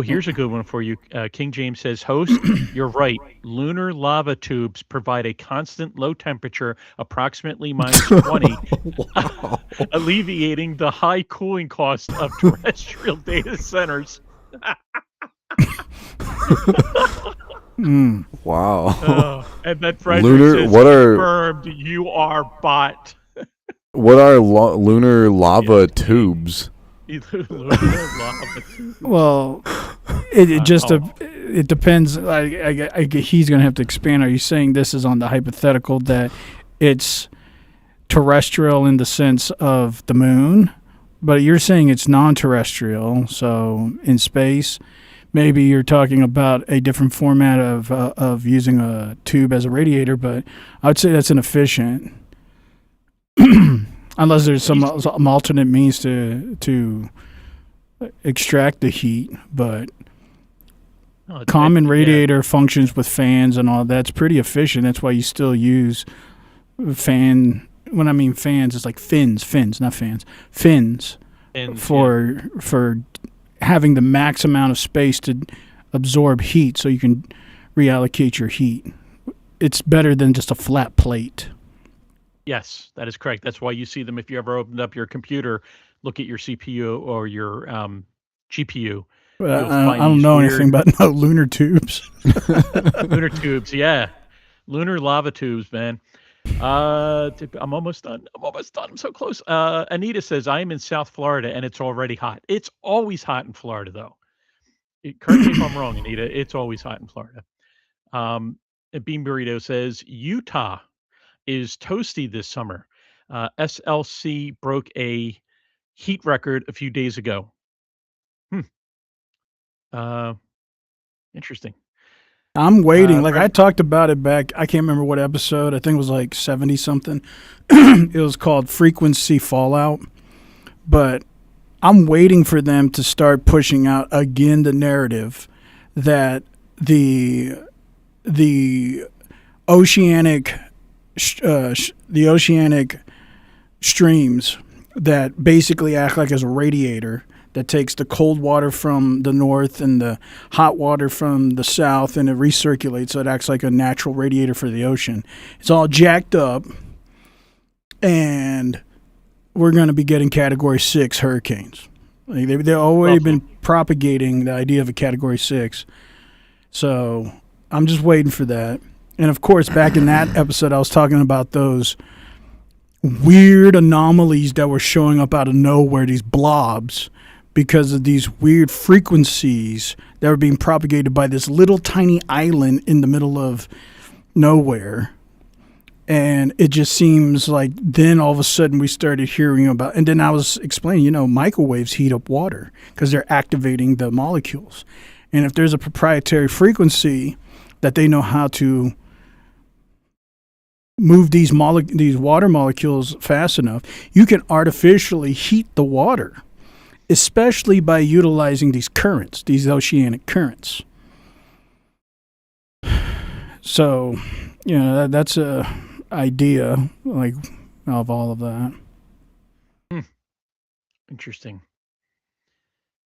Here's a good one for you. King James says, host, you're right. Lunar lava tubes provide a constant low temperature, approximately minus 20, alleviating the high cooling cost of terrestrial data centers. Wow. And then Frederick says, confirmed, you are bot. What are lunar lava tubes? Lunar lava tubes. Well, it just Oh. it depends. He's going to have to expand. Are you saying this is on the hypothetical that it's terrestrial in the sense of the moon, but you're saying it's non-terrestrial, so in space? Maybe you're talking about a different format of using a tube as a radiator, but I would say that's inefficient. Unless there's some alternate means to extract the heat, but No, common yeah. radiator functions with fans and all. That's pretty efficient. That's why you still use fan. When I mean fans, it's like fins, not fans, fins And, for having the max amount of space to absorb heat, so you can reallocate your heat. It's better than just a flat plate. yes, that is correct. That's why you see them if you ever opened up your computer, look at your CPU or your GPU. I You'll find don't these know weird anything about no lunar tubes. lunar tubes. Yeah, lunar lava tubes, man. I'm almost done. I'm so close. Anita says I am in South Florida and it's already hot. It's always hot in Florida, though. Correct me if I'm wrong, Anita. It's always hot in Florida. And Bean Burrito says Utah is toasty this summer. SLC broke a heat record a few days ago. Interesting. I'm waiting. Like I Fred- talked about it back. I can't remember what episode. I think it was like 70 something. It was called Frequency Fallout. But I'm waiting for them to start pushing out again the narrative that the oceanic streams that basically act like as a radiator that takes the cold water from the north and the hot water from the south, and it recirculates, so it acts like a natural radiator for the ocean. It's all jacked up, and we're going to be getting Category 6 hurricanes. Like they've already been propagating the idea of a Category 6. So I'm just waiting for that. And, of course, back in that episode, I was talking about those weird anomalies that were showing up out of nowhere, these blobs, because of these weird frequencies that were being propagated by this little tiny island in the middle of nowhere. And it just seems like then all of a sudden we started hearing about, and then I was explaining, microwaves heat up water because they're activating the molecules. And if there's a proprietary frequency that they know how to move these water molecules fast enough, you can artificially heat the water, especially by utilizing these currents, these oceanic currents. So, that's a idea like of all of that. Interesting.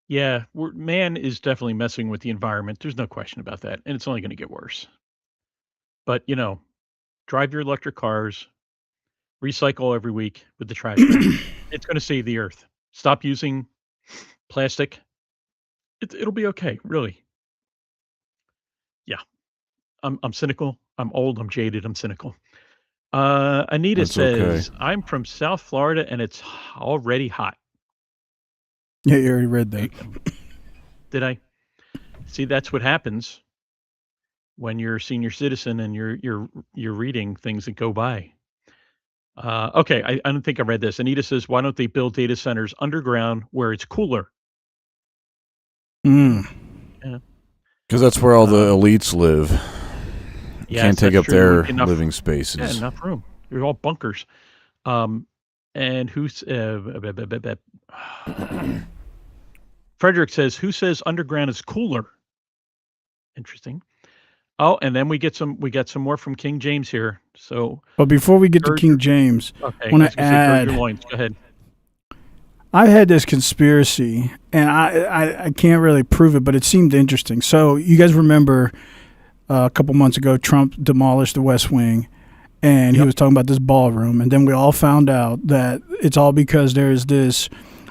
Yeah, man is definitely messing with the environment. There's no question about that, and it's only going to get worse. But drive your electric cars, recycle every week with the trash bin. It's going to save the earth. Stop using plastic. It'll be okay, really. Yeah, I'm cynical. I'm old. I'm jaded. I'm cynical. Anita That's says okay. I'm from South Florida and it's already hot. Yeah, you already read that. Did I? See, that's what happens when you're a senior citizen and you're reading things that go by. Okay, I don't think I read this. Anita says, why don't they build data centers underground where it's cooler? Mm. Yeah. Because that's where all the elites live. Yes, Can't take that's up true. their Enough- living Yeah, spaces. enough room. They're all bunkers. And who's Frederick says, who says underground is cooler? Interesting. Oh, and then we got some more from King James here. So But before we get to Gird King your- James, okay, I want I was to gonna say, gird your add. loins. Go ahead. I've had this conspiracy, and I can't really prove it, but it seemed interesting. So you guys remember a couple months ago, Trump demolished the West Wing, and he Yep. was talking about this ballroom, and then we all found out that it's all because there's this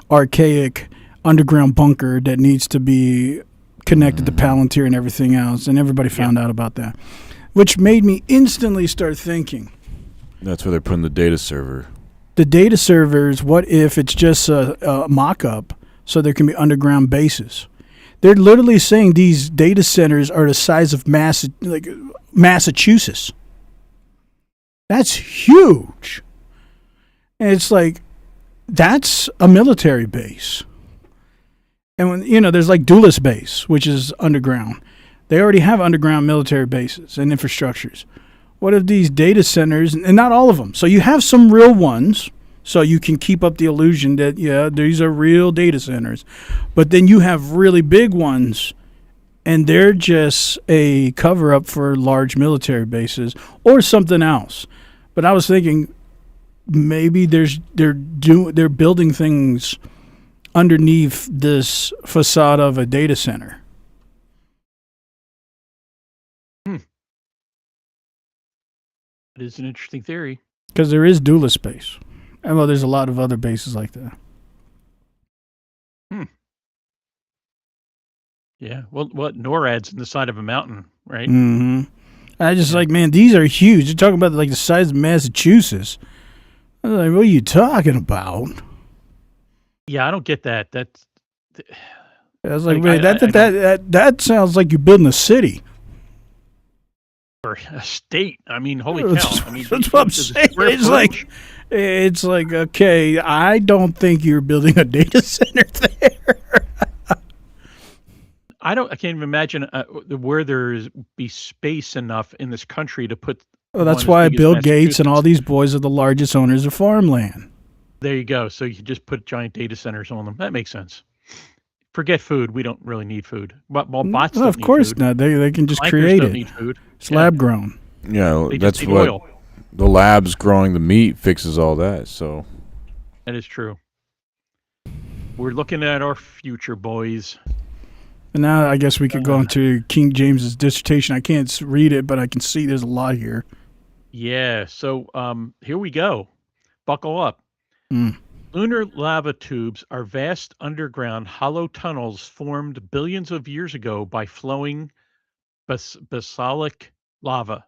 archaic underground bunker that needs to be connected to Palantir and everything else, and everybody found out about that, which made me instantly start thinking, That's where they're putting the data server. the data servers, what if it's just a mock-up so there can be underground bases. They're literally saying these data centers are the size of Massachusetts. That's huge. And it's like, that's a military base. And when, there's like Dulles Base, which is underground. They already have underground military bases and infrastructures. What if these data centers, and not all of them, so you have some real ones, so you can keep up the illusion that, these are real data centers. But then you have really big ones, and they're just a cover-up for large military bases or something else. But I was thinking maybe they're building things underneath this facade of a data center. That is an interesting theory. Because there is Dulles Base. And well, there's a lot of other bases like that. Yeah. Well, what NORAD's in the side of a mountain, right? Mm-hmm. I just man, these are huge. You're talking about like the size of Massachusetts. I was like, what are you talking about? Yeah, I don't get that. I was like, man, that sounds like you're building a city. Or a state. I mean, holy cow. I mean, that's what I'm saying. It's like, okay, I don't think you're building a data center there. I can't even imagine where there's be space enough in this country to put. Well, that's why Bill Gates and all these boys are the largest owners of farmland. There you go. So you can just put giant data centers on them. That makes sense. Forget food. We don't really need food. But bots don't of course need food. Not. They can just Clankers create don't it. Need food. It's lab grown. Yeah, that's need what oil. the labs growing the meat fixes all that. So that is true. We're looking at our future, boys. And now I guess we could go into King James's dissertation. I can't read it, but I can see there's a lot here. Yeah. So here we go. Buckle up. Lunar lava tubes are vast underground hollow tunnels formed billions of years ago by flowing basalt lava.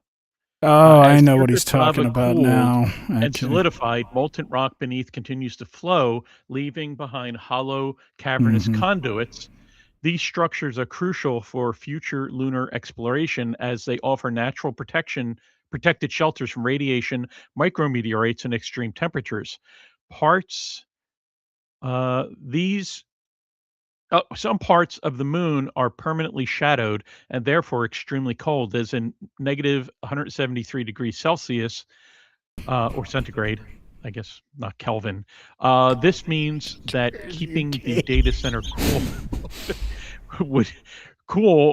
Oh, I know what he's talking about now. And solidified, molten rock beneath continues to flow, leaving behind hollow, cavernous conduits. These structures are crucial for future lunar exploration as they offer natural protected shelters from radiation, micrometeorites, and extreme temperatures. Some parts of the moon are permanently shadowed and therefore extremely cold, as in negative 173 degrees Celsius or centigrade, I guess, not Kelvin. This means that keeping the data center cool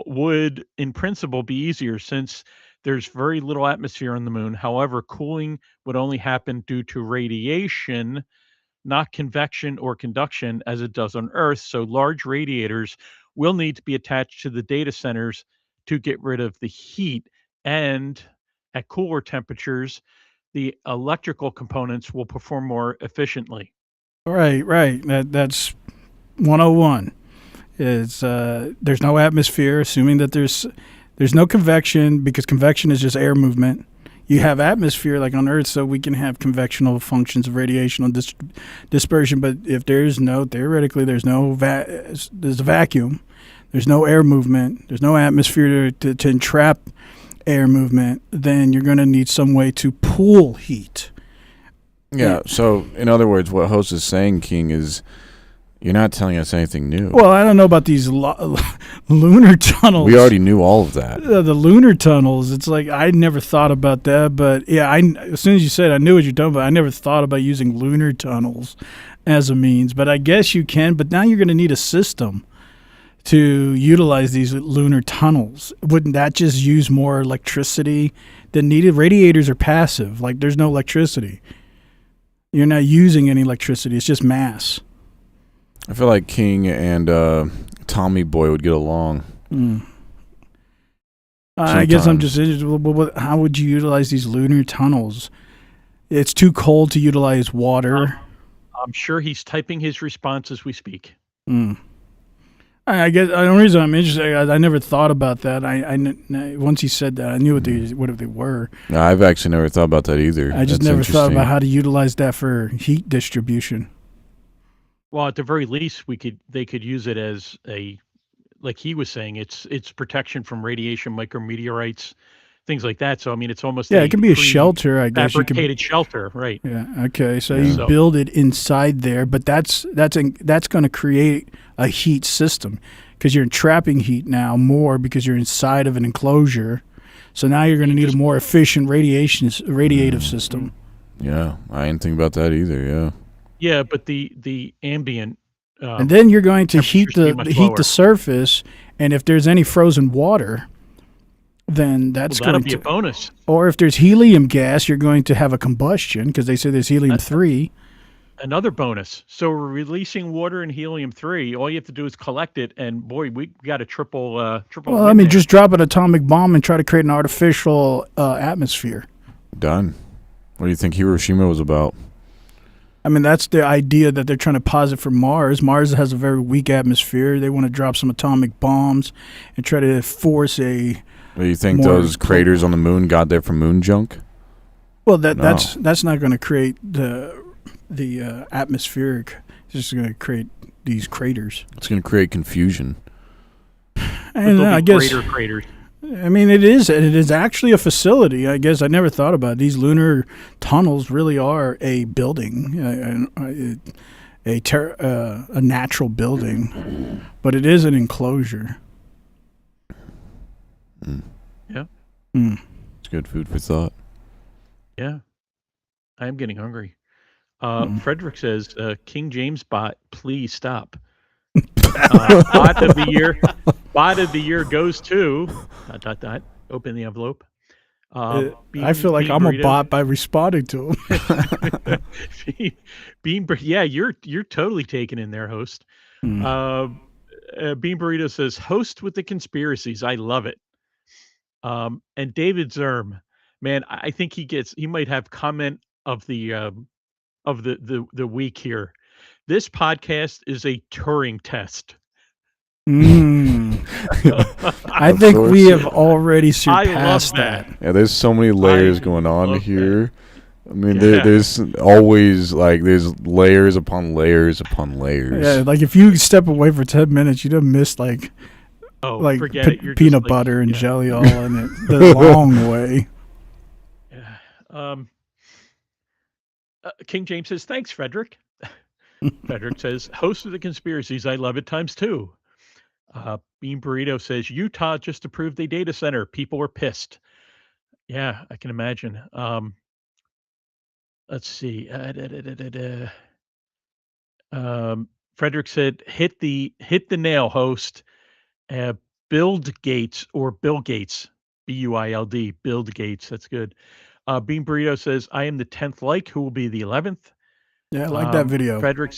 would, in principle, be easier since there's very little atmosphere on the moon. However, cooling would only happen due to radiation, not convection or conduction as it does on Earth. So large radiators will need to be attached to the data centers to get rid of the heat. And at cooler temperatures, the electrical components will perform more efficiently. Right. That's 101. There's no atmosphere, assuming that there's no convection, because convection is just air movement. You have atmosphere like on Earth, so we can have convectional functions of radiational dispersion. But if theoretically, there's a vacuum. There's no air movement. There's no atmosphere to entrap air movement. Then you're going to need some way to pool heat. Yeah. So in other words, what Host is saying, King, is you're not telling us anything new. Well, I don't know about these lunar tunnels. We already knew all of that. The lunar tunnels, it's like I never thought about that. But, yeah, as soon as you said I knew what you're talking about, I never thought about using lunar tunnels as a means. But I guess you can. But now you're going to need a system to utilize these lunar tunnels. Wouldn't that just use more electricity than needed? Radiators are passive. Like, there's no electricity. You're not using any electricity. It's just mass. I feel like King and Tommy Boy would get along. I guess I'm just interested. How would you utilize these lunar tunnels? It's too cold to utilize water. I'm sure he's typing his response as we speak. I guess the only reason I'm interested, I never thought about that. Once he said that, I knew what they were. No, I've actually never thought about that either. I just never thought about how to utilize that for heat distribution. Well, at the very least, they could use it as a, like he was saying, it's protection from radiation, micrometeorites, things like that. So I mean, it's almost Yeah, it a can be a shelter, I guess. You could. prefabricated shelter, right? Yeah. Okay. So you Yeah. So build it inside there, but that's going to create a heat system because you're trapping heat now more because you're inside of an enclosure. So now you're going to need a more efficient radiative system. Yeah, I didn't think about that either. Yeah. yeah, but the ambient And then you're going to heat temperatures be much heat lower. the surface, and if there's any frozen water, then that's Well, that'll going be a to. bonus. Or if there's helium gas, you're going to have a combustion because they say there's helium-3. Another bonus. So we're releasing water and helium-3. All you have to do is collect it, and boy, we got a triple. Well, I win mean, there. just drop an atomic bomb and try to create an artificial atmosphere. Done. What do you think Hiroshima was about? I mean, that's the idea that they're trying to posit for Mars. Mars has a very weak atmosphere. They want to drop some atomic bombs and try to force a. Do you think More those craters on the moon got there from moon junk? Well, No. that's not going to create the atmospheric. It's just going to create these craters. It's going to create confusion. And There'll I be guess. greater craters. I mean, it is actually a facility. I guess I never thought about it. These lunar tunnels really are a building, a natural building, but it is an enclosure. Yeah, It's good food for thought. yeah. I am getting hungry. Frederick says, "King James bot, please stop." Bot of the year goes to dot dot dot. Open the envelope. I feel like I'm a bot by responding to them. Yeah, you're totally taken in there, host. Bean Burrito says, "Host with the conspiracies. I love it." And David Zerm, man, I think he might have comment of the week here. This podcast is a Turing test. I think course. we have already I surpassed love that. Yeah, there's so many layers I going on love here. I mean, Yeah. there's always there's layers upon layers upon layers. Yeah, like if you step away for 10 minutes, you'd have missed like Oh, forget it. You're just peanut like- butter and yeah. jelly all in it the long way. Yeah. King James says, "Thanks, Frederick." Frederick says, "Host of the conspiracies. I love it times two." Bean Burrito says, "Utah just approved a data center. People were pissed." Yeah, I can imagine. Let's see. Frederick said, "Hit the nail, host." Build Gates or Bill Gates, Build, Build Gates. That's good. Bean Burrito says, "I am the 10th like. Who will be the 11th?" Yeah, I like that video. Frederick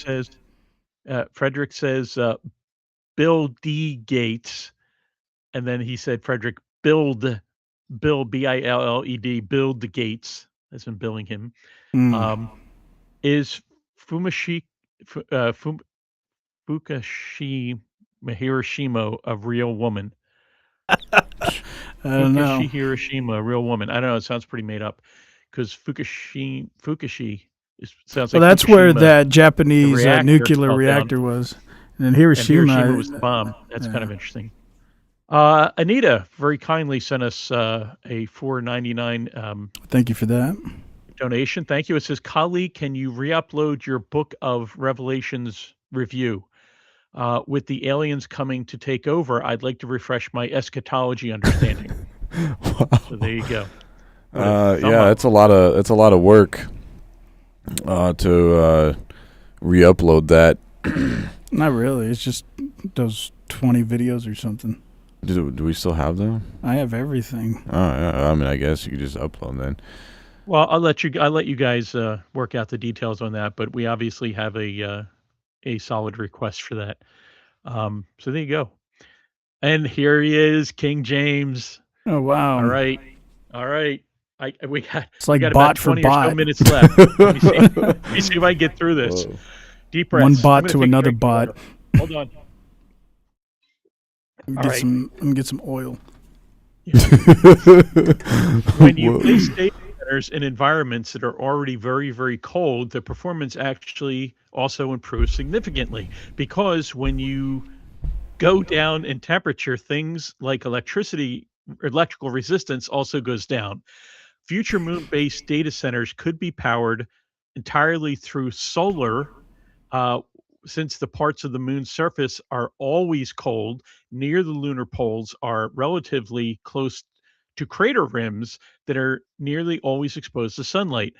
says, Bill D. Gates. And then he said, Frederick, Bill, Billed, build the Gates. That's been billing him. Is Fukushima Hiroshima a real woman? I don't know. Hiroshima, a real woman. I don't know. It sounds pretty made up because Fukushi sounds Well, like that's where Fukushima, that Japanese reactor nuclear fell down. reactor was. And then and Hiroshima, Hiroshima was the bomb. That's kind of interesting. Anita very kindly sent us a $4.99 thank you for that. donation. Thank you. It says, "Colleague, can you re-upload your Book of Revelations review? With the aliens coming to take over, I'd like to refresh my eschatology understanding." So there you go. Yeah, it's a lot of work to re-upload that. Not really. It's just those 20 videos or something. Do we still have them? I have everything. Oh, yeah, I mean, I guess you could just upload then. Well, I'll let you guys work out the details on that, but we obviously have a solid request for that. So there you go. And here he is, King James. Oh, wow. All right. We got It's like we got bot about for 20 or so bot. minutes left. Let me see if I can get through this. Whoa. Deep breaths. One I'm bot gonna to take a another drink of bot. water. Hold on. Let right. me get some oil. When you place data centers in environments that are already very, very cold, the performance actually also improves significantly because when you go down in temperature, things like electrical resistance also goes down. Future moon-based data centers could be powered entirely through solar, uh, since the parts of the moon's surface are always cold, near the lunar poles are relatively close to crater rims that are nearly always exposed to sunlight,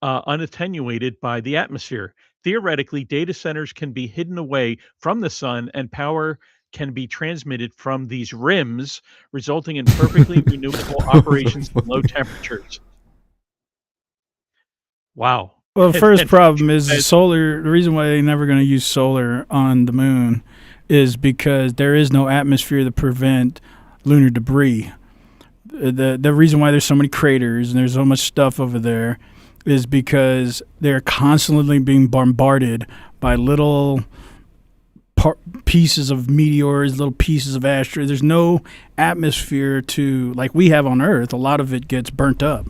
unattenuated by the atmosphere. Theoretically, data centers can be hidden away from the sun and power can be transmitted from these rims, resulting in perfectly renewable operations at low temperatures. Wow. Well, the first And problem is as solar. The reason why they're never going to use solar on the moon is because there is no atmosphere to prevent lunar debris. The reason why there's so many craters and there's so much stuff over there is because they're constantly being bombarded by little pieces of meteors, little pieces of asteroids. There's no atmosphere to, like we have on Earth. A lot of it gets burnt up.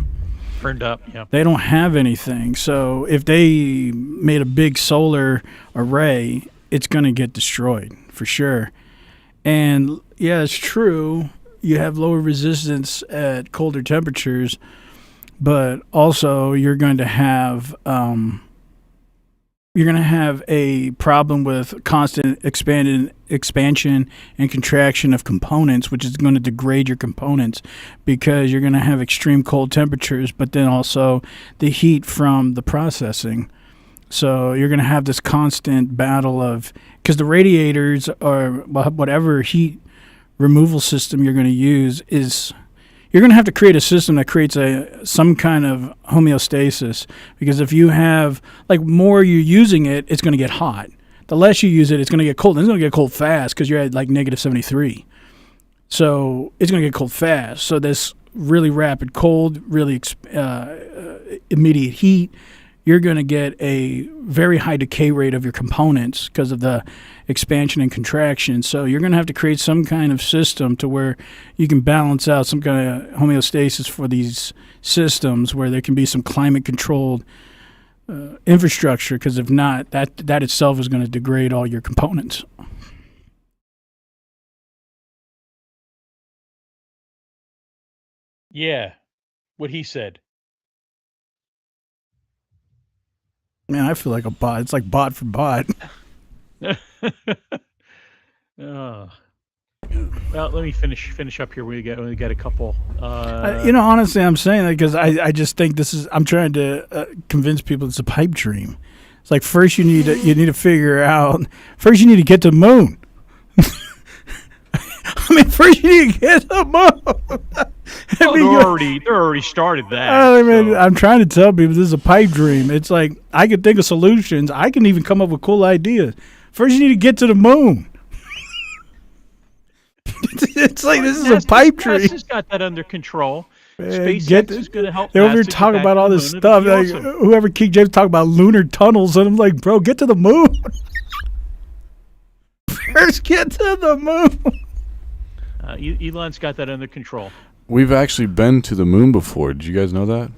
burned up, yeah. They don't have anything. So if they made a big solar array, it's going to get destroyed for sure. And yeah, it's true. You have lower resistance at colder temperatures, but also you're going to have a problem with constant expansion and contraction of components, which is going to degrade your components because you're going to have extreme cold temperatures, but then also the heat from the processing. So you're going to have this constant battle of, because the radiators or whatever heat removal system you're going to use is, you're going to have to create a system that creates some kind of homeostasis, because if you have, like, more you're using it, it's going to get hot. The less you use it, it's going to get cold. And it's going to get cold fast because you're at like negative 73. So it's going to get cold fast. So this really rapid cold, really immediate heat, you're going to get a very high decay rate of your components because of the expansion and contraction. So you're going to have to create some kind of system to where you can balance out some kind of homeostasis for these systems, where there can be some climate-controlled infrastructure, because if not, that itself is going to degrade all your components. Yeah, what he said. Man, I feel like a bot. It's like bot for bot. Oh. Well, let me finish up here. We got a couple. Honestly, I'm saying that because I just think I'm trying to convince people it's a pipe dream. It's like, first you need to figure out. First you need to get to the moon. I mean, first you need to get to the moon. They already started that. I mean, I'm trying to tell people this is a pipe dream. It's like, I can think of solutions. I can even come up with cool ideas. First you need to get to the moon. It's like, this is a pipe dream. NASA's got that under control. SpaceX is going to help. They're over here talking about all this stuff. Like, whoever King James talking about lunar tunnels, and I'm like, bro, get to the moon. First, get to the moon. Elon's got that under control. We've actually been to the moon before. Did you guys know that?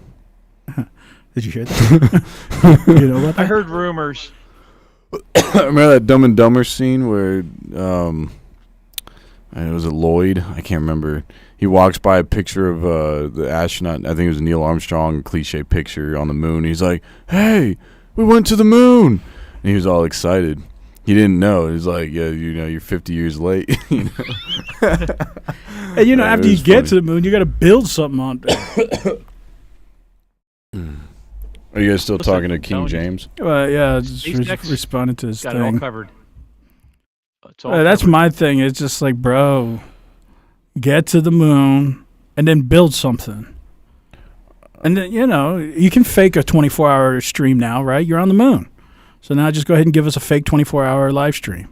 Did you hear that? You know what? I heard rumors. Remember that Dumb and Dumber scene where it was Lloyd? I can't remember. He walks by a picture of the astronaut. I think it was Neil Armstrong, cliche picture on the moon. He's like, "Hey, we went to the moon," and he was all excited. He didn't know. He's like, "Yeah, you're 50 years late." And after you get to the moon, you got to build something on it. Are you guys still talking to King James? Yeah, just responding to his got thing. it all covered. That's my thing. It's just like, bro, get to the moon and then build something. And then, you can fake a 24-hour stream now, right? You're on the moon. So now just go ahead and give us a fake 24-hour live stream,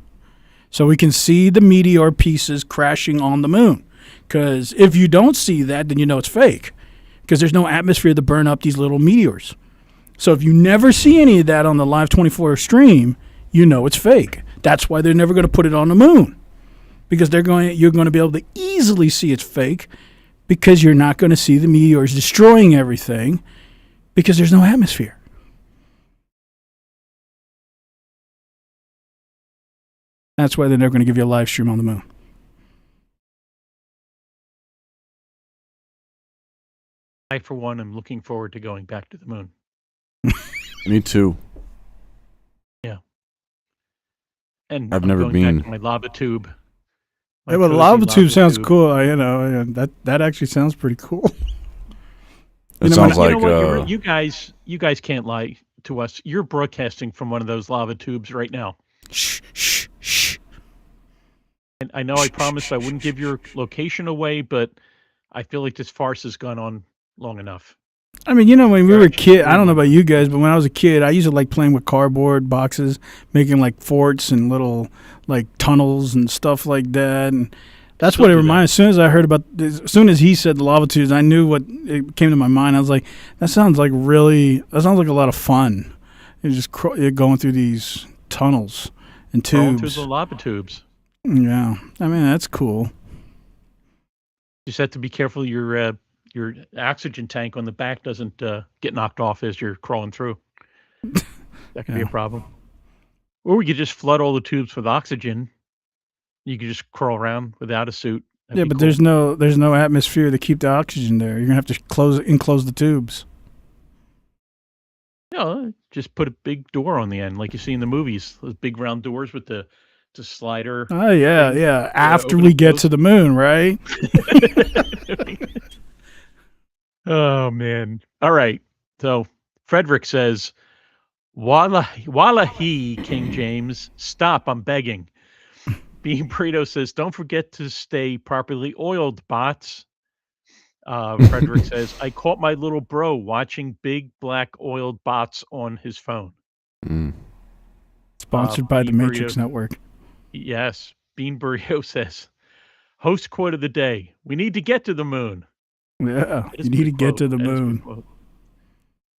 so we can see the meteor pieces crashing on the moon. Because if you don't see that, then you know it's fake, because there's no atmosphere to burn up these little meteors. So if you never see any of that on the live 24-hour stream, you know it's fake. That's why they're never going to put it on the moon, because you're going to be able to easily see it's fake, because you're not going to see the meteors destroying everything because there's no atmosphere. That's why they're never going to give you a live stream on the moon. I, for one, am looking forward to going back to the moon. Me too. Yeah. And I've I'm never going been. back to my lava tube. My Yeah, well, cozy lava tube sounds cool. That actually sounds pretty cool. It sounds like what, you guys can't lie to us. You're broadcasting from one of those lava tubes right now. Shh, shh, shh. And I know I promised I wouldn't give your location away, but I feel like this farce has gone on long enough. I mean, when we were kids, I don't know about you guys, but when I was a kid, I used to like playing with cardboard boxes, making like forts and little like tunnels and stuff like that. And that's what it reminded. As soon as he said the lava tubes, I knew what it came to my mind. I was like, that sounds like a lot of fun. It's just going through these tunnels and tubes. Through the lava tubes. Yeah, I mean that's cool. You just have to be careful your oxygen tank on the back doesn't get knocked off as you're crawling through. That could be a problem. Or we could just flood all the tubes with oxygen. You could just crawl around without a suit. That'd be cool. there's no atmosphere to keep the oxygen there. You're gonna have to enclose the tubes. Just put a big door on the end, like you see in the movies. Those big round doors with the slider. Oh yeah. After we get to the moon, right? Oh man! All right. So Frederick says, "Wallahi, King James, stop! I'm begging." Bean Burrito says, "Don't forget to stay properly oiled, bots." Frederick says, "I caught my little bro watching big black oiled bots on his phone." Sponsored by the Bean Matrix Burrito, Network. Yes. Bean Burrito says, "Host quote of the day: We need to get to the moon." Yeah, you need to get to the moon.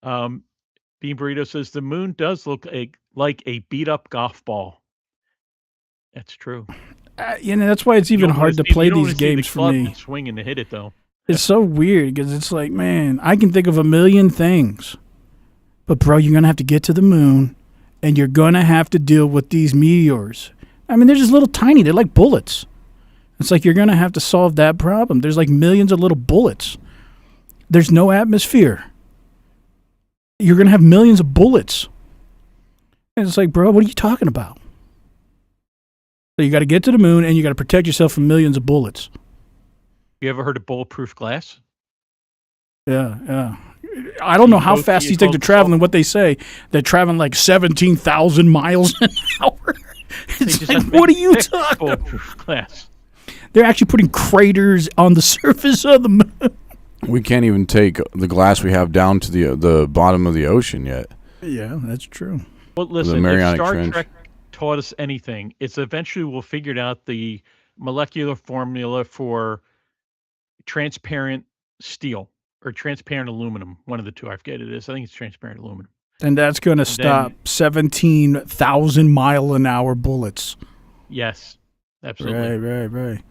Bean Burrito says the moon does look like a beat up golf ball. That's true. That's why it's even hard to play these games for me. Swinging to hit it though. It's so weird because it's like, man, I can think of a million things, but bro, you're gonna have to get to the moon, and you're gonna have to deal with these meteors. I mean, they're just little tiny. They're like bullets. It's like you're going to have to solve that problem. There's like millions of little bullets. There's no atmosphere. You're going to have millions of bullets. And it's like, bro, what are you talking about? So you got to get to the moon and you got to protect yourself from millions of bullets. You ever heard of bulletproof glass? Yeah. I don't know how fast these things are traveling. What they say, they're traveling like 17,000 miles an hour. It's like, what are you talking about? Glass. They're actually putting craters on the surface of the moon. We can't even take the glass we have down to the bottom of the ocean yet. Yeah, that's true. Well, listen, if Star Trek taught us anything, it's eventually we'll figure out the molecular formula for transparent steel or transparent aluminum. One of the two, I forget it is. I think it's transparent aluminum. And that's going to stop 17,000 mile an hour bullets. Yes, absolutely. Right.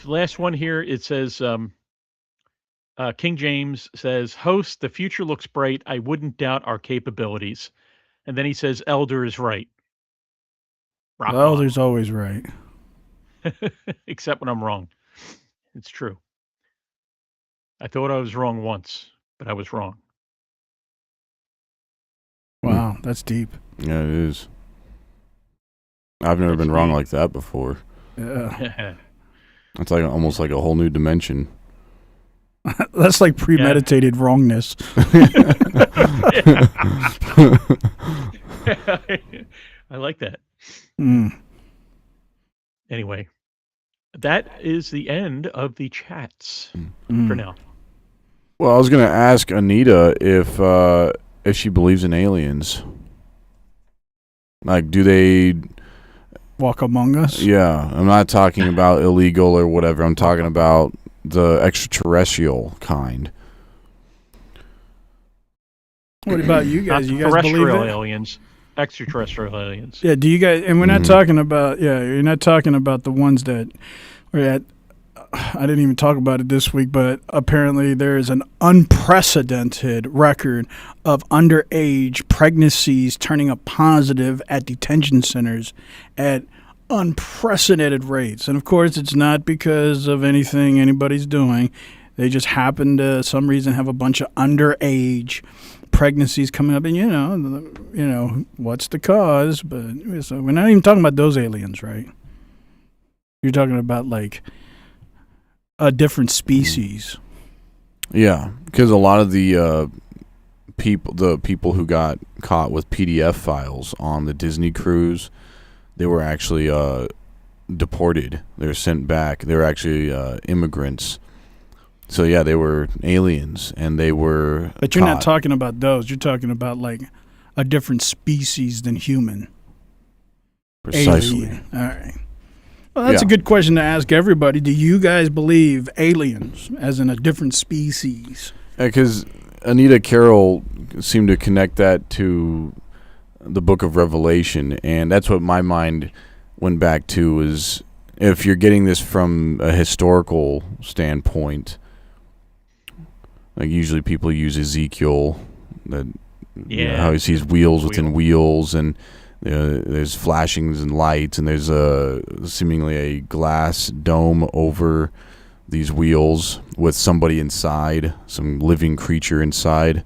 Last one here, it says, King James says, "Host, the future looks bright. I wouldn't doubt our capabilities." And then he says, "Elder is right." Elder's always right. Except when I'm wrong. It's true. I thought I was wrong once, but I was wrong. Wow, that's deep. Yeah, it is. I've never been wrong like that before. Yeah. It's like almost like a whole new dimension. That's like premeditated wrongness. I like that. Mm. Anyway, that is the end of the chats for now. Well, I was going to ask Anita if she believes in aliens. Like, do they walk among us? Yeah, I'm not talking about illegal or whatever. I'm talking about the extraterrestrial kind. What about you guys? You guys believe terrestrial it? aliens, extraterrestrial aliens. Yeah. Do you guys? And we're not talking about. Yeah, you're not talking about the ones that are at I didn't even talk about it this week, but apparently there is an unprecedented record of underage pregnancies turning up positive at detention centers at unprecedented rates. And of course, it's not because of anything anybody's doing. They just happen to, some reason, have a bunch of underage pregnancies coming up. And, you know, what's the cause? But so we're not even talking about those aliens, right? You're talking about, like, a different species. Yeah, because a lot of the people who got caught with PDF files on the Disney cruise, they were actually deported. They were sent back. They were actually immigrants. So yeah, they were aliens, and they were. But you're not talking about those. You're talking about like a different species than human. Precisely. Alien. All right. Well, that's a good question to ask everybody. Do you guys believe aliens, as in a different species? Because Anita Carroll seemed to connect that to the Book of Revelation, and that's what my mind went back to. Is if you're getting this from a historical standpoint, like usually people use Ezekiel, that you know, how he sees wheels within wheels, and there's flashings and lights, and there's seemingly a glass dome over these wheels with somebody inside, some living creature inside.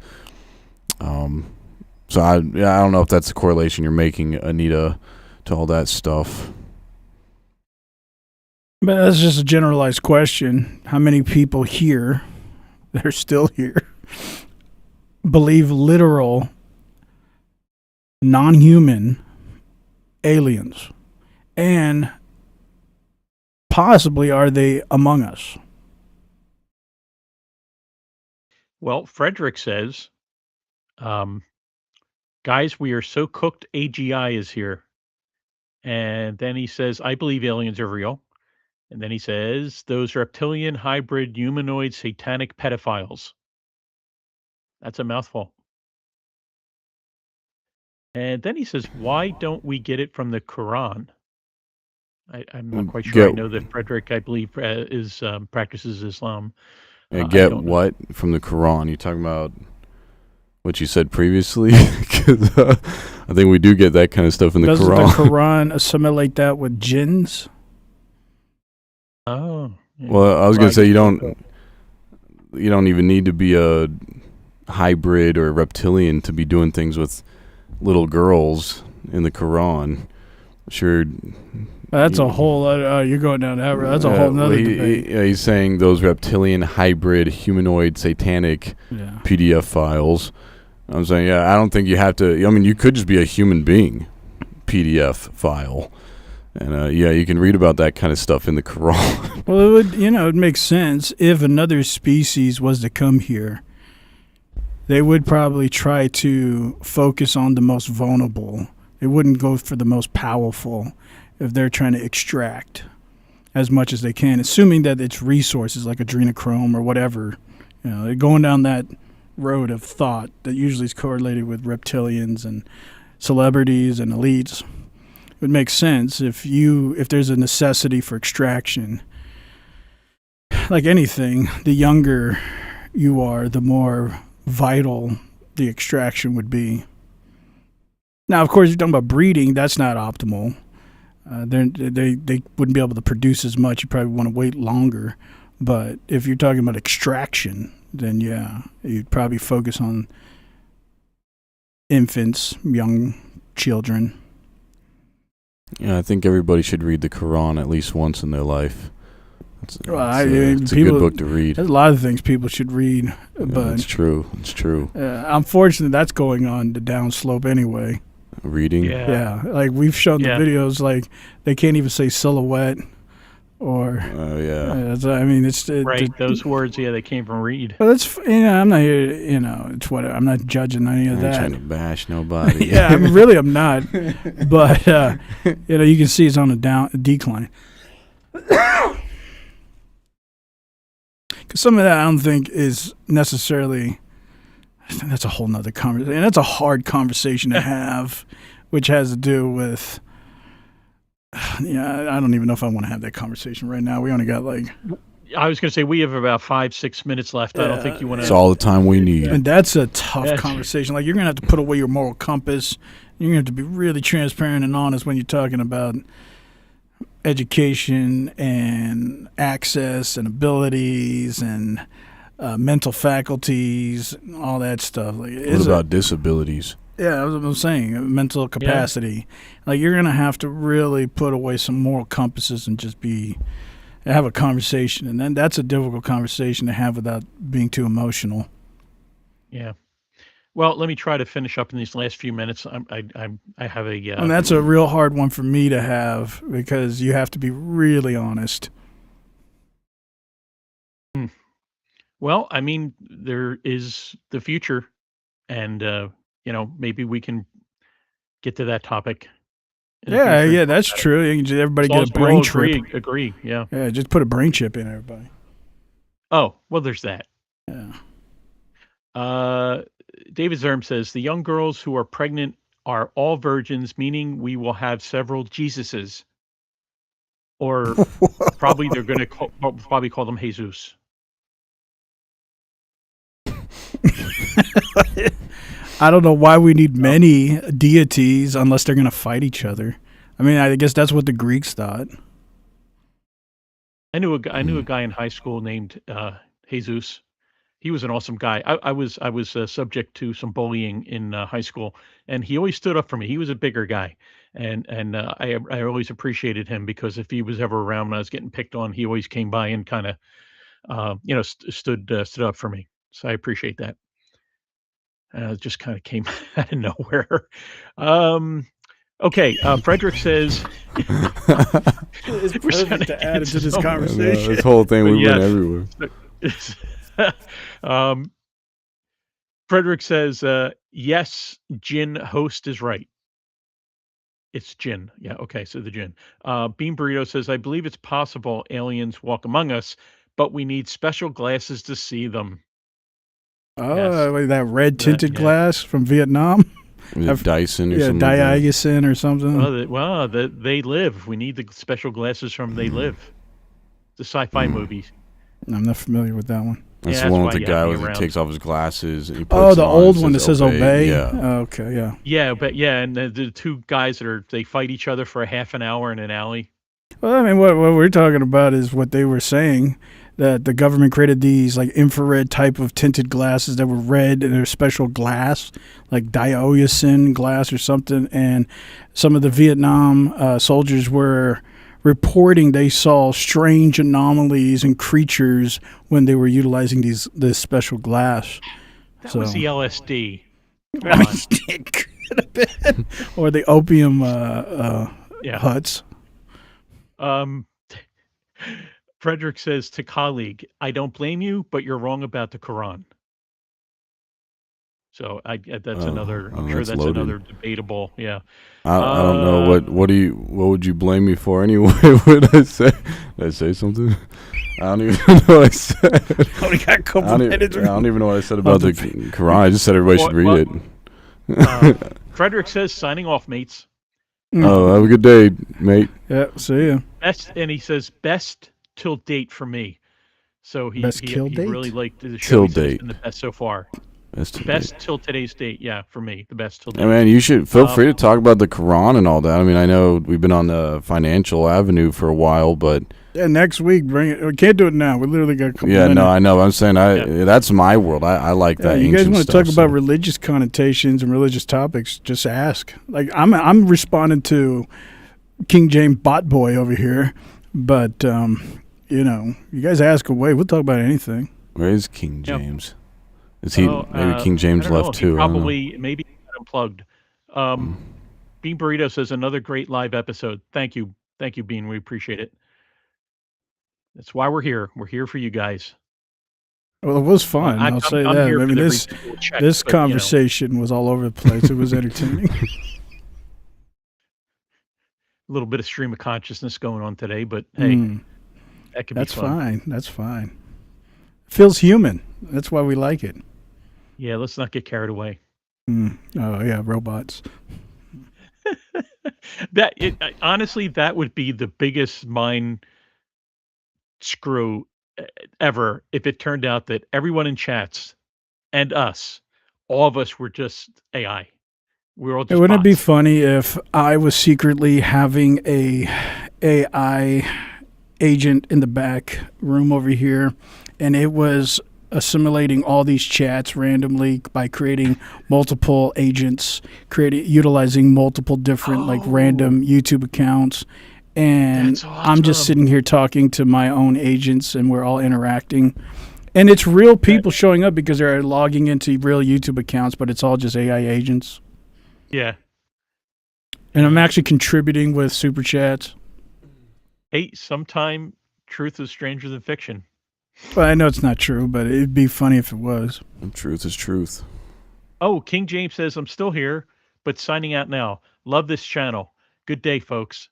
So I don't know if that's the correlation you're making, Anita, to all that stuff. But that's just a generalized question. How many people here, that are still here, believe literal non-human aliens? And possibly, are they among us? Well, Frederick says, guys, we are so cooked, AGI is here. And then he says, I believe aliens are real. And then he says, those reptilian, hybrid, humanoid, satanic pedophiles. That's a mouthful. And then he says, why don't we get it from the Quran? I'm not quite sure. I know that Frederick, I believe, practices Islam. And get what from the Quran? You talking about what you said previously? 'Cause, I think we do get that kind of stuff in the Quran. Doesn't the Quran assimilate that with jinns? Oh. Yeah. Well, I was going to say you don't even need to be a hybrid or a reptilian to be doing things with little girls in the Quran. Sure. That's a whole other, you're going down that road. That's a whole nother debate. He's saying those reptilian, hybrid, humanoid, satanic PDF files. I'm saying, I don't think you have to. I mean, you could just be a human being PDF file. And, you can read about that kind of stuff in the Quran. Well, it would, it makes sense. If another species was to come here, they would probably try to focus on the most vulnerable. They wouldn't go for the most powerful if they're trying to extract as much as they can, assuming that it's resources like adrenochrome or whatever. They're going down that road of thought that usually is correlated with reptilians and celebrities and elites. It would make sense if there's a necessity for extraction. Like anything, the younger you are, the more vital the extraction would be. Now, of course, you're talking about breeding. That's not optimal. They wouldn't be able to produce as much. You probably want to wait longer. But if you're talking about extraction, then you'd probably focus on infants, young children. Yeah, I think everybody should read the Quran at least once in their life. It's a good book to read. There's a lot of things people should read. But it's true. It's true. Unfortunately, that's going on the downslope anyway. Reading? Yeah. Like, we've shown the videos, like, they can't even say silhouette or... Oh, yeah. I mean, it's... Right, those words, they came from Reed. But it's, I'm not here, it's whatever. I'm not judging any of that. I'm trying to bash nobody. Yeah, I mean, really, I'm not. But, you can see it's on a decline. Because some of that I don't think is necessarily... That's a whole nother conversation. And that's a hard conversation to have, which has to do with... I don't even know if I want to have that conversation right now. We only got I was going to say we have about 5-6 minutes left. I don't think you want It's to. all the time we need. And that's a tough That's- conversation. Like, you're going to have to put away your moral compass. You're going to have to be really transparent and honest when you're talking about education and access and abilities and mental faculties, all that stuff. Like, What about disabilities? yeah, that's what I'm saying. Mental capacity. Like, you're gonna have to really put away some moral compasses and just have a conversation. And then that's a difficult conversation to have without being too emotional. Yeah. Well, let me try to finish up in these last few minutes. I have a. And that's a real hard one for me to have because you have to be really honest. Well, I mean, there is the future, and maybe we can get to that topic. in the Yeah, future. yeah, that's true. You can just, everybody As long get as a we all brain trip. Agree. Yeah. Yeah, just put a brain chip in everybody. Oh, well, there's that. Yeah. David Zerm says the young girls who are pregnant are all virgins, meaning we will have several Jesuses, or probably they're going to probably call them Jesus. I don't know why we need many deities unless they're going to fight each other. I mean, I guess that's what the Greeks thought. I knew a guy in high school named Jesus. He was an awesome guy. I was subject to some bullying in high school, and he always stood up for me. He was a bigger guy, and I always appreciated him because if he was ever around when I was getting picked on, he always came by and kind of stood up for me. So I appreciate that. It just kind of came out of nowhere. Okay, Frederick says It's We're perfect to add into this somewhere. conversation. This whole thing, But we've yes. been everywhere. Frederick says, yes, Jin host is right. It's Jin. Yeah, okay, so the Jin. Bean Burrito says, I believe it's possible aliens walk among us, but we need special glasses to see them. Oh, like that red tinted yeah. glass from Vietnam? Was it Dyson or Yeah, something? like that? diagesin or something. They live. We need the special glasses from They Live. The sci-fi movies. I'm not familiar with that one. That's Yeah, the one that's with the why you have guy me where he around. takes off his glasses. And he Oh, puts the it on old and one that says obey? Yeah. Oh, okay, yeah. Yeah, but and the two guys they fight each other for a half an hour in an alley. Well, I mean, what we're talking about is what they were saying, that the government created these like infrared type of tinted glasses that were red and they're special glass, like diagesin glass or something. And some of the Vietnam soldiers were reporting they saw strange anomalies and creatures when they were utilizing this special glass. That was the LSD. It could have been. Or the opium Yeah. huts. Frederick says to colleague, I don't blame you, but you're wrong about the Quran. So that's another. I'm sure that's that's loaded. another debatable. Yeah. I don't know what would you blame me for anyway? What did I say? Did I say something? I don't even know what I said. Only got a couple I minutes. don't even know what I said about the Quran. I just said everybody should read it. Frederick says, signing off, mates. Oh, have a good day, mate. Yeah, see ya. And he says, best till date for me. So he Best kill date? really liked the show. Till He said it's date. been the best so far. Best Till today's date. Yeah, for me, the best till date. Hey man, you should feel free to talk about the Quran and all that. I mean, I know we've been on the financial avenue for a while, but Yeah, next week, bring it. We can't do it now. We literally got a couple yeah, minutes. no, I know. I'm saying that's my world. I like that. You guys ancient want to stuff, talk about so. religious connotations and religious topics? Just ask. Like I'm responding to King James Bot Boy over here, but you guys ask away. We'll talk about anything. Where is King Yep. James? Is he maybe King I James don't know. left He too? I don't know. Probably, maybe he got unplugged. Bean Burrito says another great live episode. Thank you, Bean. We appreciate it. That's why we're here. We're here for you guys. Well, it was fun. I'm- I'll say I'm that. here I for mean, the this residual check, this but, you know. conversation was all over the place. It was entertaining. A little bit of stream of consciousness going on today, but hey, that could That's be fun. fine. That's fine. Feels human. That's why we like it. Yeah, let's not get carried away. Oh yeah, robots. Honestly, that would be the biggest mind screw ever if it turned out that everyone in chats and us, all of us were just AI. We were all It just wouldn't it be bots. funny if I was secretly having a AI agent in the back room over here, and it was assimilating all these chats randomly by creating multiple agents, utilizing multiple different like random YouTube accounts, and That's I'm just awesome. sitting here talking to my own agents, and we're all interacting. And it's real people showing up because they're logging into real YouTube accounts, but it's all just AI agents. Yeah. And I'm actually contributing with super chats. Hey, sometime truth is stranger than fiction. Well, I know it's not true, but it'd be funny if it was. And truth is truth. Oh, King James says, I'm still here, but signing out now. Love this channel. Good day, folks.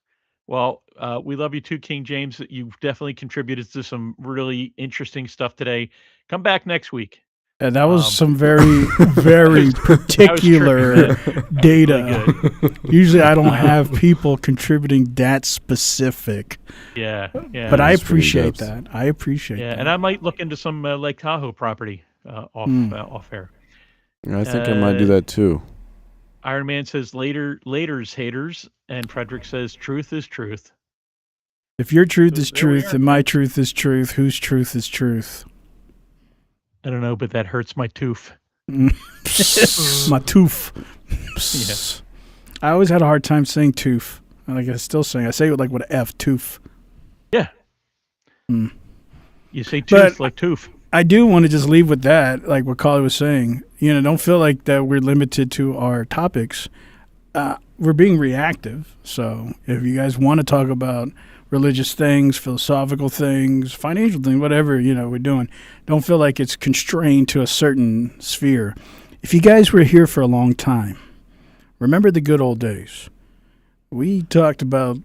Well, we love you too, King James. You've definitely contributed to some really interesting stuff today. Come back next week. Yeah, that was Um, some very, very particular data. Really Usually I don't have people contributing that specific. Yeah, yeah. But I That's pretty appreciate depth. that. I appreciate Yeah, that. and I might look into some Lake Tahoe property off air. I think I might do that too. Iron Man says later's haters, and Frederick says truth is truth. If your truth is There we truth are. and my truth is truth, whose truth is truth? I don't know, but that hurts my tooth. My tooth. I always had a hard time saying tooth. Like I still saying. I say it like with an F, tooth. Yeah. Mm. You say tooth But- like tooth. I do want to just leave with that, like what Carly was saying. You know, don't feel like that we're limited to our topics. We're being reactive. So if you guys want to talk about religious things, philosophical things, financial things, whatever, you know, we're doing, don't feel like it's constrained to a certain sphere. If you guys were here for a long time, remember the good old days. We talked about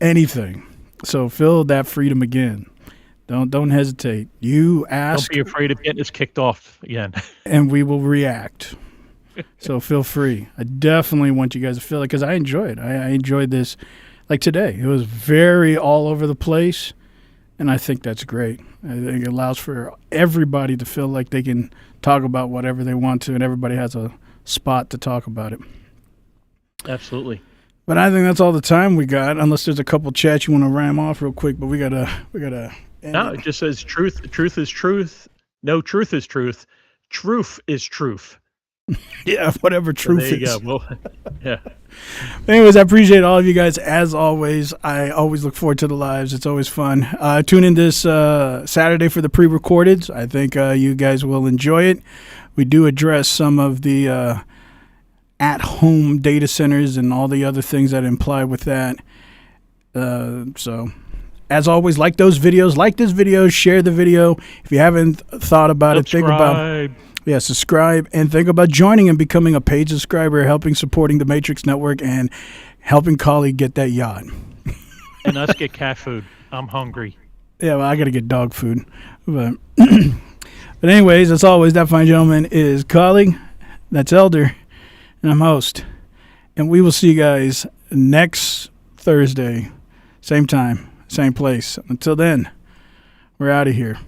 anything. So feel that freedom again. Don't hesitate. You ask, Don't be afraid of getting us kicked off again. and we will react. So feel free. I definitely want you guys to feel it because I enjoy it. I enjoyed this. Like today, it was very all over the place, and I think that's great. I think it allows for everybody to feel like they can talk about whatever they want to, and everybody has a spot to talk about it. Absolutely. But I think that's all the time we got, unless there's a couple chats you want to ram off real quick. But we gotta end No, it. it just says truth is truth. No, truth is truth. Truth is truth. Yeah, whatever So truth there you is. go. Well, yeah. Anyways, I appreciate all of you guys as always. I always look forward to the lives. It's always fun. Tune in this Saturday for the pre-recordeds. I think you guys will enjoy it. We do address some of the at-home data centers and all the other things that imply with that. So, as always, like those videos, like this video, share the video. If you haven't thought about it, think about Subscribe. subscribe and think about joining and becoming a paid subscriber, helping supporting the Matrix Network and helping Kali get that yacht. And us get cat food. I'm hungry. Yeah, well, I got to get dog food. But, but anyways, as always, that fine gentleman is Kali. That's Elder. And I'm host. And we will see you guys next Thursday. Same time, same place. Until then, we're out of here.